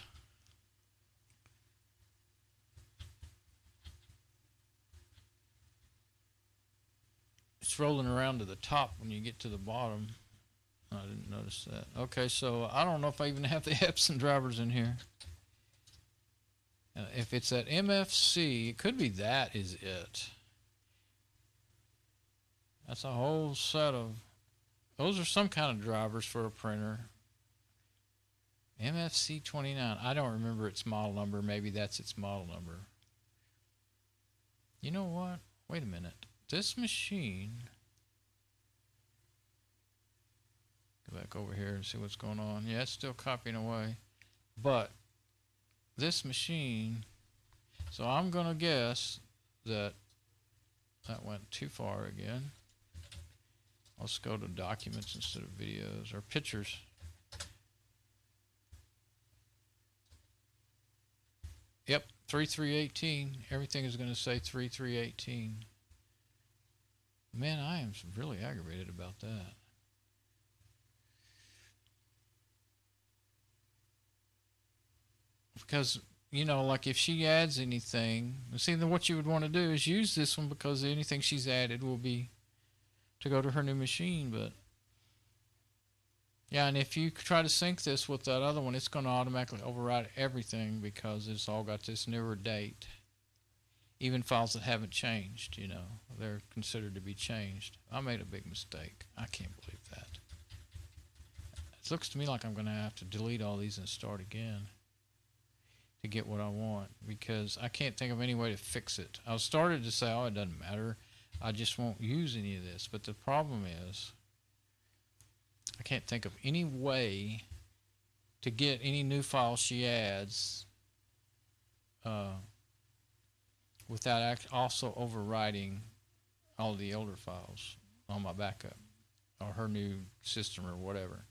it's rolling around to the top when you get to the bottom. I didn't notice that. Okay, so I don't know if I even have the Epson drivers in here. If it's at MFC, it could be that is it. That's a whole set of, those are some kind of drivers for a printer. MFC 29. I don't remember its model number. Maybe that's its model number. You know what? Wait a minute. This machine. Go back over here and see what's going on. Yeah, it's still copying away. But this machine, so I'm going to guess that went too far again. Let's go to documents instead of videos or pictures. Yep, 3318. Everything is going to say 3318. Man, I am really aggravated about that. Because, you know, like if she adds anything, see, then what you would want to do is use this one, because anything she's added will be to go to her new machine. But yeah, and if you try to sync this with that other one, it's going to automatically override everything, because it's all got this newer date. Even files that haven't changed, you know, they're considered to be changed. I made a big mistake. I can't believe that. It looks to me like I'm going to have to delete all these and start again to get what I want, because I can't think of any way to fix it. I started to say, oh, it doesn't matter, I just won't use any of this. But the problem is, I can't think of any way to get any new file she adds without also overriding all the older files on my backup or her new system or whatever.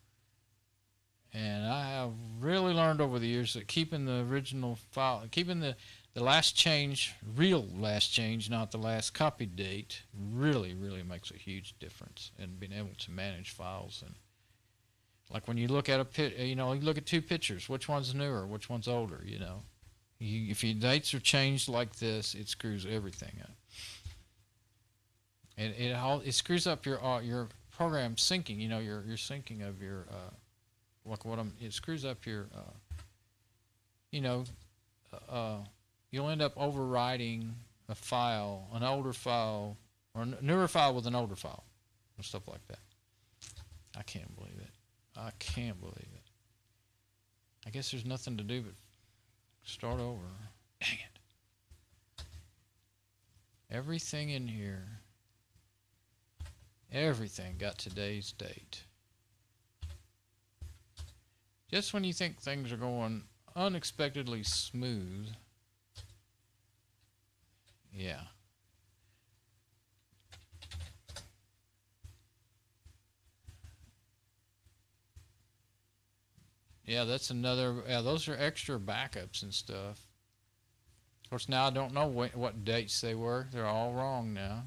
And I have really learned over the years that keeping the original file, keeping the last change, real last change, not the last copied date, really, really makes a huge difference in being able to manage files. And like when you look at you look at 2 pictures, which one's newer, which one's older, you know. If your dates are changed like this, it screws everything up. And it screws up your program syncing, you know, your syncing of your it screws up your you'll end up overriding a file, an older file, or a newer file with an older file, and stuff like that. I can't believe it. I can't believe it. I guess there's nothing to do but start over. Dang it. Everything in here, everything got today's date. Just when you think things are going unexpectedly smooth, yeah. Yeah, that's another. Yeah, those are extra backups and stuff. Of course, now I don't know what dates they were. They're all wrong now.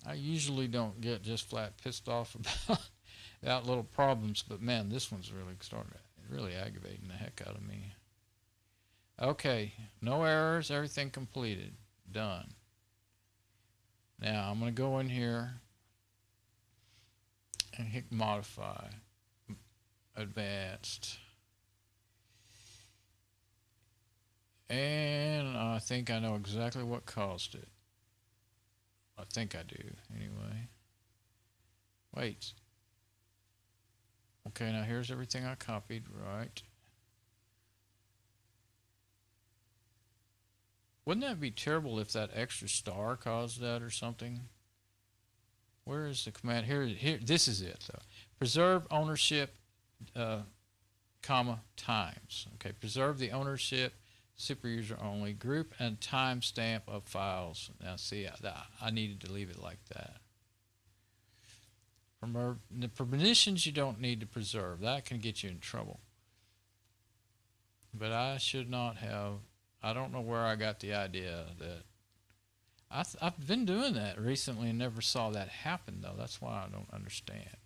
I usually don't get just flat pissed off about little problems, but man, this one's really aggravating the heck out of me. Okay, no errors, everything completed, done. Now I'm going to go in here and hit modify, advanced. And I think I know exactly what caused it. I think I do, anyway. Wait. Okay, now here's everything I copied, right? Wouldn't that be terrible if that extra star caused that or something? Where is the command? Here. This is it, though. Preserve ownership, comma, times. Okay, preserve the ownership, super user only, group and timestamp of files. Now, see, I needed to leave it like that. The permissions you don't need to preserve. That can get you in trouble. But I should not have. I don't know where I got the idea that. I've been doing that recently and never saw that happen, though. That's why I don't understand.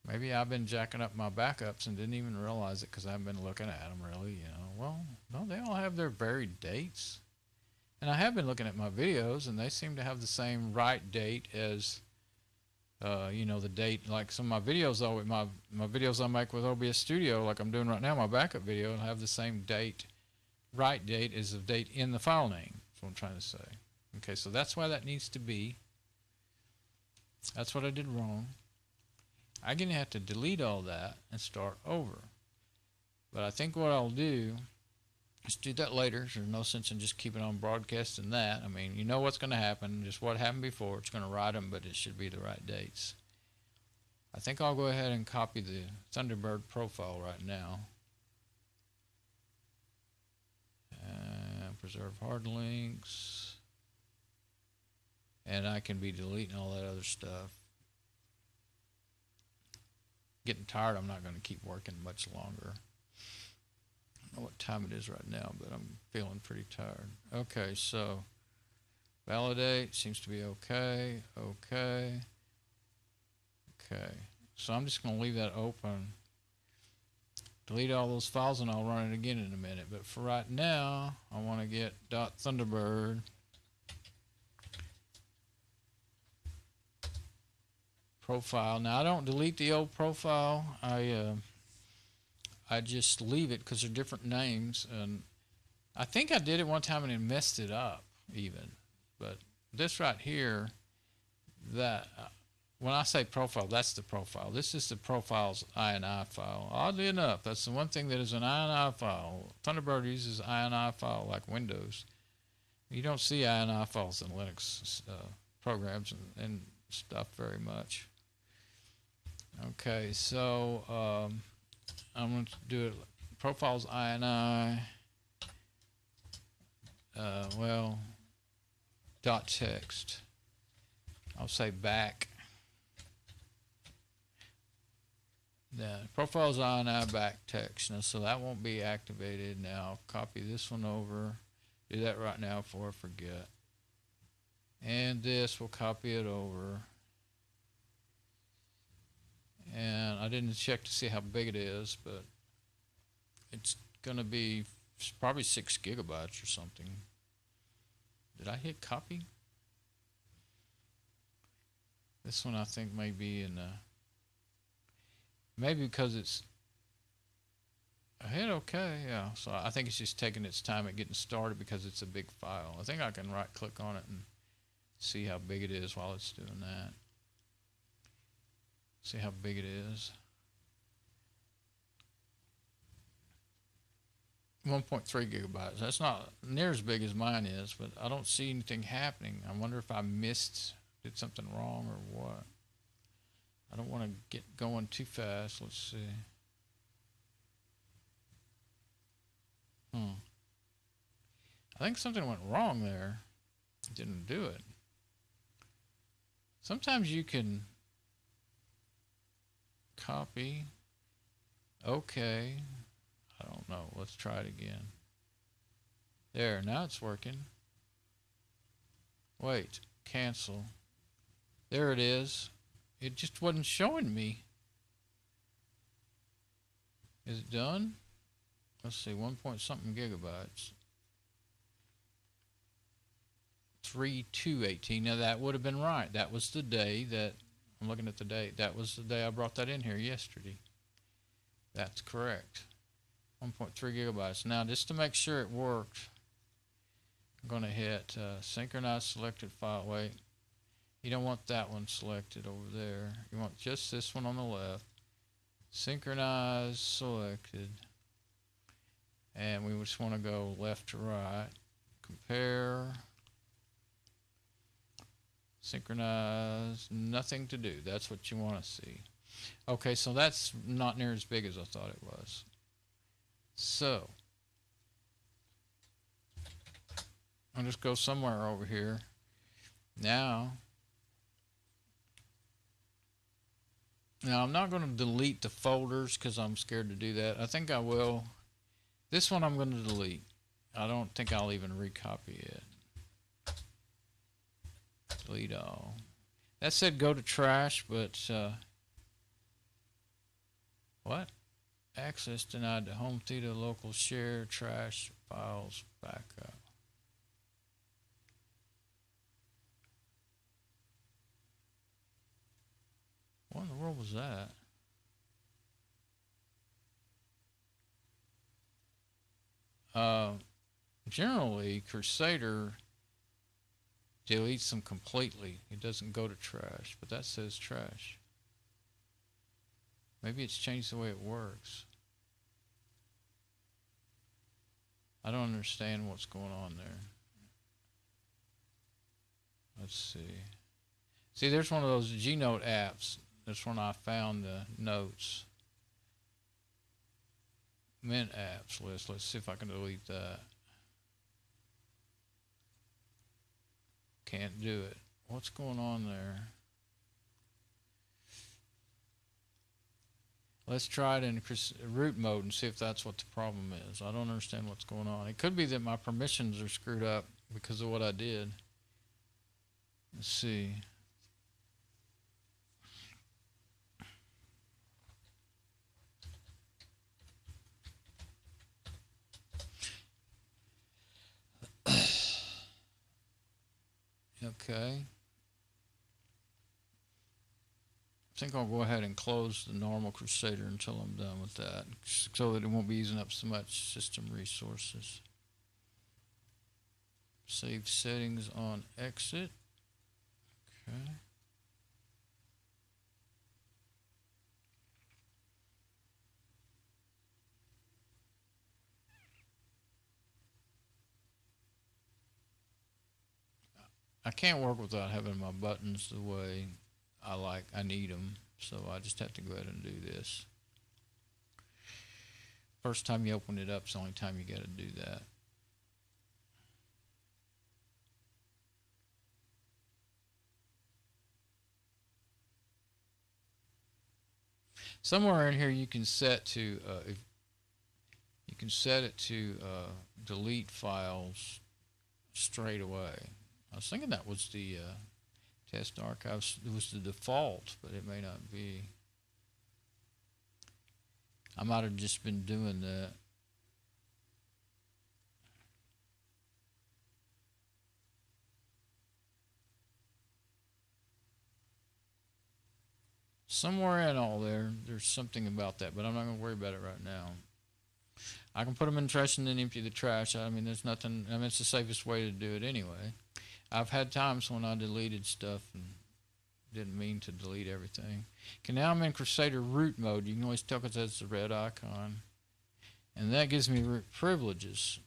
Maybe I've been jacking up my backups and didn't even realize it because I haven't been looking at them really, you know. Well, no, they all have their buried dates. And I have been looking at my videos, and they seem to have the same right date as, you know, the date. Like some of my videos, my videos I make with OBS Studio, like I'm doing right now, my backup video, will have the same date, right date as the date in the file name. That's what I'm trying to say. Okay, so that's why that needs to be. That's what I did wrong. I'm going to have to delete all that and start over. But I think what I'll do is do that later. There's no sense in just keeping on broadcasting that. I mean, you know what's going to happen. Just what happened before. It's going to write them, but it should be the right dates. I think I'll go ahead and copy the Thunderbird profile right now. Preserve hard links. And I can be deleting all that other stuff. Getting tired, I'm not going to keep working much longer. I don't know what time it is right now, but I'm feeling pretty tired. Okay, so validate seems to be okay. Okay. So I'm just going to leave that open. Delete all those files and I'll run it again in a minute. But for right now, I want to get .thunderbird profile. Now I don't delete the old profile. I just leave it because they're different names, and I think I did it one time and it messed it up even. But this right here, that when I say profile, that's the profile. This is the profile's INI file. Oddly enough, that's the one thing that is an INI file. Thunderbird uses INI file like Windows. You don't see INI files in Linux programs and stuff very much. Okay, so I'm going to do it. Profiles INI. Well, dot text. I'll say back. Then profiles INI back text. Now, so that won't be activated. Now I'll copy this one over. Do that right now before I forget. And this, we'll copy it over. And I didn't check to see how big it is, but it's going to be probably 6 gigabytes or something. Did I hit copy? This one I think may be in maybe because it's I hit okay, yeah. So I think it's just taking its time at getting started because it's a big file. I think I can right click on it and see how big it is while it's doing that. See how big it is. 1.3 gigabytes. That's not near as big as mine is, but I don't see anything happening. I wonder if I did something wrong or what. I don't want to get going too fast. Let's see. I think something went wrong there. It didn't do it. Sometimes you can copy. Okay. I don't know. Let's try it again. There, now it's working. Wait, cancel. There it is. It just wasn't showing me. Is it done? Let's see, 1 point something gigabytes. 3218. Now that would have been right. That was the day that, I'm looking at the date. That was the day I brought that in here yesterday. That's correct. 1.3 gigabytes. Now just to make sure it worked, I'm going to hit synchronize selected file. Wait, you don't want that one selected over there. You want just this one on the left. Synchronize selected. And we just want to go left to right. Compare. Synchronize. Nothing to do. That's what you want to see. Okay, so that's not near as big as I thought it was. So I'll just go somewhere over here. Now I'm not going to delete the folders because I'm scared to do that. I think I will. This one I'm going to delete. I don't think I'll even recopy it. Delete all. That said go to trash, but what? Access denied to home theater, local share, trash, files, backup. What in the world was that? Generally, Crusader deletes them completely. It doesn't go to trash, but that says trash. Maybe it's changed the way it works. I don't understand what's going on there. Let's see. See, there's one of those G-Note apps. That's when I found the notes. Mint apps list. Let's see if I can delete that. Can't do it. What's going on there? Let's try it in root mode and see if that's what the problem is. I don't understand what's going on. It could be that my permissions are screwed up because of what I did. Let's see. Okay. I think I'll go ahead and close the normal Crusader until I'm done with that, so that it won't be using up so much system resources. Save settings on exit. Okay. I can't work without having my buttons the way I need them, so I just have to go ahead and do this. First time you open it up is the only time you got to do that. Somewhere in here you can set to delete files straight away. I was thinking that was the test archives. It was the default, but it may not be. I might have just been doing that. Somewhere in all there's something about that, but I'm not going to worry about it right now. I can put them in trash and then empty the trash. I mean, there's nothing. I mean, it's the safest way to do it anyway. I've had times when I deleted stuff and didn't mean to delete everything. Okay, now I'm in Crusader root mode. You can always tell because that's the red icon. And that gives me root privileges.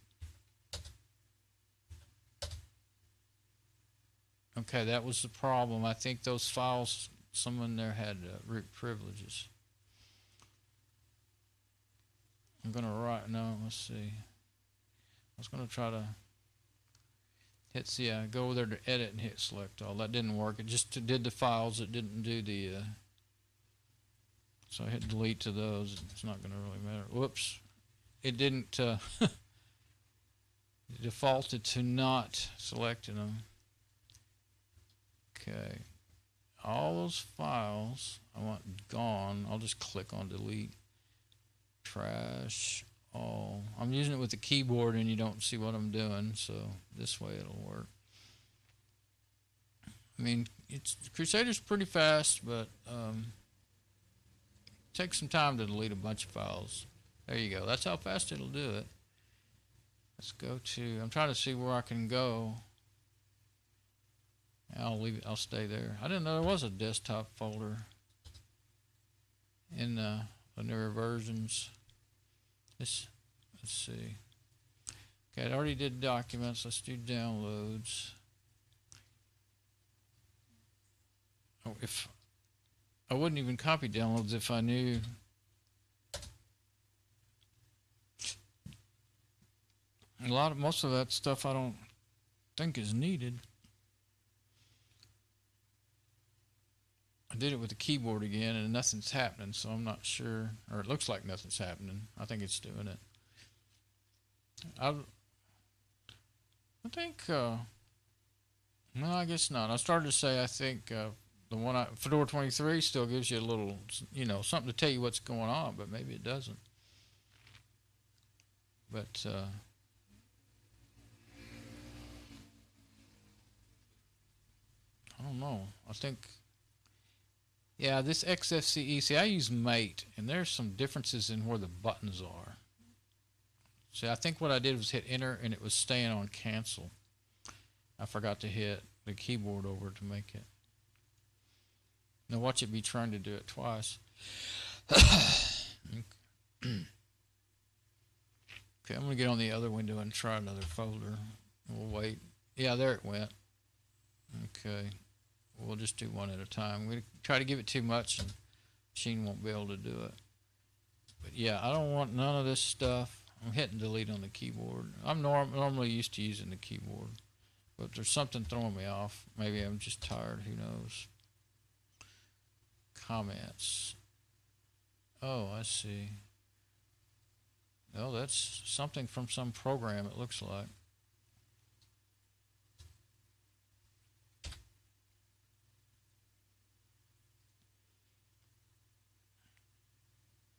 Okay, that was the problem. I think those files, someone there had root privileges. I'm going to write, no, let's see. I was going to try to hit, see, I go over there to edit and hit select all. That didn't work. It just did the files. It didn't do the So I hit delete to those. It's not going to really matter. Whoops. It didn't, it defaulted to not selecting them. Okay. All those files I want gone. I'll just click on delete. Trash all. I'm using it with the keyboard and you don't see what I'm doing, so this way it'll work. I mean, Crusader's pretty fast, but takes some time to delete a bunch of files. There you go. That's how fast it'll do it. Let's go to, I'm trying to see where I can go. I'll leave it, I'll stay there. I didn't know there was a desktop folder in the newer versions. Let's see. Okay, I already did documents. Let's do downloads. Oh, if I wouldn't even copy downloads if I knew. Most of that stuff I don't think is needed. I did it with the keyboard again and nothing's happening, so I'm not sure, or it looks like nothing's happening. I think it's doing it. I think, no, I guess not. I started to say I think the one Fedora 23 still gives you a little, you know, something to tell you what's going on, but maybe it doesn't. But I don't know. I think, yeah, this XFCE, see, I use Mate, and there's some differences in where the buttons are. See, I think what I did was hit enter, and it was staying on cancel. I forgot to hit the keyboard over to make it. Now watch it be trying to do it twice. Okay, I'm going to get on the other window and try another folder. We'll wait. Yeah, there it went. Okay. We'll just do one at a time. We try to give it too much and the machine won't be able to do it. But yeah, I don't want none of this stuff. I'm hitting delete on the keyboard. I'm normally used to using the keyboard, but there's something throwing me off. Maybe I'm just tired. Who knows? Comments. Oh, I see. Oh, that's something from some program, it looks like.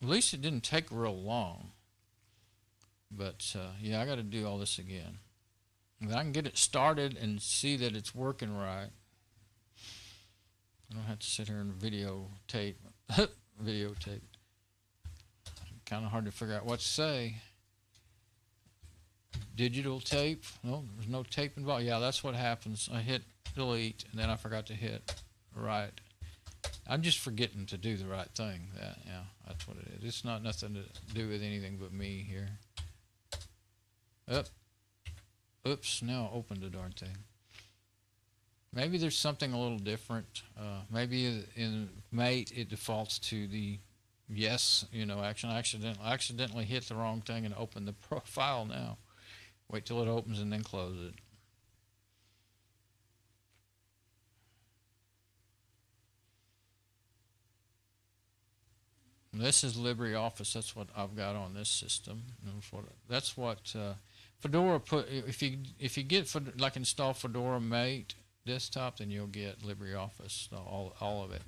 At least it didn't take real long. But yeah, I got to do all this again. And I can get it started and see that it's working right. I don't have to sit here and videotape. Videotape. Kind of hard to figure out what to say. Digital tape. No, there's no tape involved. Yeah, that's what happens. I hit delete and then I forgot to hit right. I'm just forgetting to do the right thing. Yeah, that's what it is. It's not nothing to do with anything but me here. Oops, now open the darn thing. Maybe there's something a little different. Maybe in Mate it defaults to the yes, you know, action. I accidentally hit the wrong thing and opened the profile now. Wait till it opens and then close it. This is LibreOffice. That's what I've got on this system. That's what Fedora put. If you get like install Fedora Mate desktop, then you'll get LibreOffice, all of it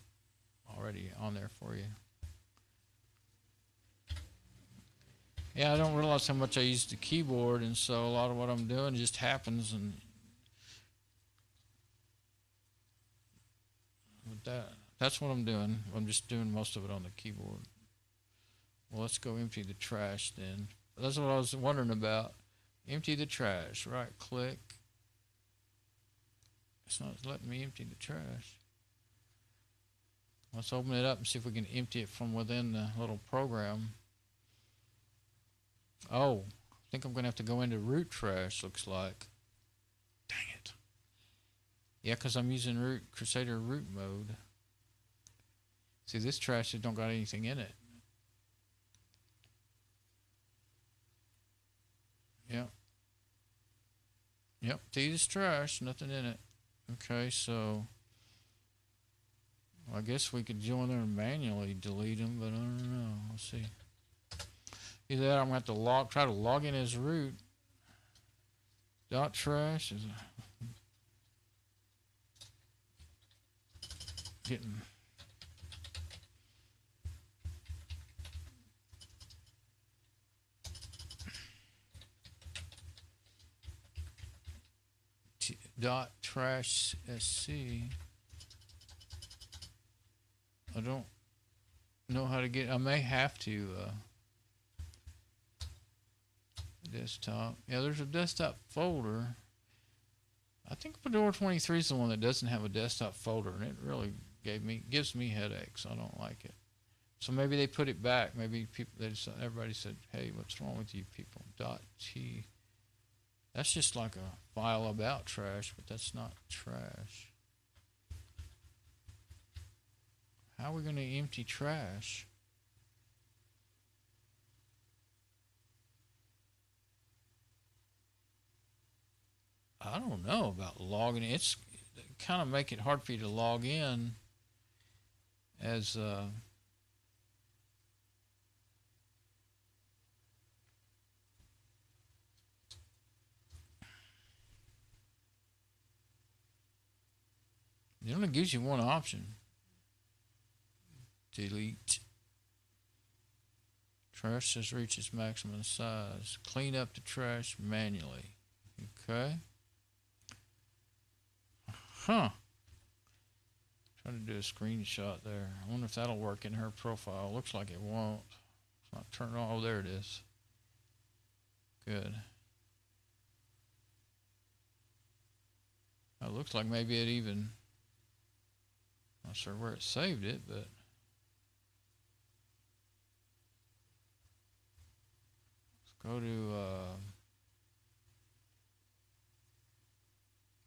already on there for you. Yeah, I don't realize how much I use the keyboard, and so a lot of what I'm doing just happens. And with that's what I'm doing. I'm just doing most of it on the keyboard. Well, let's go empty the trash then. That's what I was wondering about. Empty the trash. Right click. It's not letting me empty the trash. Let's open it up and see if we can empty it from within the little program. Oh, I think I'm going to have to go into root trash, looks like. Dang it. Yeah, because I'm using Crusader root mode. See, this trash don't got anything in it. Yep, see this trash, nothing in it. Okay, so I guess we could join there and manually delete them, but I don't know. Let's see. Either that or I'm going to have to try to log in as root. Dot trash is getting... dot trash sc. I don't know how to get... I may have to... desktop. Yeah, there's a desktop folder. I think Pt25 is the one that doesn't have a desktop folder, and it really gives me headaches. I don't like it. So maybe they put it back. Maybe everybody said, "Hey, what's wrong with you people?" .t. That's just like a file about trash, but that's not trash. How are we going to empty trash? I don't know about logging. It's kind of make it hard for you to log in as it only gives you one option. Delete. Trash has reached its maximum size. Clean up the trash manually. Okay. Huh. Trying to do a screenshot there. I wonder if that'll work in her profile. Looks like it won't. It's not turned on. Oh, there it is. Good. It looks like maybe it even... Not sure where it saved it, but... Let's go to...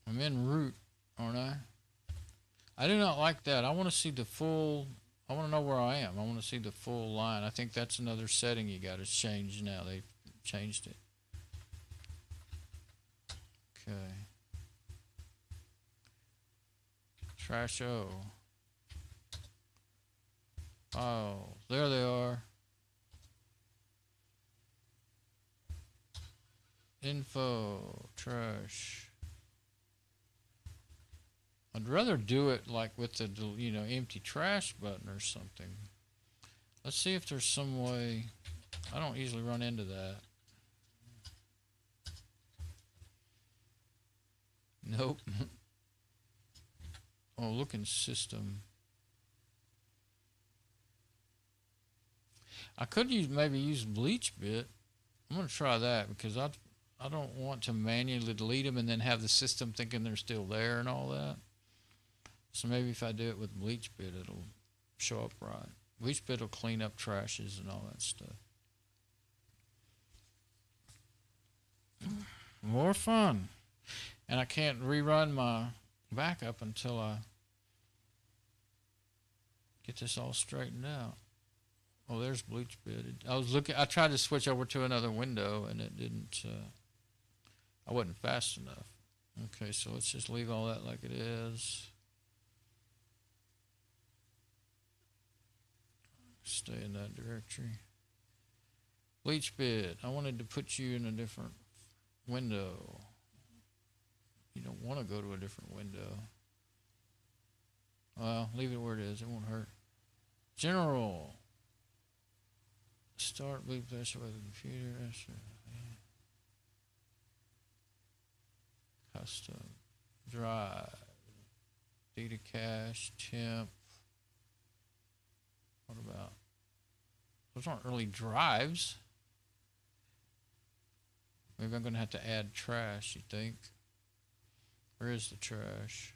I'm in root, aren't I? I do not like that. I want to see the full... I want to know where I am. I want to see the full line. I think that's another setting you got to change now. They've changed it. Okay. Trash O. Oh, there they are. Info, trash. I'd rather do it like with the, empty trash button or something. Let's see if there's some way. I don't usually run into that. Nope. Oh, look in system. I could maybe use bleach bit. I'm going to try that because I don't want to manually delete them and then have the system thinking they're still there and all that. So maybe if I do it with bleach bit, it'll show up right. Bleach bit will clean up trashes and all that stuff. More fun. And I can't rerun my backup until I get this all straightened out. Oh, there's bleach bit. I tried to switch over to another window and it didn't, I wasn't fast enough. Okay, so let's just leave all that like it is. Stay in that directory. Bleach bit. I wanted to put you in a different window. You don't want to go to a different window. Well, leave it where it is. It won't hurt. General. Start bleep dash with the computer. Custom. Drive. Data cache. Temp. What about? Those aren't really drives. Maybe I'm going to have to add trash, you think? Where is the trash?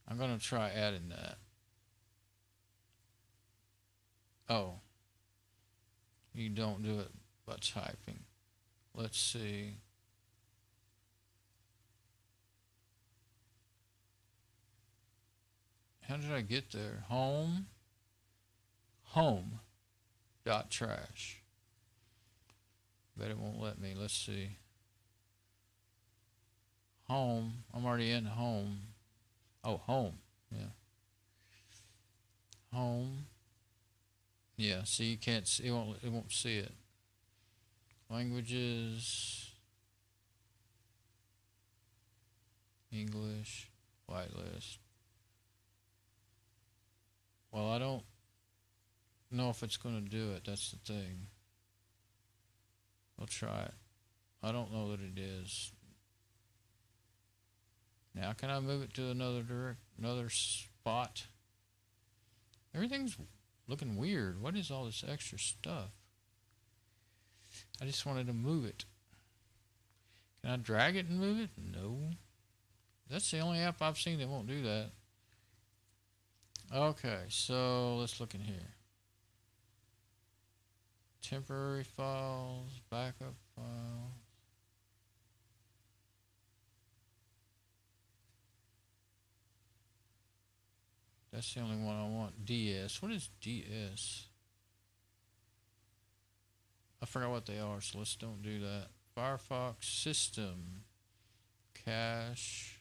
I'm going to try adding that. Oh. You don't do it by typing. Let's see. How did I get there? Home. Home. Dot trash. bet it won't let me. Let's see. Home. I'm already in home. Oh, home. Yeah. Home. Yeah, see, you can't see, it won't see it. Languages. English. Whitelist. Well, I don't know if it's going to do it. That's the thing. I'll try it. I don't know that it is. Now, can I move it to another spot? Everything's looking weird. What is all this extra stuff? I just wanted to move it. Can I drag it and move it? No. That's the only app I've seen that won't do that. Okay, so let's look in here. Temporary files, backup files. That's the only one I want. DS. What is DS? I forgot what they are, so let's don't do that. Firefox system. Cache.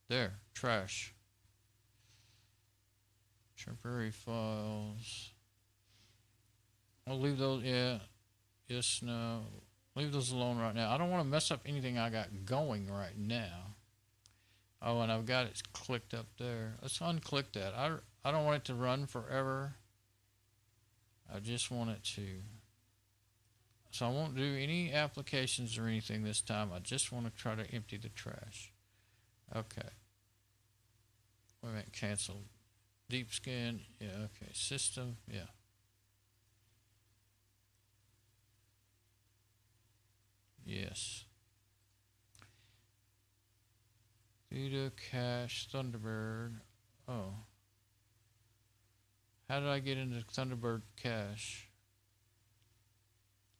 There. Trash. Temporary files. I'll leave those. Yeah. Yes, no. Leave those alone right now. I don't want to mess up anything I got going right now. Oh, and I've got it clicked up there. Let's unclick that. I don't want it to run forever. I just want it to. So I won't do any applications or anything this time. I just want to try to empty the trash. Okay. Wait a minute. Cancel. Deep scan. Yeah, okay. System. Yeah. Yes. Vita, Cache, Thunderbird. Oh. How did I get into Thunderbird Cache?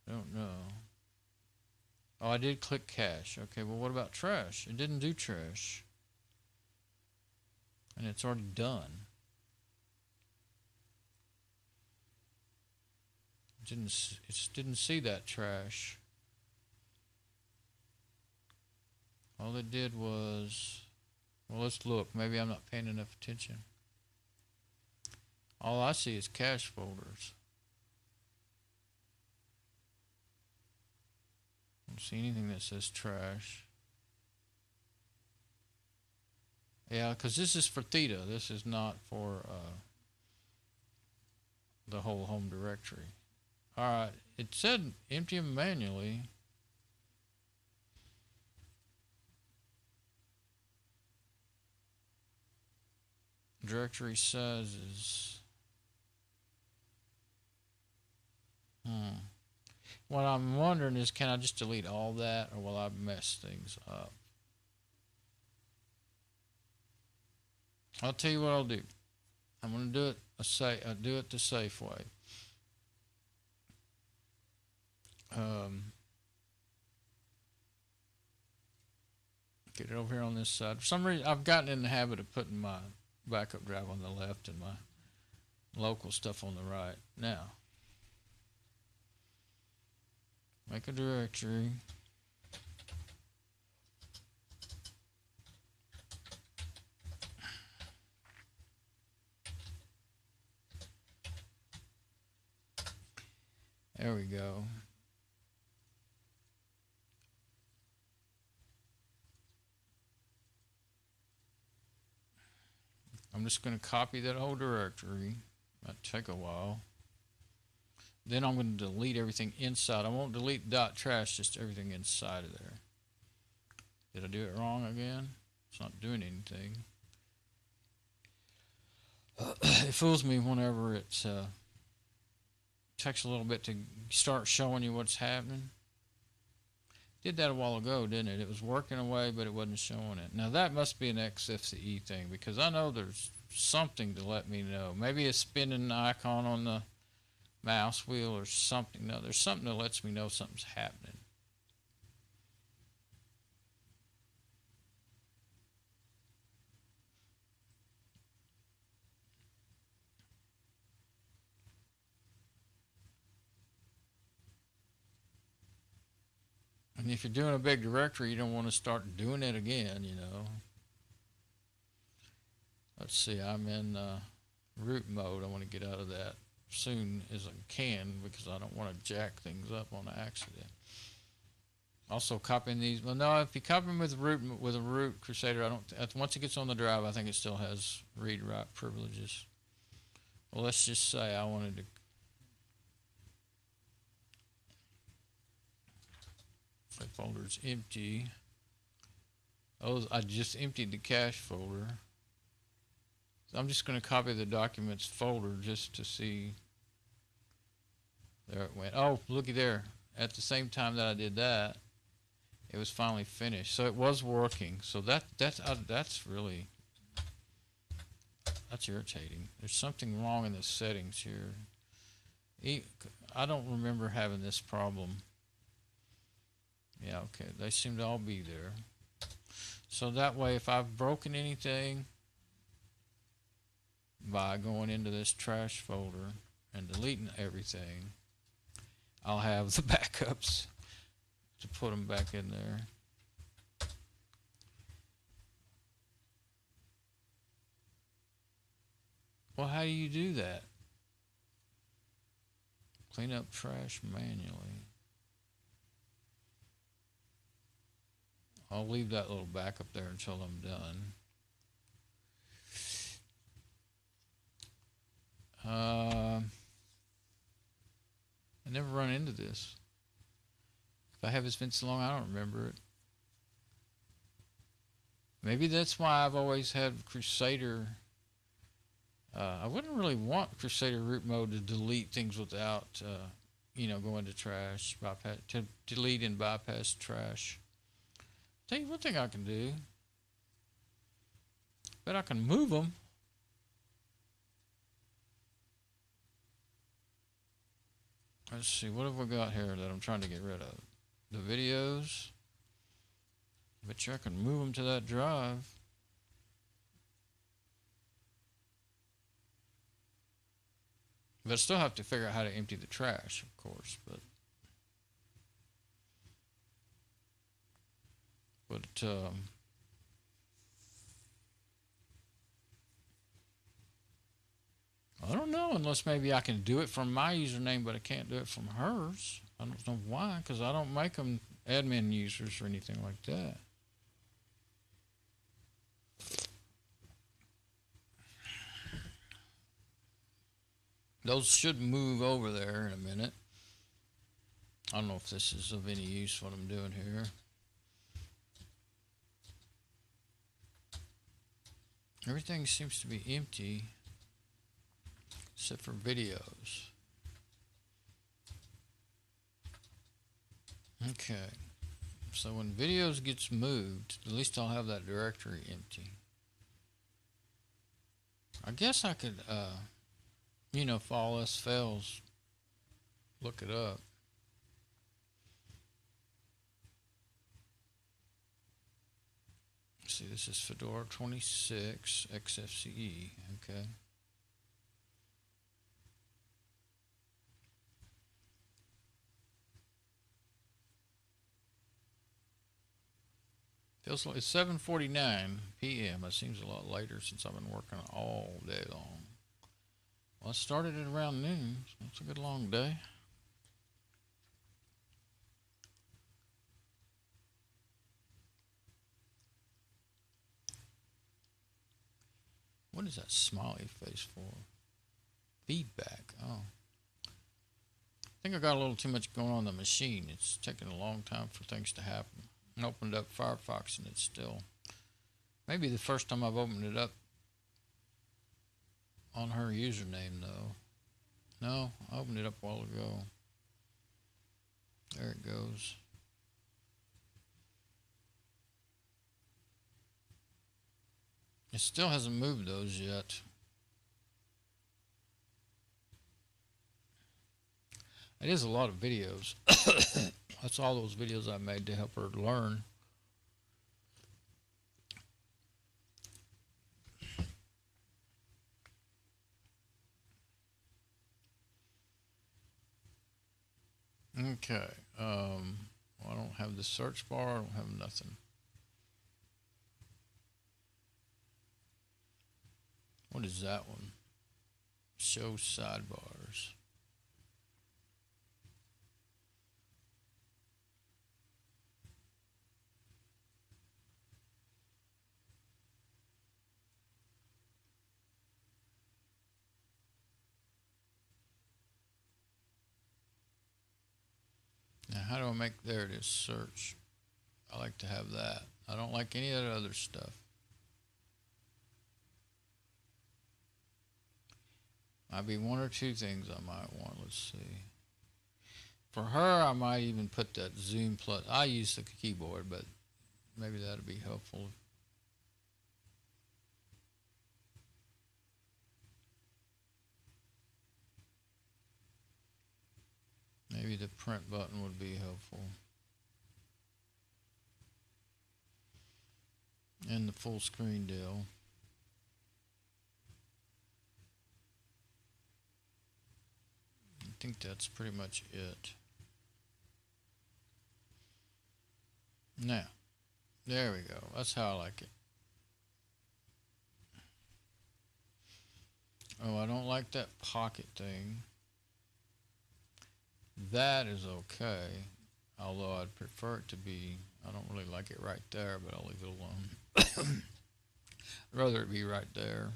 Don't know. Oh, I did click Cache. Okay, well, what about trash? It didn't do trash. And it's already done. It didn't see that trash. All it did was, well, let's look. Maybe I'm not paying enough attention. All I see is cache folders. I don't see anything that says trash. Yeah, because this is for Theta. This is not for the whole home directory. All right, it said empty them manually. Directory sizes. What I'm wondering is, can I just delete all that, or will I mess things up? I'll tell you what I'll do. I'm going to do it. Do it the safe way. Get it over here on this side. For some reason, I've gotten in the habit of putting my backup drive on the left and my local stuff on the right. Now, make a directory. There we go. I'm just going to copy that whole directory. That'll take a while. Then I'm going to delete everything inside. I won't delete .trash, just everything inside of there. Did I do it wrong again? It's not doing anything. It fools me whenever it takes a little bit to start showing you what's happening. Did that a while ago, didn't it? It was working away, but it wasn't showing it. Now that must be an XFCE thing, because I know there's something to let me know. Maybe it's spinning an icon on the mouse wheel or something. No, there's something that lets me know something's happening. And if you're doing a big directory, you don't want to start doing it again, you know. Let's see, I'm in root mode. I want to get out of that soon as I can because I don't want to jack things up on accident. Also copying these. Well, no, if you copy them with a root Crusader, I don't. Once it gets on the drive, I think it still has read-write privileges. Well, let's just say I wanted to. My folder's empty. Oh, I just emptied the cache folder. So I'm just going to copy the documents folder just to see. There it went. Oh, looky there. At the same time that I did that, it was finally finished. So it was working. So that's really irritating. There's something wrong in the settings here. I don't remember having this problem. Yeah, okay. They seem to all be there. So that way, if I've broken anything by going into this trash folder and deleting everything, I'll have the backups to put them back in there. Well, how do you do that? Clean up trash manually. I'll leave that little backup there until I'm done. I never run into this. If I have this been so long, I don't remember it. Maybe that's why I've always had Crusader. I wouldn't really want Crusader root mode to delete things without, going to trash, to delete and bypass trash. Tell you one thing I can do. Bet I can move them. Let's see, what have we got here that I'm trying to get rid of? The videos. Bet you I can move them to that drive. But I still have to figure out how to empty the trash, of course. But I don't know, unless maybe I can do it from my username, but I can't do it from hers. I don't know why, because I don't make them admin users or anything like that. Those should move over there in a minute. I don't know if this is of any use what I'm doing here. Everything seems to be empty except for videos. Okay, so when videos gets moved, at least I'll have that directory empty. I guess I could, if all else fails, look it up. Let's see, this is Fedora 26 XFCE, okay. Feels like it's 7:49 p.m. It seems a lot later since I've been working all day long. Well, I started at around noon. So it's a good long day. What is that smiley face for? Feedback. Oh. I think I got a little too much going on the machine. It's taking a long time for things to happen. I opened up Firefox and it's still, maybe the first time I've opened it up on her username though. No, I opened it up a while ago. There it goes. It still hasn't moved those yet. It is a lot of videos. That's all those videos I made to help her learn. Okay. I don't have the search bar. I don't have nothing. What is that one? Show sidebars. Now, how do I make, there it is, search. I like to have that. I don't like any of that other stuff. Might be one or two things I might want. Let's see. For her, I might even put that zoom plus. I use the keyboard, but maybe that'd be helpful. Maybe the print button would be helpful. And the full screen deal. I think that's pretty much it. Now, there we go. That's how I like it. Oh, I don't like that pocket thing. That is okay, although I'd prefer it to be, I don't really like it right there, but I'll leave it alone. I'd rather it be right there.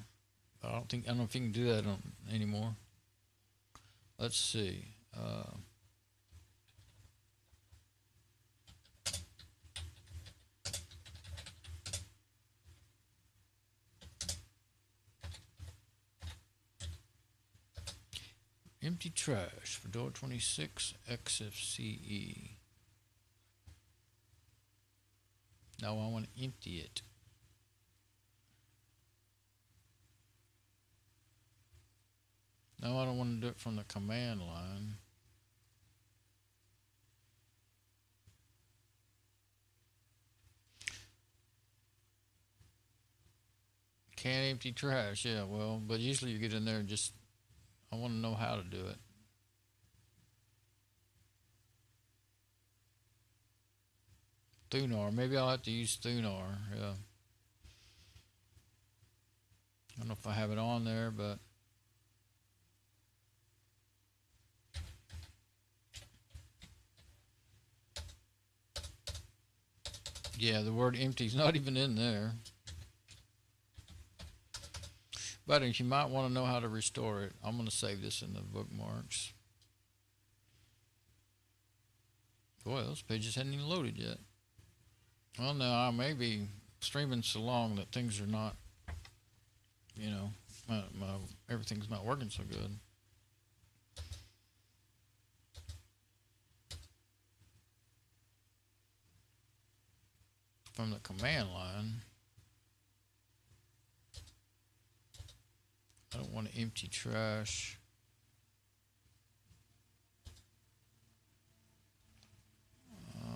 I don't know if you can do that anymore. Let's see. Empty trash for Pt25 XFCE. Now I want to empty it. No, I don't want to do it from the command line. Can't empty trash, yeah, well, but usually you get in there and just, I want to know how to do it. Thunar, maybe I'll have to use Thunar, yeah. I don't know if I have it on there, but yeah, the word empty is not even in there. But if you might want to know how to restore it, I'm going to save this in the bookmarks. Boy, those pages hadn't even loaded yet. Well, no, I may be streaming so long that things are not, you know, everything's not working so good. From the command line, I don't want to empty trash.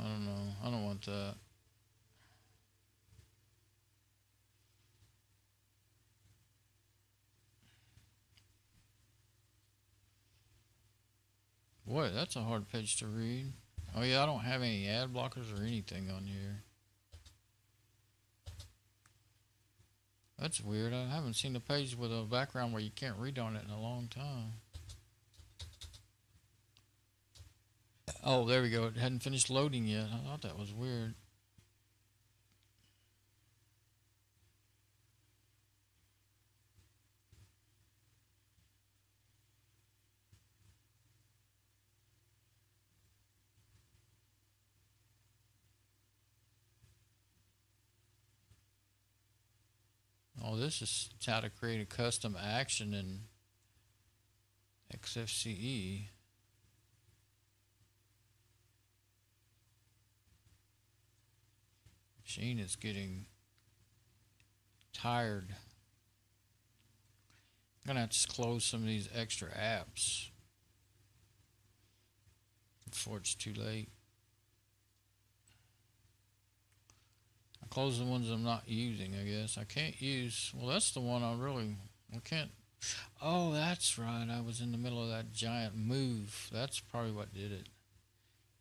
I don't know. I don't want that. Boy, that's a hard page to read. Oh yeah, I don't have any ad blockers or anything on here. That's weird. I haven't seen a page with a background where you can't read on it in a long time. Oh, there we go. It hadn't finished loading yet. I thought that was weird. Oh, this is how to create a custom action in XFCE. Machine is getting tired. I'm going to have to close some of these extra apps before it's too late. I close the ones I'm not using, I guess. I can't use, well, that's the one I can't. Oh, that's right. I was in the middle of that giant move. That's probably what did it.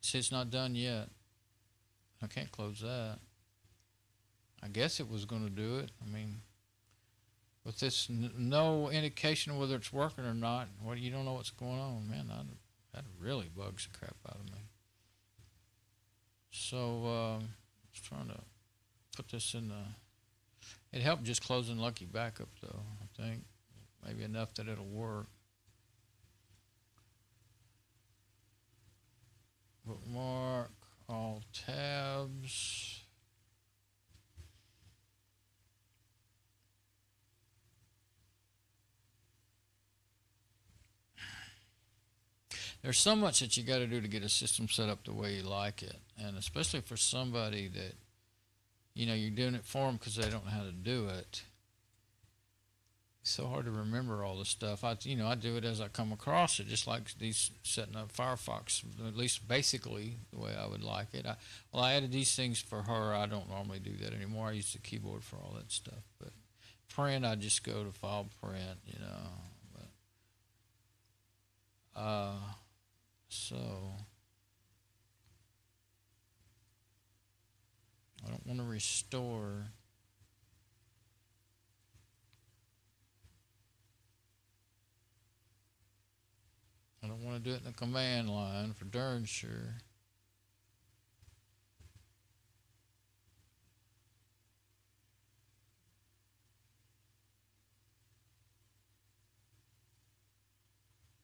See, it's not done yet. I can't close that. I guess it was going to do it. I mean, with this no indication whether it's working or not, you don't know what's going on, man. That really bugs the crap out of me. So I was trying to put this in the. It helped just closing Lucky Backup though. I think maybe enough that it'll work. Bookmark all tabs. There's so much that you got to do to get a system set up the way you like it, and especially for somebody that, you know, you're doing it for them because they don't know how to do it. It's so hard to remember all this stuff. I do it as I come across it, just like these setting up Firefox, at least basically the way I would like it. I added these things for her. I don't normally do that anymore. I use the keyboard for all that stuff, but print, I just go to file print, you know. But, so I don't want to restore. I don't want to do it in the command line for darn sure.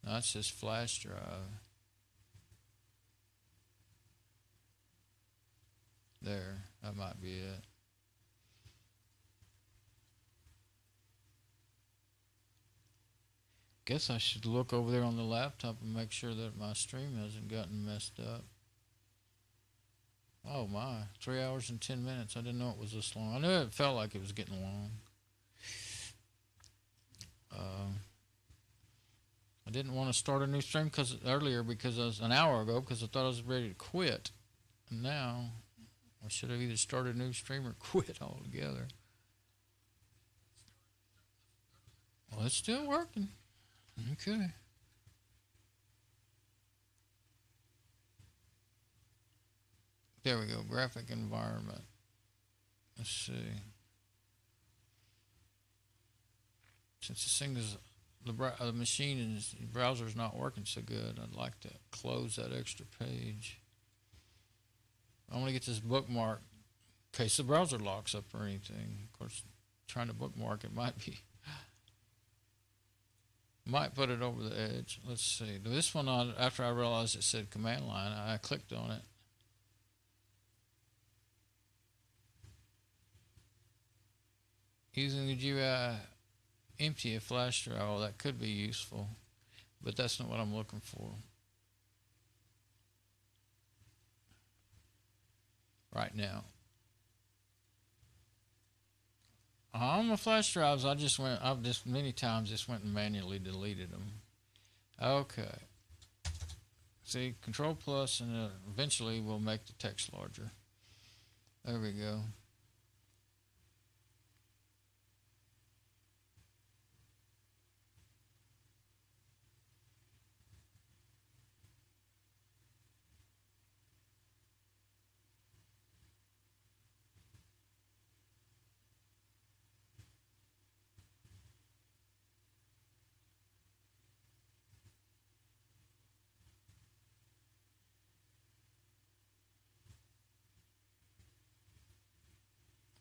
No, it's just flash drive. There, that might be it. Guess I should look over there on the laptop and make sure that my stream hasn't gotten messed up. Oh my, 3 hours and 10 minutes. I didn't know it was this long. I knew it felt like it was getting long. I didn't want to start a new stream earlier because I was an hour ago because I thought I was ready to quit. And now I should have either started a new stream or quit altogether. Well, it's still working. Okay. There we go. Graphic environment. Let's see. Since this thing is the machine and the browser is not working so good, I'd like to close that extra page. I want to get this bookmark in case the browser locks up or anything. Of course, trying to bookmark it might put it over the edge. Let's see. This one, after I realized it said command line, I clicked on it. Using the GUI empty a flash drive, well, that could be useful, but that's not what I'm looking for right now. On my flash drives, I've just many times just went and manually deleted them. Okay. See, Control Plus, and eventually we'll make the text larger. There we go.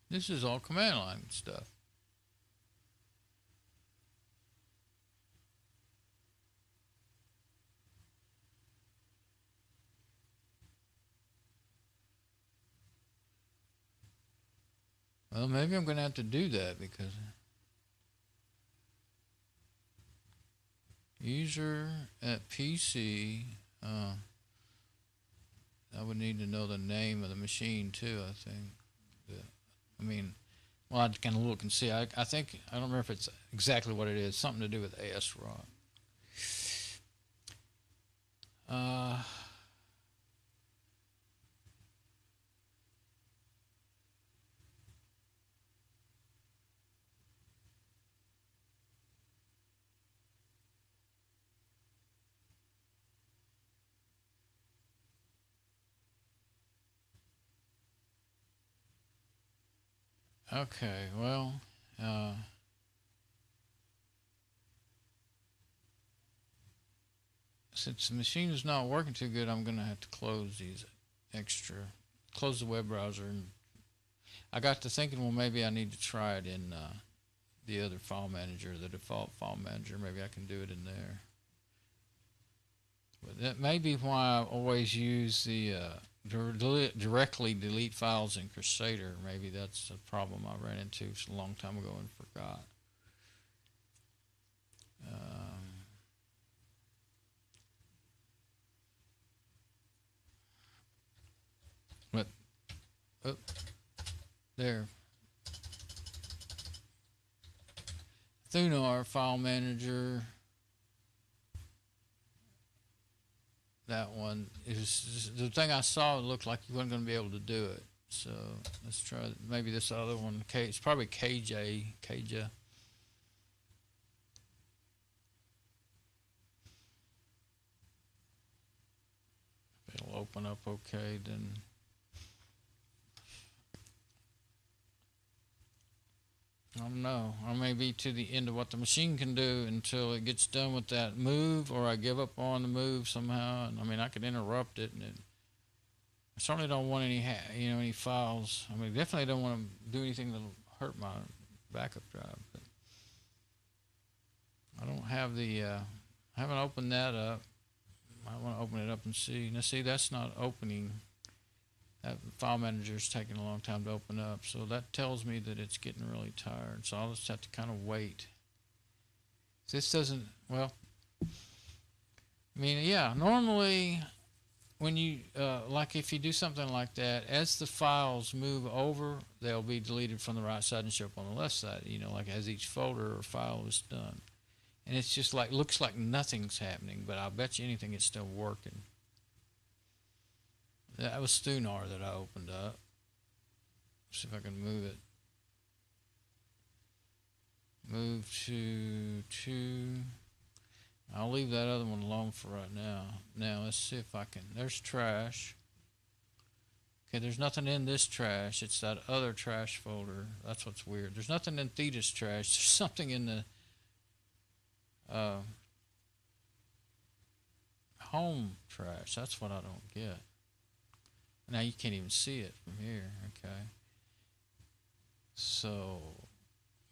This is all command line stuff. Well, maybe I'm going to have to do that because user at PC, I would need to know the name of the machine too, I think. Well, I can look and see. I think, I don't remember if it's exactly what it is. Something to do with ASRock. Okay, well, since the machine is not working too good, I'm going to have to close these close the web browser. And I got to thinking, well, maybe I need to try it in the other file manager, the default file manager. Maybe I can do it in there. But that may be why I always use the directly delete files in Crusader. Maybe that's a problem I ran into a long time ago and forgot. But oh, there, Thunar file manager. That one is the thing I saw. It looked like you weren't going to be able to do it. So let's try maybe this other one. It's probably KJ. It'll open up okay then. I don't know. I may be to the end of what the machine can do until it gets done with that move, or I give up on the move somehow. And I mean, I could interrupt it, and I certainly don't want any files. I mean, definitely don't want to do anything that'll hurt my backup drive. But I don't have I haven't opened that up. I want to open it up and see. Now, see, that's not opening. That file manager is taking a long time to open up, so that tells me that it's getting really tired. So I'll just have to kind of wait. This doesn't, well, I mean, yeah, normally when you, like if you do something like that, as the files move over, they'll be deleted from the right side and show up on the left side, like as each folder or file is done. And it's just like, looks like nothing's happening, but I'll bet you anything it's still working. That was Thunar that I opened up. See if I can move it. Move to 2. I'll leave that other one alone for right now. Now let's see if I can. There's trash. Okay, there's nothing in this trash. It's that other trash folder. That's what's weird. There's nothing in Theta's trash. There's something in the home trash. That's what I don't get. Now you can't even see it from here. Okay. So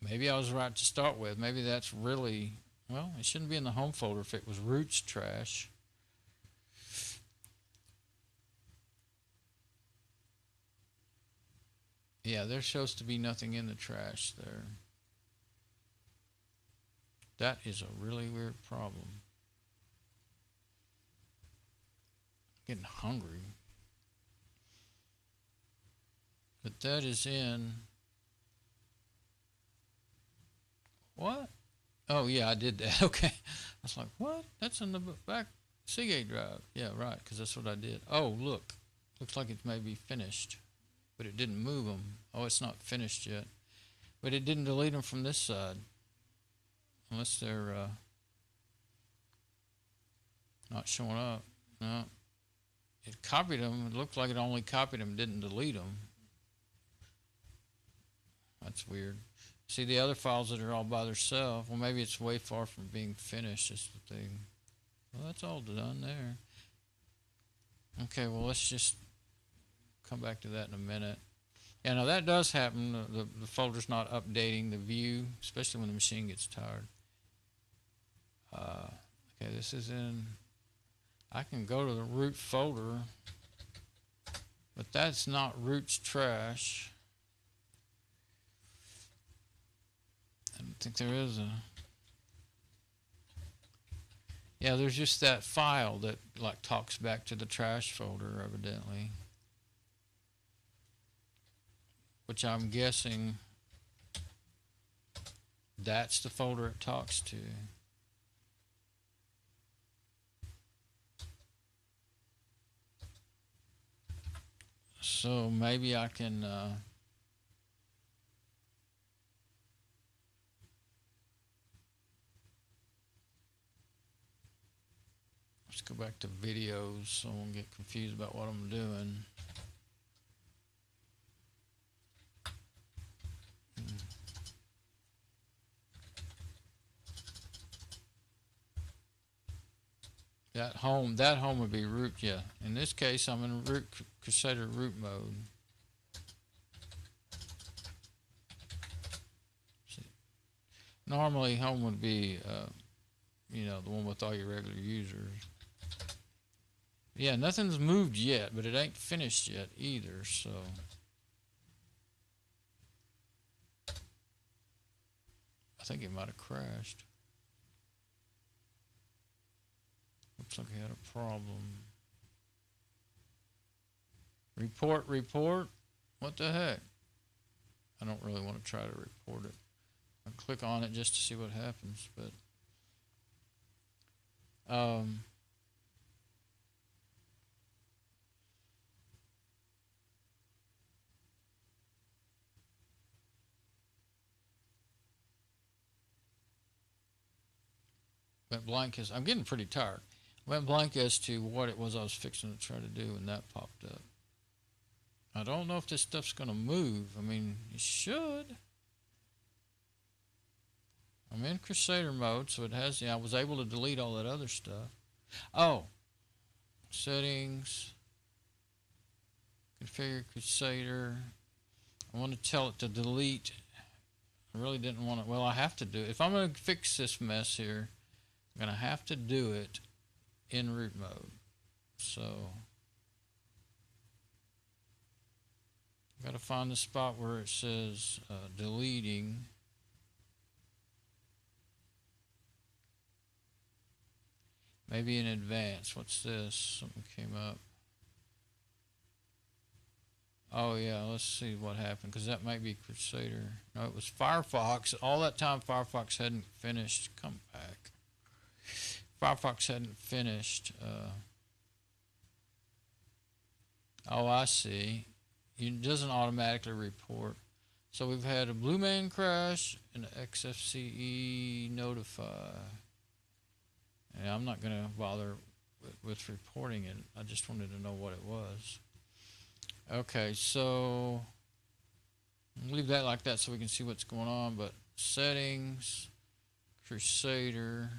maybe I was right to start with. Maybe that's really, well, it shouldn't be in the home folder if it was roots trash. Yeah, there shows to be nothing in the trash there. That is a really weird problem. Getting hungry. But that is in. What? Oh, yeah, I did that. Okay. I was like, what? That's in the back Seagate drive. Yeah, right, because that's what I did. Oh, look. Looks like it's maybe finished. But it didn't move them. Oh, it's not finished yet. But it didn't delete them from this side. Unless they're not showing up. No. It copied them. It looked like it only copied them, didn't delete them. That's weird. See the other files that are all by themselves. Well, maybe it's way far from being finished. Is the thing. Well, that's all done there. Okay, well, let's just come back to that in a minute. Yeah, now that does happen. The folder's not updating the view, especially when the machine gets tired. Okay, this is in. I can go to the root folder, but that's not root's trash. I don't think there is a. Yeah, there's just that file that like talks back to the trash folder, evidently. Which I'm guessing that's the folder it talks to. So maybe I can let's go back to videos so I won't get confused about what I'm doing. That home would be root. Yeah. In this case, I'm in Crusader root mode. See. Normally, home would be, you know, the one with all your regular users. Yeah, nothing's moved yet, but it ain't finished yet either. So. I think it might have crashed. Looks like it had a problem. Report. What the heck? I don't really want to try to report it. I'll click on it just to see what happens, but went blank as I'm getting pretty tired. Went blank as to what it was I was fixing to try to do, and that popped up. I don't know if this stuff's going to move. I mean, it should. I'm in Crusader mode, so it has. I was able to delete all that other stuff. Oh, settings, configure Crusader. I want to tell it to delete. I really didn't want to. Well, I have to do it. If I'm going to fix this mess here, I'm going to have to do it in root mode. So I've got to find the spot where it says deleting. Maybe in advance. What's this? Something came up. Oh yeah, let's see what happened, because that might be Crusader. No, it was Firefox. All that time Firefox hadn't finished. Come back. Firefox hadn't finished. Oh, I see. It doesn't automatically report. So we've had a Blue Man crash and an XFCE notify. And I'm not going to bother with reporting it. I just wanted to know what it was. Okay, so leave that like that so we can see what's going on. But settings, Crusader,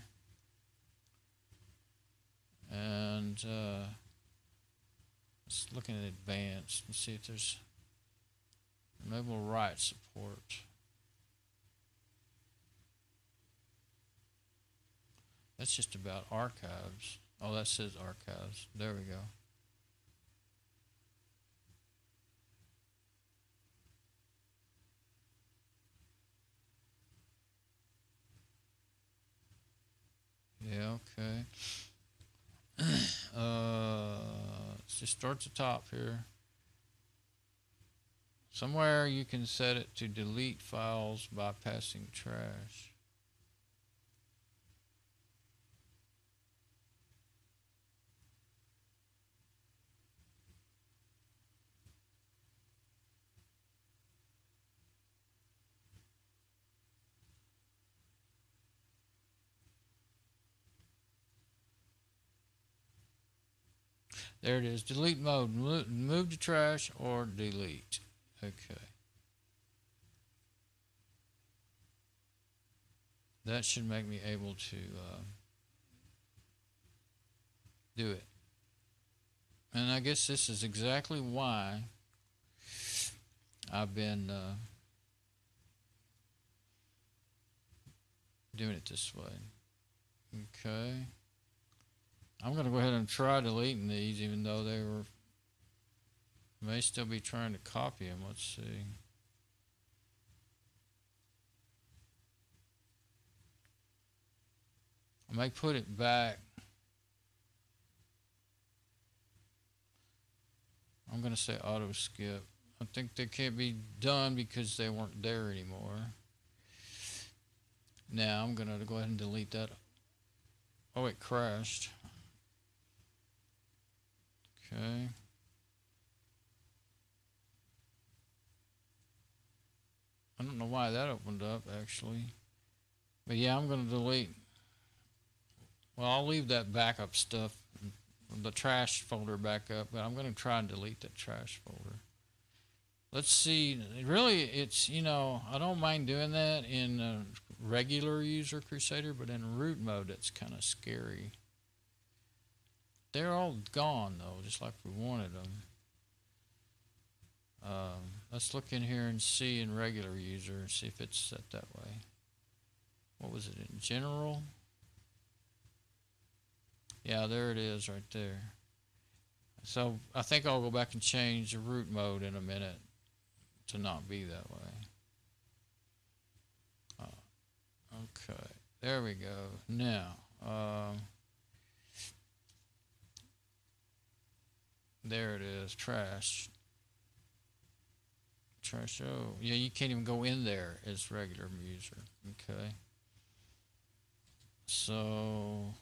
and let's look at advanced and see if there's mobile rights support. That's just about archives. Oh, that says archives. There we go. Yeah, okay. Let's just start at the top here. Somewhere you can set it to delete files bypassing trash. There it is. Delete mode. Move to trash or delete. Okay. That should make me able to do it. And I guess this is exactly why I've been doing it this way. Okay. I'm going to go ahead and try deleting these, even though they may still be trying to copy them. Let's see. I may put it back. I'm going to say auto skip. I think they can't be done because they weren't there anymore. Now I'm going to go ahead and delete that. Oh, it crashed. Okay. I don't know why that opened up actually. But yeah, I'm going to delete. Well, I'll leave that backup stuff, the trash folder back up, but I'm going to try and delete that trash folder. Let's see. Really, it's, you know, I don't mind doing that in a regular user Crusader, but in root mode, it's kind of scary. they're all gone though, just like we wanted them. Let's look in here and see in regular user and see if it's set that way. What was it in general? Yeah, there it is right there. So I think I'll go back and change the root mode in a minute to not be that way. Okay, there we go. Now, there it is, trash. Trash, oh, yeah, you can't even go in there as regular user. Okay. So,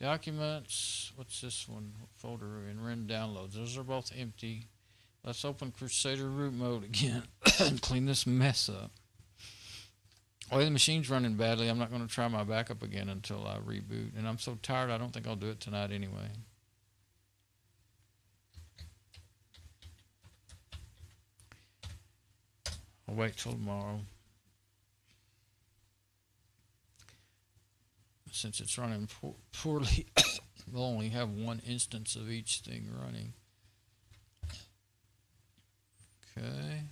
documents, what's this one? What folder are we in? Run downloads. Those are both empty. Let's open Crusader root mode again and clean this mess up. The machine's running badly. I'm not going to try my backup again until I reboot. And I'm so tired, I don't think I'll do it tonight anyway. I'll wait till tomorrow. Since it's running poorly, we'll only have one instance of each thing running. Okay.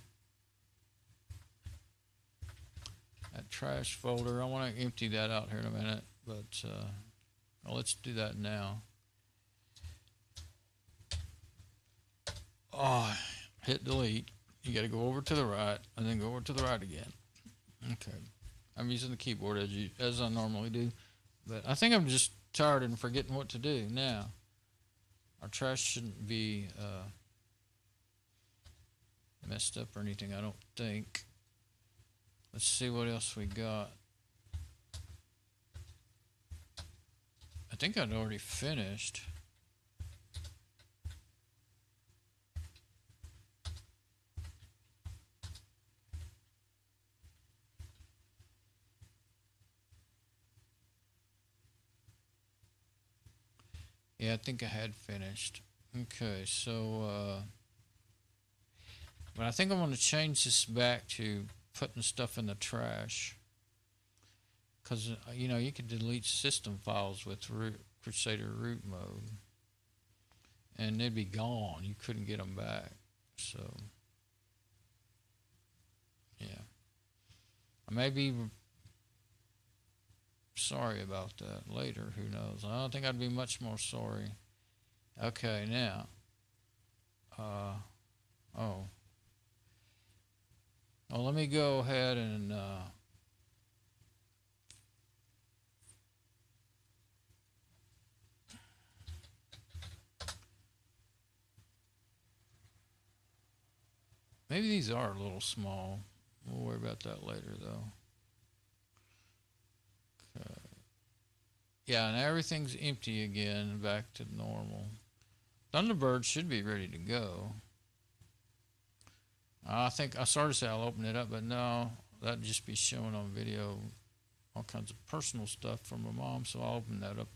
That trash folder, I want to empty that out here in a minute, but well, let's do that now. Oh, hit delete. You got to go over to the right and then go over to the right again. Okay. I'm using the keyboard as I normally do, but I think I'm just tired and forgetting what to do now. Our trash shouldn't be messed up or anything, I don't think. Let's see what else we got. I think I'd already finished. Yeah, I think I had finished. Okay, so but I think I'm going to change this back to putting stuff in the trash, because you know, you could delete system files with Crusader root mode and they'd be gone. You couldn't get them back. So yeah, I may be sorry about that later, who knows. I don't think I'd be much more sorry. Okay, now well, let me go ahead and maybe these are a little small. We'll worry about that later though. Okay. Yeah, and everything's empty again, back to normal. Thunderbird should be ready to go. I think I started to say I'll open it up, but no, that'd just be showing on video all kinds of personal stuff from my mom, so I'll open that up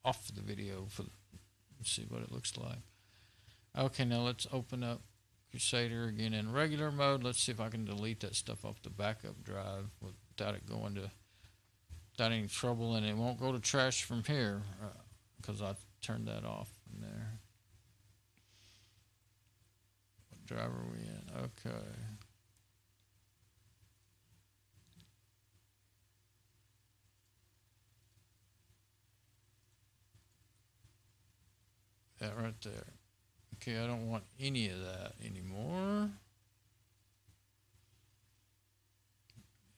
off the video and see what it looks like. Okay, now let's open up Crusader again in regular mode. Let's see if I can delete that stuff off the backup drive without it going to, without any trouble, and it won't go to trash from here because I turned that off from there. Drive are we in? Okay. That right there. Okay, I don't want any of that anymore.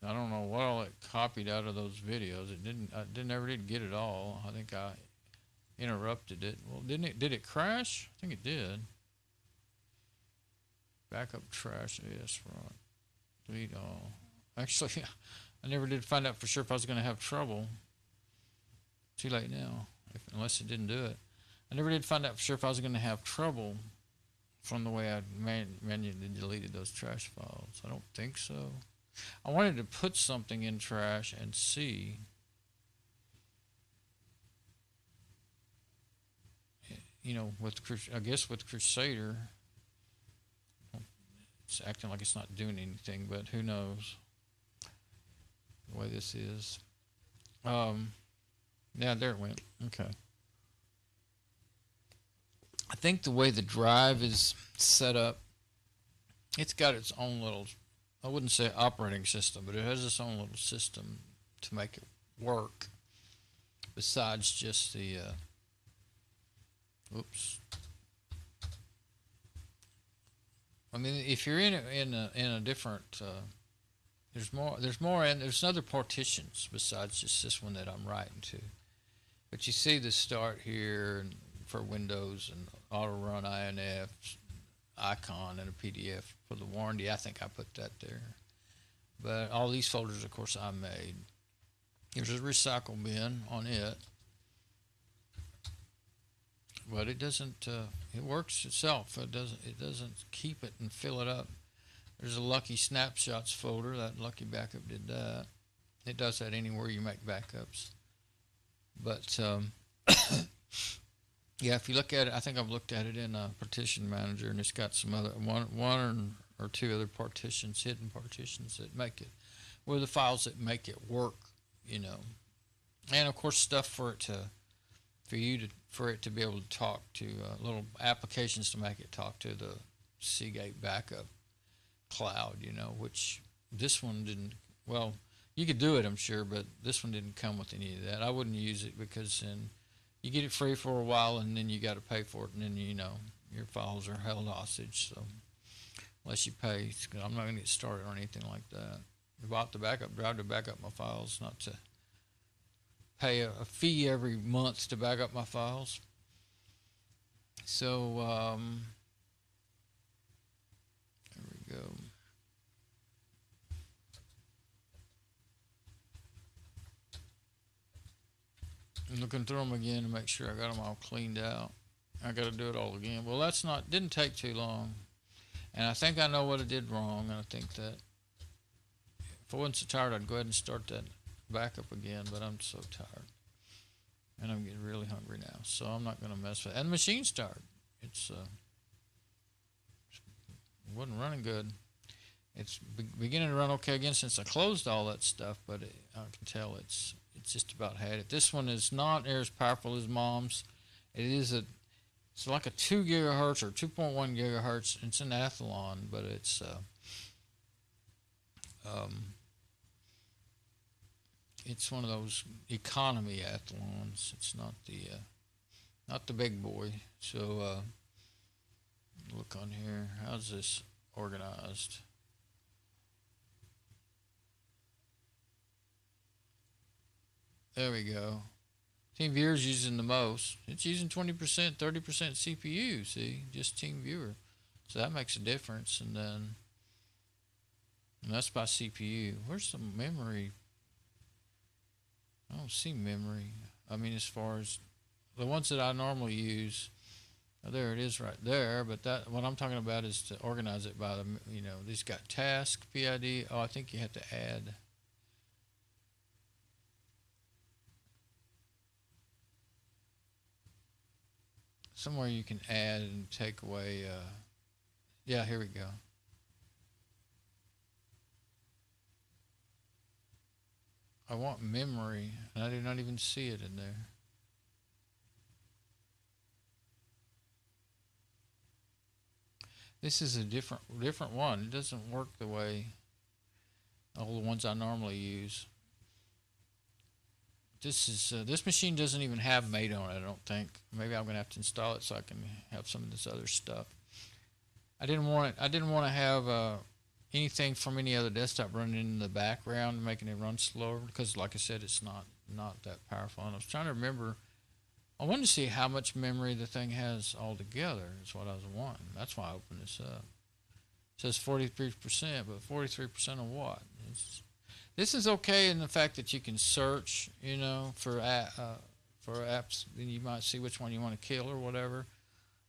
I don't know what all it copied out of those videos. I never did get it all. I think I interrupted it. Well, did it crash? I think it did. Backup trash, ASRock. Delete all. Actually, I never did find out for sure if I was going to have trouble. Too late now, unless it didn't do it. I never did find out for sure if I was going to have trouble from the way I manually deleted those trash files. I don't think so. I wanted to put something in trash and see. You know, I guess with Crusader, it's acting like it's not doing anything, but who knows the way this is. Yeah, there it went. Okay. I think the way the drive is set up, it's got its own little, I wouldn't say operating system, but it has its own little system to make it work besides just the, oops. I mean, if you're in a different, there's other partitions besides just this one that I'm writing to. But you see the start here and for Windows and auto run INF icon and a PDF for the warranty. I think I put that there. But all these folders, of course, I made. There's a recycle bin on it. But it doesn't, it works itself. It doesn't keep it and fill it up. There's a Lucky Snapshots folder. That Lucky Backup did that. It does that anywhere you make backups. But, yeah, if you look at it, I think I've looked at it in a partition manager, and it's got some other, one or two other partitions, hidden partitions that make it, where the files that make it work, you know. And, of course, stuff for it to be able to talk to, little applications to make it talk to the Seagate backup cloud, you know, which this one didn't. Well, you could do it, I'm sure, but this one didn't come with any of that. I wouldn't use it because then you get it free for a while and then you got to pay for it, and then, you know, your files are held hostage. So unless you pay, I'm not going to get started on anything like that. I bought the backup drive to back up my files, not to pay a fee every month to back up my files. So there we go. I'm looking through them again to make sure I got them all cleaned out. I got to do it all again. Well, didn't take too long, and I think I know what I did wrong. And I think that if I wasn't so tired, I'd go ahead and start that back up again, but I'm so tired, and I'm getting really hungry now, so I'm not going to mess with it. And the machine's tired. It wasn't running good. It's beginning to run okay again since I closed all that stuff, but I can tell it's just about had it. This one is not as powerful as Mom's. It's like a 2 gigahertz or 2.1 gigahertz. It's an Athlon, but it's one of those economy Athlons. It's not the big boy. So look on here. How's this organized? There we go. TeamViewer's using the most. It's using 20%, 30% CPU, see? Just TeamViewer. So that makes a difference. And that's by CPU. Where's the memory? I don't see memory. I mean, as far as the ones that I normally use, there it is right there. But what I'm talking about is to organize it by these got task, PID. Oh, I think you have to add. Somewhere you can add and take away. Yeah, here we go. I want memory, and I do not even see it in there. This is a different one. It doesn't work the way all the ones I normally use. This machine doesn't even have Mate on it, I don't think. Maybe I'm going to have to install it so I can have some of this other stuff. I didn't want to have anything from any other desktop running in the background, making it run slower, because, like I said, it's not that powerful. And I was trying to remember. I wanted to see how much memory the thing has altogether. Is what I was wanting. That's why I opened this up. It says 43%, but 43% of what? This is okay in the fact that you can search, for apps. Then you might see which one you want to kill or whatever,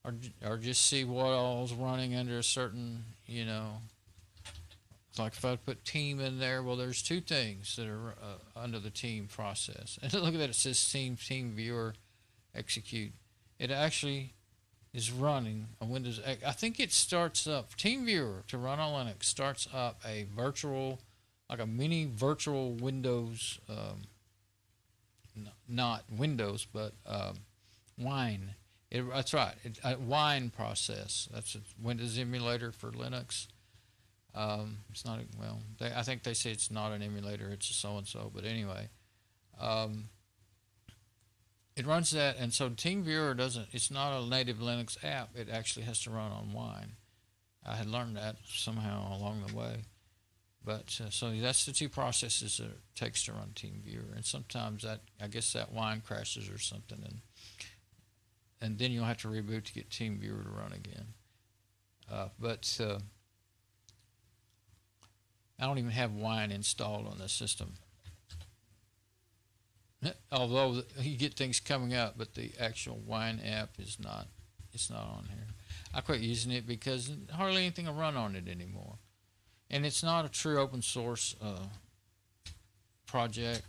or just see what all's running under a certain, Like if I put team in there, well, there's two things that are under the team process. And look at that, it says team viewer execute. It actually is running a Windows. I think it starts up, team viewer to run on Linux starts up a virtual, like a mini virtual Windows, not Windows, but Wine. That's right. Wine process. That's a Windows emulator for Linux. It's not well. I think they say it's not an emulator. It's a so and so. But anyway, it runs that, and so TeamViewer doesn't. It's not a native Linux app. It actually has to run on Wine. I had learned that somehow along the way. But so that's the two processes that it takes to run TeamViewer, and sometimes that I guess that Wine crashes or something, and then you'll have to reboot to get TeamViewer to run again. But I don't even have Wine installed on the system. Although you get things coming up, but the actual Wine app is not. It's not on here. I quit using it because hardly anything will run on it anymore, and it's not a true open source project.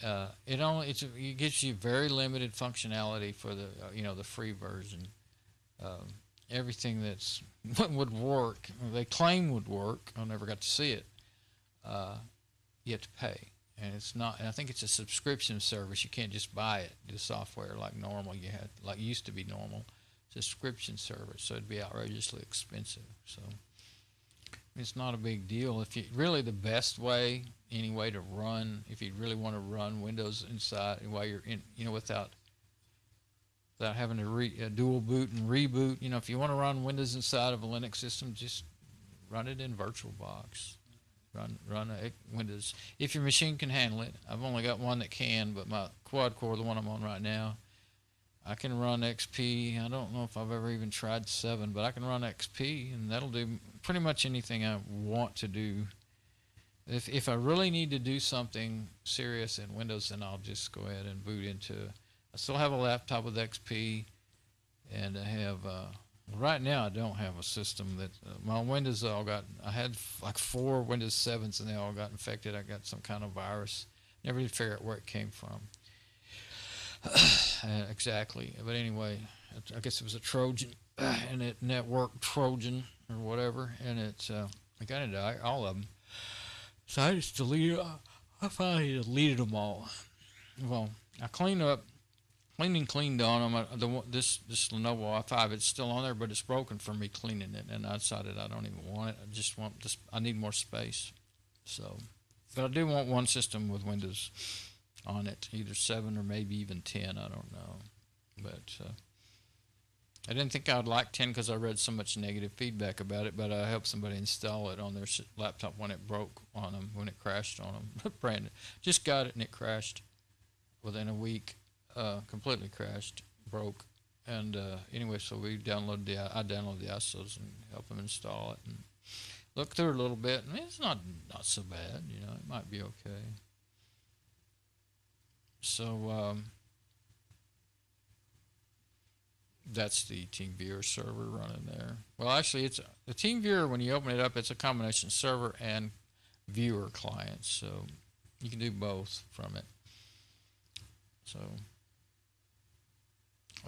It gives you very limited functionality for the the free version. Everything that's would work, they claim would work. I never got to see it. You have to pay, and it's not. And I think it's a subscription service. You can't just buy it, the software like normal. You had like used to be normal. Subscription service, so it'd be outrageously expensive. So it's not a big deal. If you really the best way, anyway, to run, if you really want to run Windows inside while you're in, without having to dual boot and reboot. If you want to run Windows inside of a Linux system, just run it in VirtualBox. Run a Windows if your machine can handle it. I've only got one that can, but my quad core, the one I'm on right now, I can run XP. I don't know if I've ever even tried 7, but I can run XP, and that'll do pretty much anything I want to do. If I really need to do something serious in Windows, then I'll just go ahead and boot into. I still have a laptop with XP, and I have. Right now, I don't have a system that my Windows I had like 4 Windows 7s, and they all got infected. I got some kind of virus. Never did figure out where it came from. Exactly, but anyway, I guess it was a Trojan, and it network Trojan or whatever, and I got into all of them. So I just deleted. I finally deleted them all. Well, I cleaned on them. This Lenovo i5, it's still on there, but it's broken from me cleaning it, and I decided I don't even want it. I just want this. I need more space. So, but I do want one system with Windows on it, either 7 or maybe even 10. I don't know, but I didn't think I would like 10 because I read so much negative feedback about it. But I helped somebody install it on their laptop when it broke on them, when it crashed on them. Brandon just got it and it crashed within a week. Completely crashed, broke, and anyway, so I downloaded the ISOs and helped them install it and look through it a little bit. And it's not so bad, it might be okay. So that's the TeamViewer server running there. Well, actually, it's the TeamViewer. When you open it up, it's a combination server and viewer client, so you can do both from it. So.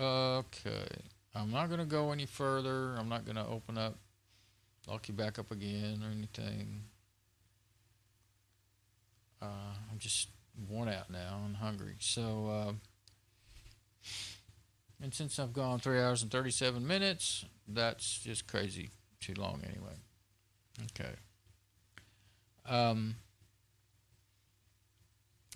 Okay, I'm not going to go any further. I'm not going to open up, lock you back up again or anything. I'm just worn out now and hungry. So, and since I've gone 3 hours and 37 minutes, that's just crazy too long anyway. Okay.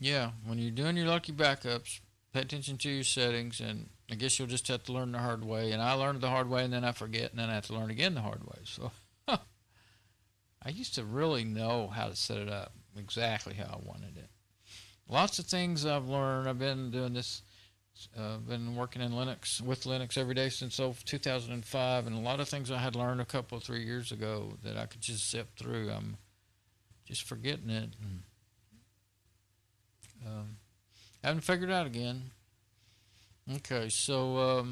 Yeah, when you're doing your lucky backups, pay attention to your settings, and I guess you'll just have to learn the hard way. And I learned the hard way, and then I forget, and then I have to learn again the hard way. So I used to really know how to set it up exactly how I wanted it. Lots of things I've learned. I've been doing this, been working in Linux, with Linux every day since 2005, and a lot of things I had learned 3 years ago that I could just zip through. I'm just forgetting it. And, haven't figured it out again. Okay, so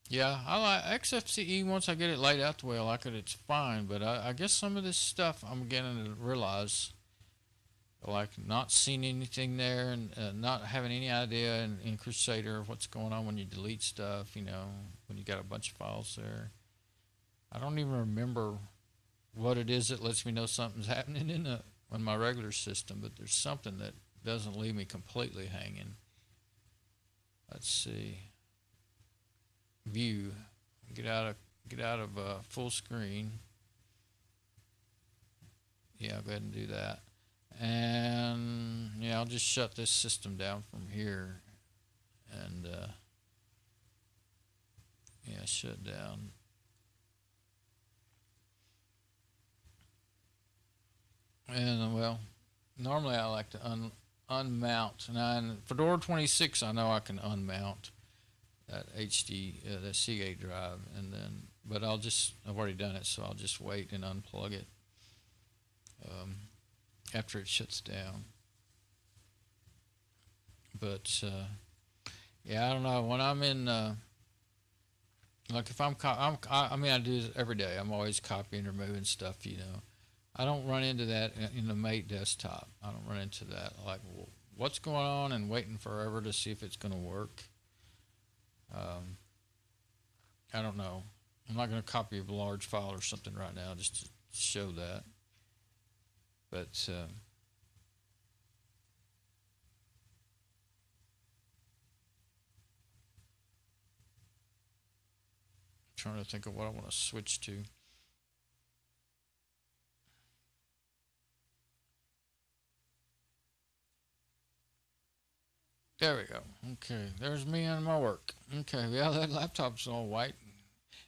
yeah, I like XFCE. Once I get it laid out the way I like it, it's fine. But I guess some of this stuff I'm beginning to realize, like not seeing anything there and not having any idea in Crusader of what's going on when you delete stuff. When you got a bunch of files there. I don't even remember what it is that lets me know something's happening in my regular system, but there's something that doesn't leave me completely hanging. let's see, view, get out of full screen. Yeah, I'll go ahead and do that. And yeah, I'll just shut this system down from here, and yeah, shut down. And well, normally I like to unmount. And for Fedora 26, I know I can unmount that that Seagate drive, and then, but I've already done it, so I'll just wait and unplug it after it shuts down. But yeah, I don't know, when I'm in like if I mean, I do this every day. I'm always copying or moving stuff, you know. I don't run into that in the Mate desktop. I don't run into that, like, well, what's going on, and waiting forever to see if it's going to work. I don't know. I'm not going to copy a large file or something right now just to show that. But trying to think of what I want to switch to. There we go. Okay, there's me and my work. Okay, yeah, that laptop's all white.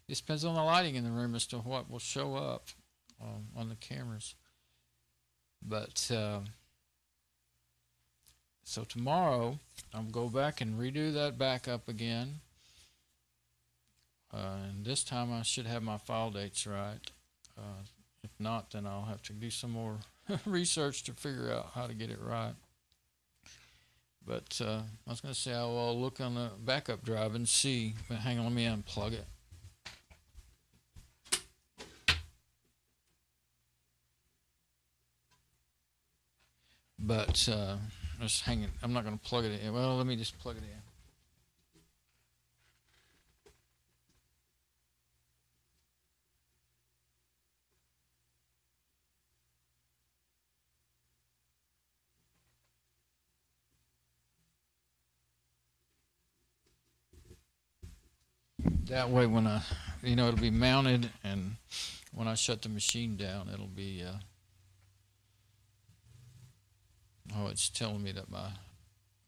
It depends on the lighting in the room as to what will show up on the cameras. But so tomorrow I'll go back and redo that backup again. And this time I should have my file dates right. If not, then I'll have to do some more research to figure out how to get it right. But I was going to say, I'll look on the backup drive and see. But hang on, let me unplug it. But just hanging. I'm not going to plug it in. Well, let me just plug it in. That way, when it'll be mounted, and when I shut the machine down, it'll be. Oh, it's telling me that my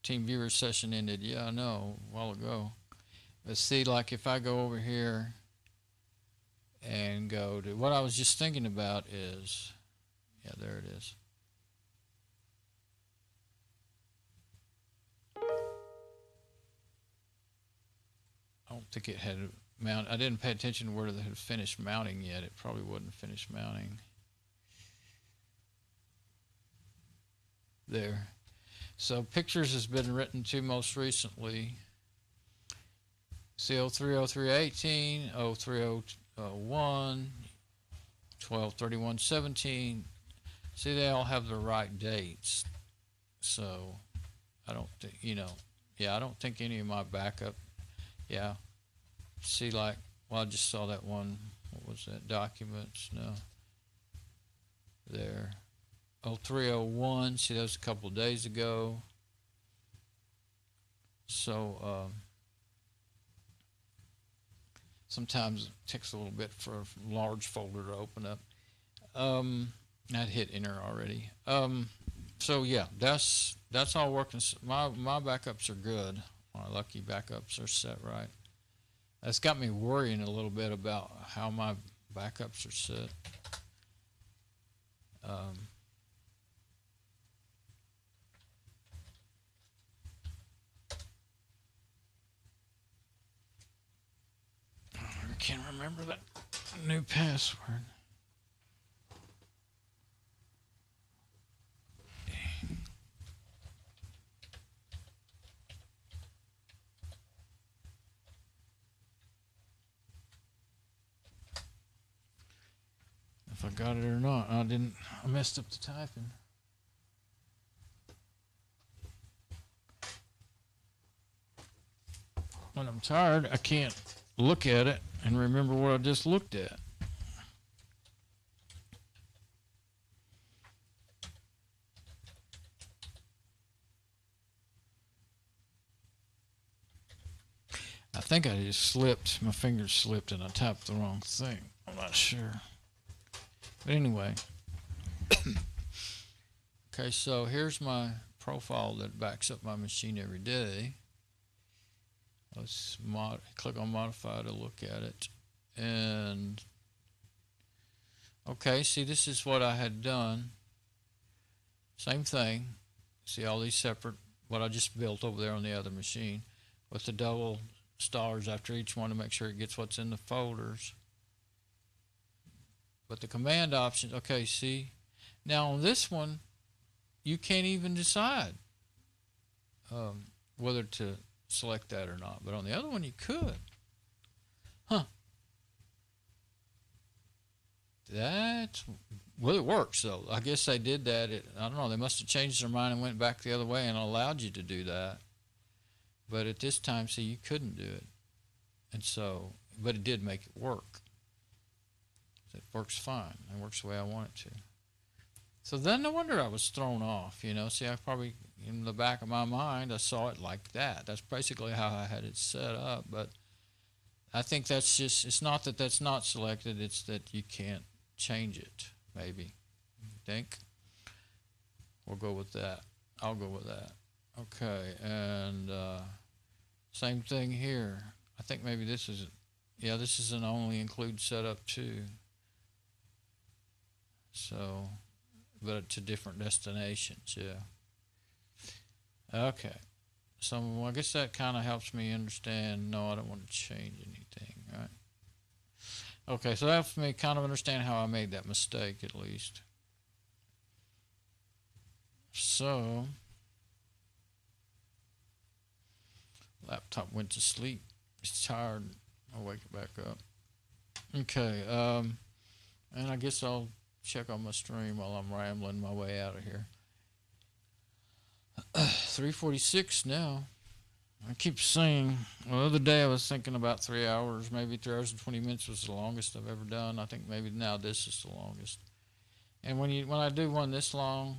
TeamViewer session ended. Yeah, I know, a while ago. But see, like if I go over here and go to what I was just thinking about is, yeah, there it is. I don't think it had mount. I didn't pay attention to where it had finished mounting yet. It probably wouldn't finish mounting. There. So pictures has been written to most recently. See 030318, 0301, 123117. See, they all have the right dates. So I don't think, I don't think any of my backup, yeah. See, like, well, I just saw that one. What was that? Documents? No. There. 0301. See, that was a couple of days ago. So sometimes it takes a little bit for a large folder to open up. I'd hit enter already. So yeah, that's all working. My backups are good. My lucky backups are set right. That's got me worrying a little bit about how my backups are set. I can't remember that new password. If I got it or not. I messed up the typing. When I'm tired, I can't look at it and remember what I just looked at. I think I just slipped. My fingers slipped and I tapped the wrong thing. I'm not sure. But anyway. Okay, so here's my profile that backs up my machine every day. Let's click on modify to look at it. And okay, see, this is what I had done. Same thing. See all these separate, what I just built over there on the other machine with the double stars after each one to make sure it gets what's in the folders. But the command options, okay, see, now on this one, you can't even decide whether to select that or not. But on the other one, you could. Huh. Well, it works, though. I guess they did that. I don't know. They must have changed their mind and went back the other way and allowed you to do that. But at this time, see, you couldn't do it. And so, but it did make it work. It works fine. It works the way I want it to. So then no wonder I was thrown off, you know. See, I probably, in the back of my mind, I saw it like that. That's basically how I had it set up. But I think that's just, it's not that that's not selected, it's that you can't change it, maybe. You think? We'll go with that. I'll go with that. Okay, and same thing here. I think maybe this is, yeah, this is an only include setup too. So, but to different destinations, yeah. Okay, so I guess that kind of helps me understand, no, I don't want to change anything, right? Okay, so that helps me kind of understand how I made that mistake, at least. So, laptop went to sleep. It's tired. I'll wake it back up. Okay, and I guess I'll check on my stream while I'm rambling my way out of here. 3:46 now. I keep saying, well, the other day I was thinking about 3 hours, maybe 3 hours and 20 minutes was the longest I've ever done. I think maybe now this is the longest. And when I do one this long,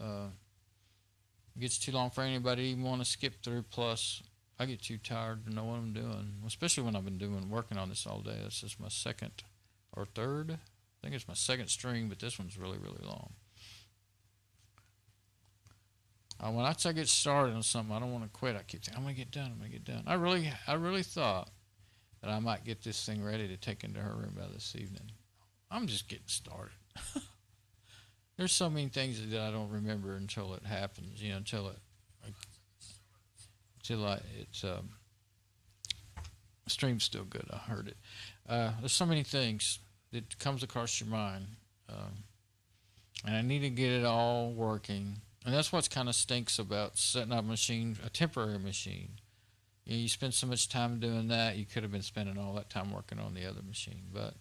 it gets too long for anybody to even want to skip through. Plus, I get too tired to know what I'm doing, especially when I've been working on this all day. This is my second or third. I think it's my second stream, but this one's really, really long. When I get started on something, I don't want to quit. I keep thinking, I'm going to get done. I'm going to get done. I really thought that I might get this thing ready to take into her room by this evening. I'm just getting started. There's so many things that I don't remember until it happens, you know, stream's still good. I heard it. There's so many things that comes across your mind, and I need to get it all working. And that's what kind of stinks about setting up a temporary machine. You know, you spend so much time doing that, you could have been spending all that time working on the other machine. But,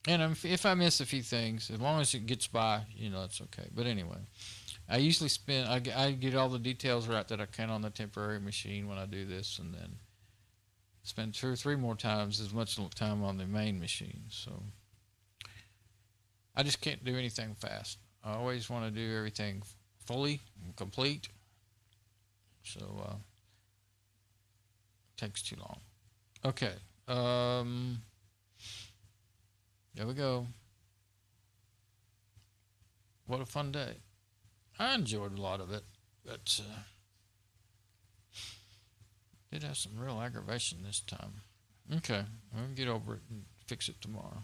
and if I miss a few things, as long as it gets by, you know, it's okay. But anyway, I usually I get all the details right that I can on the temporary machine when I do this, and then spend 2 or 3 more times as much time on the main machine. So I just can't do anything fast. I always want to do everything fully and complete. So it takes too long. Okay. There we go. What a fun day. I enjoyed a lot of it, but did have some real aggravation this time. Okay. We'll get over it and fix it tomorrow.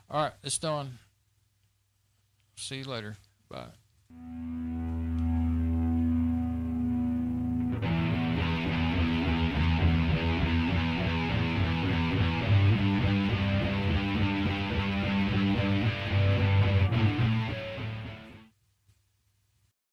All right. It's done. See you later. Bye.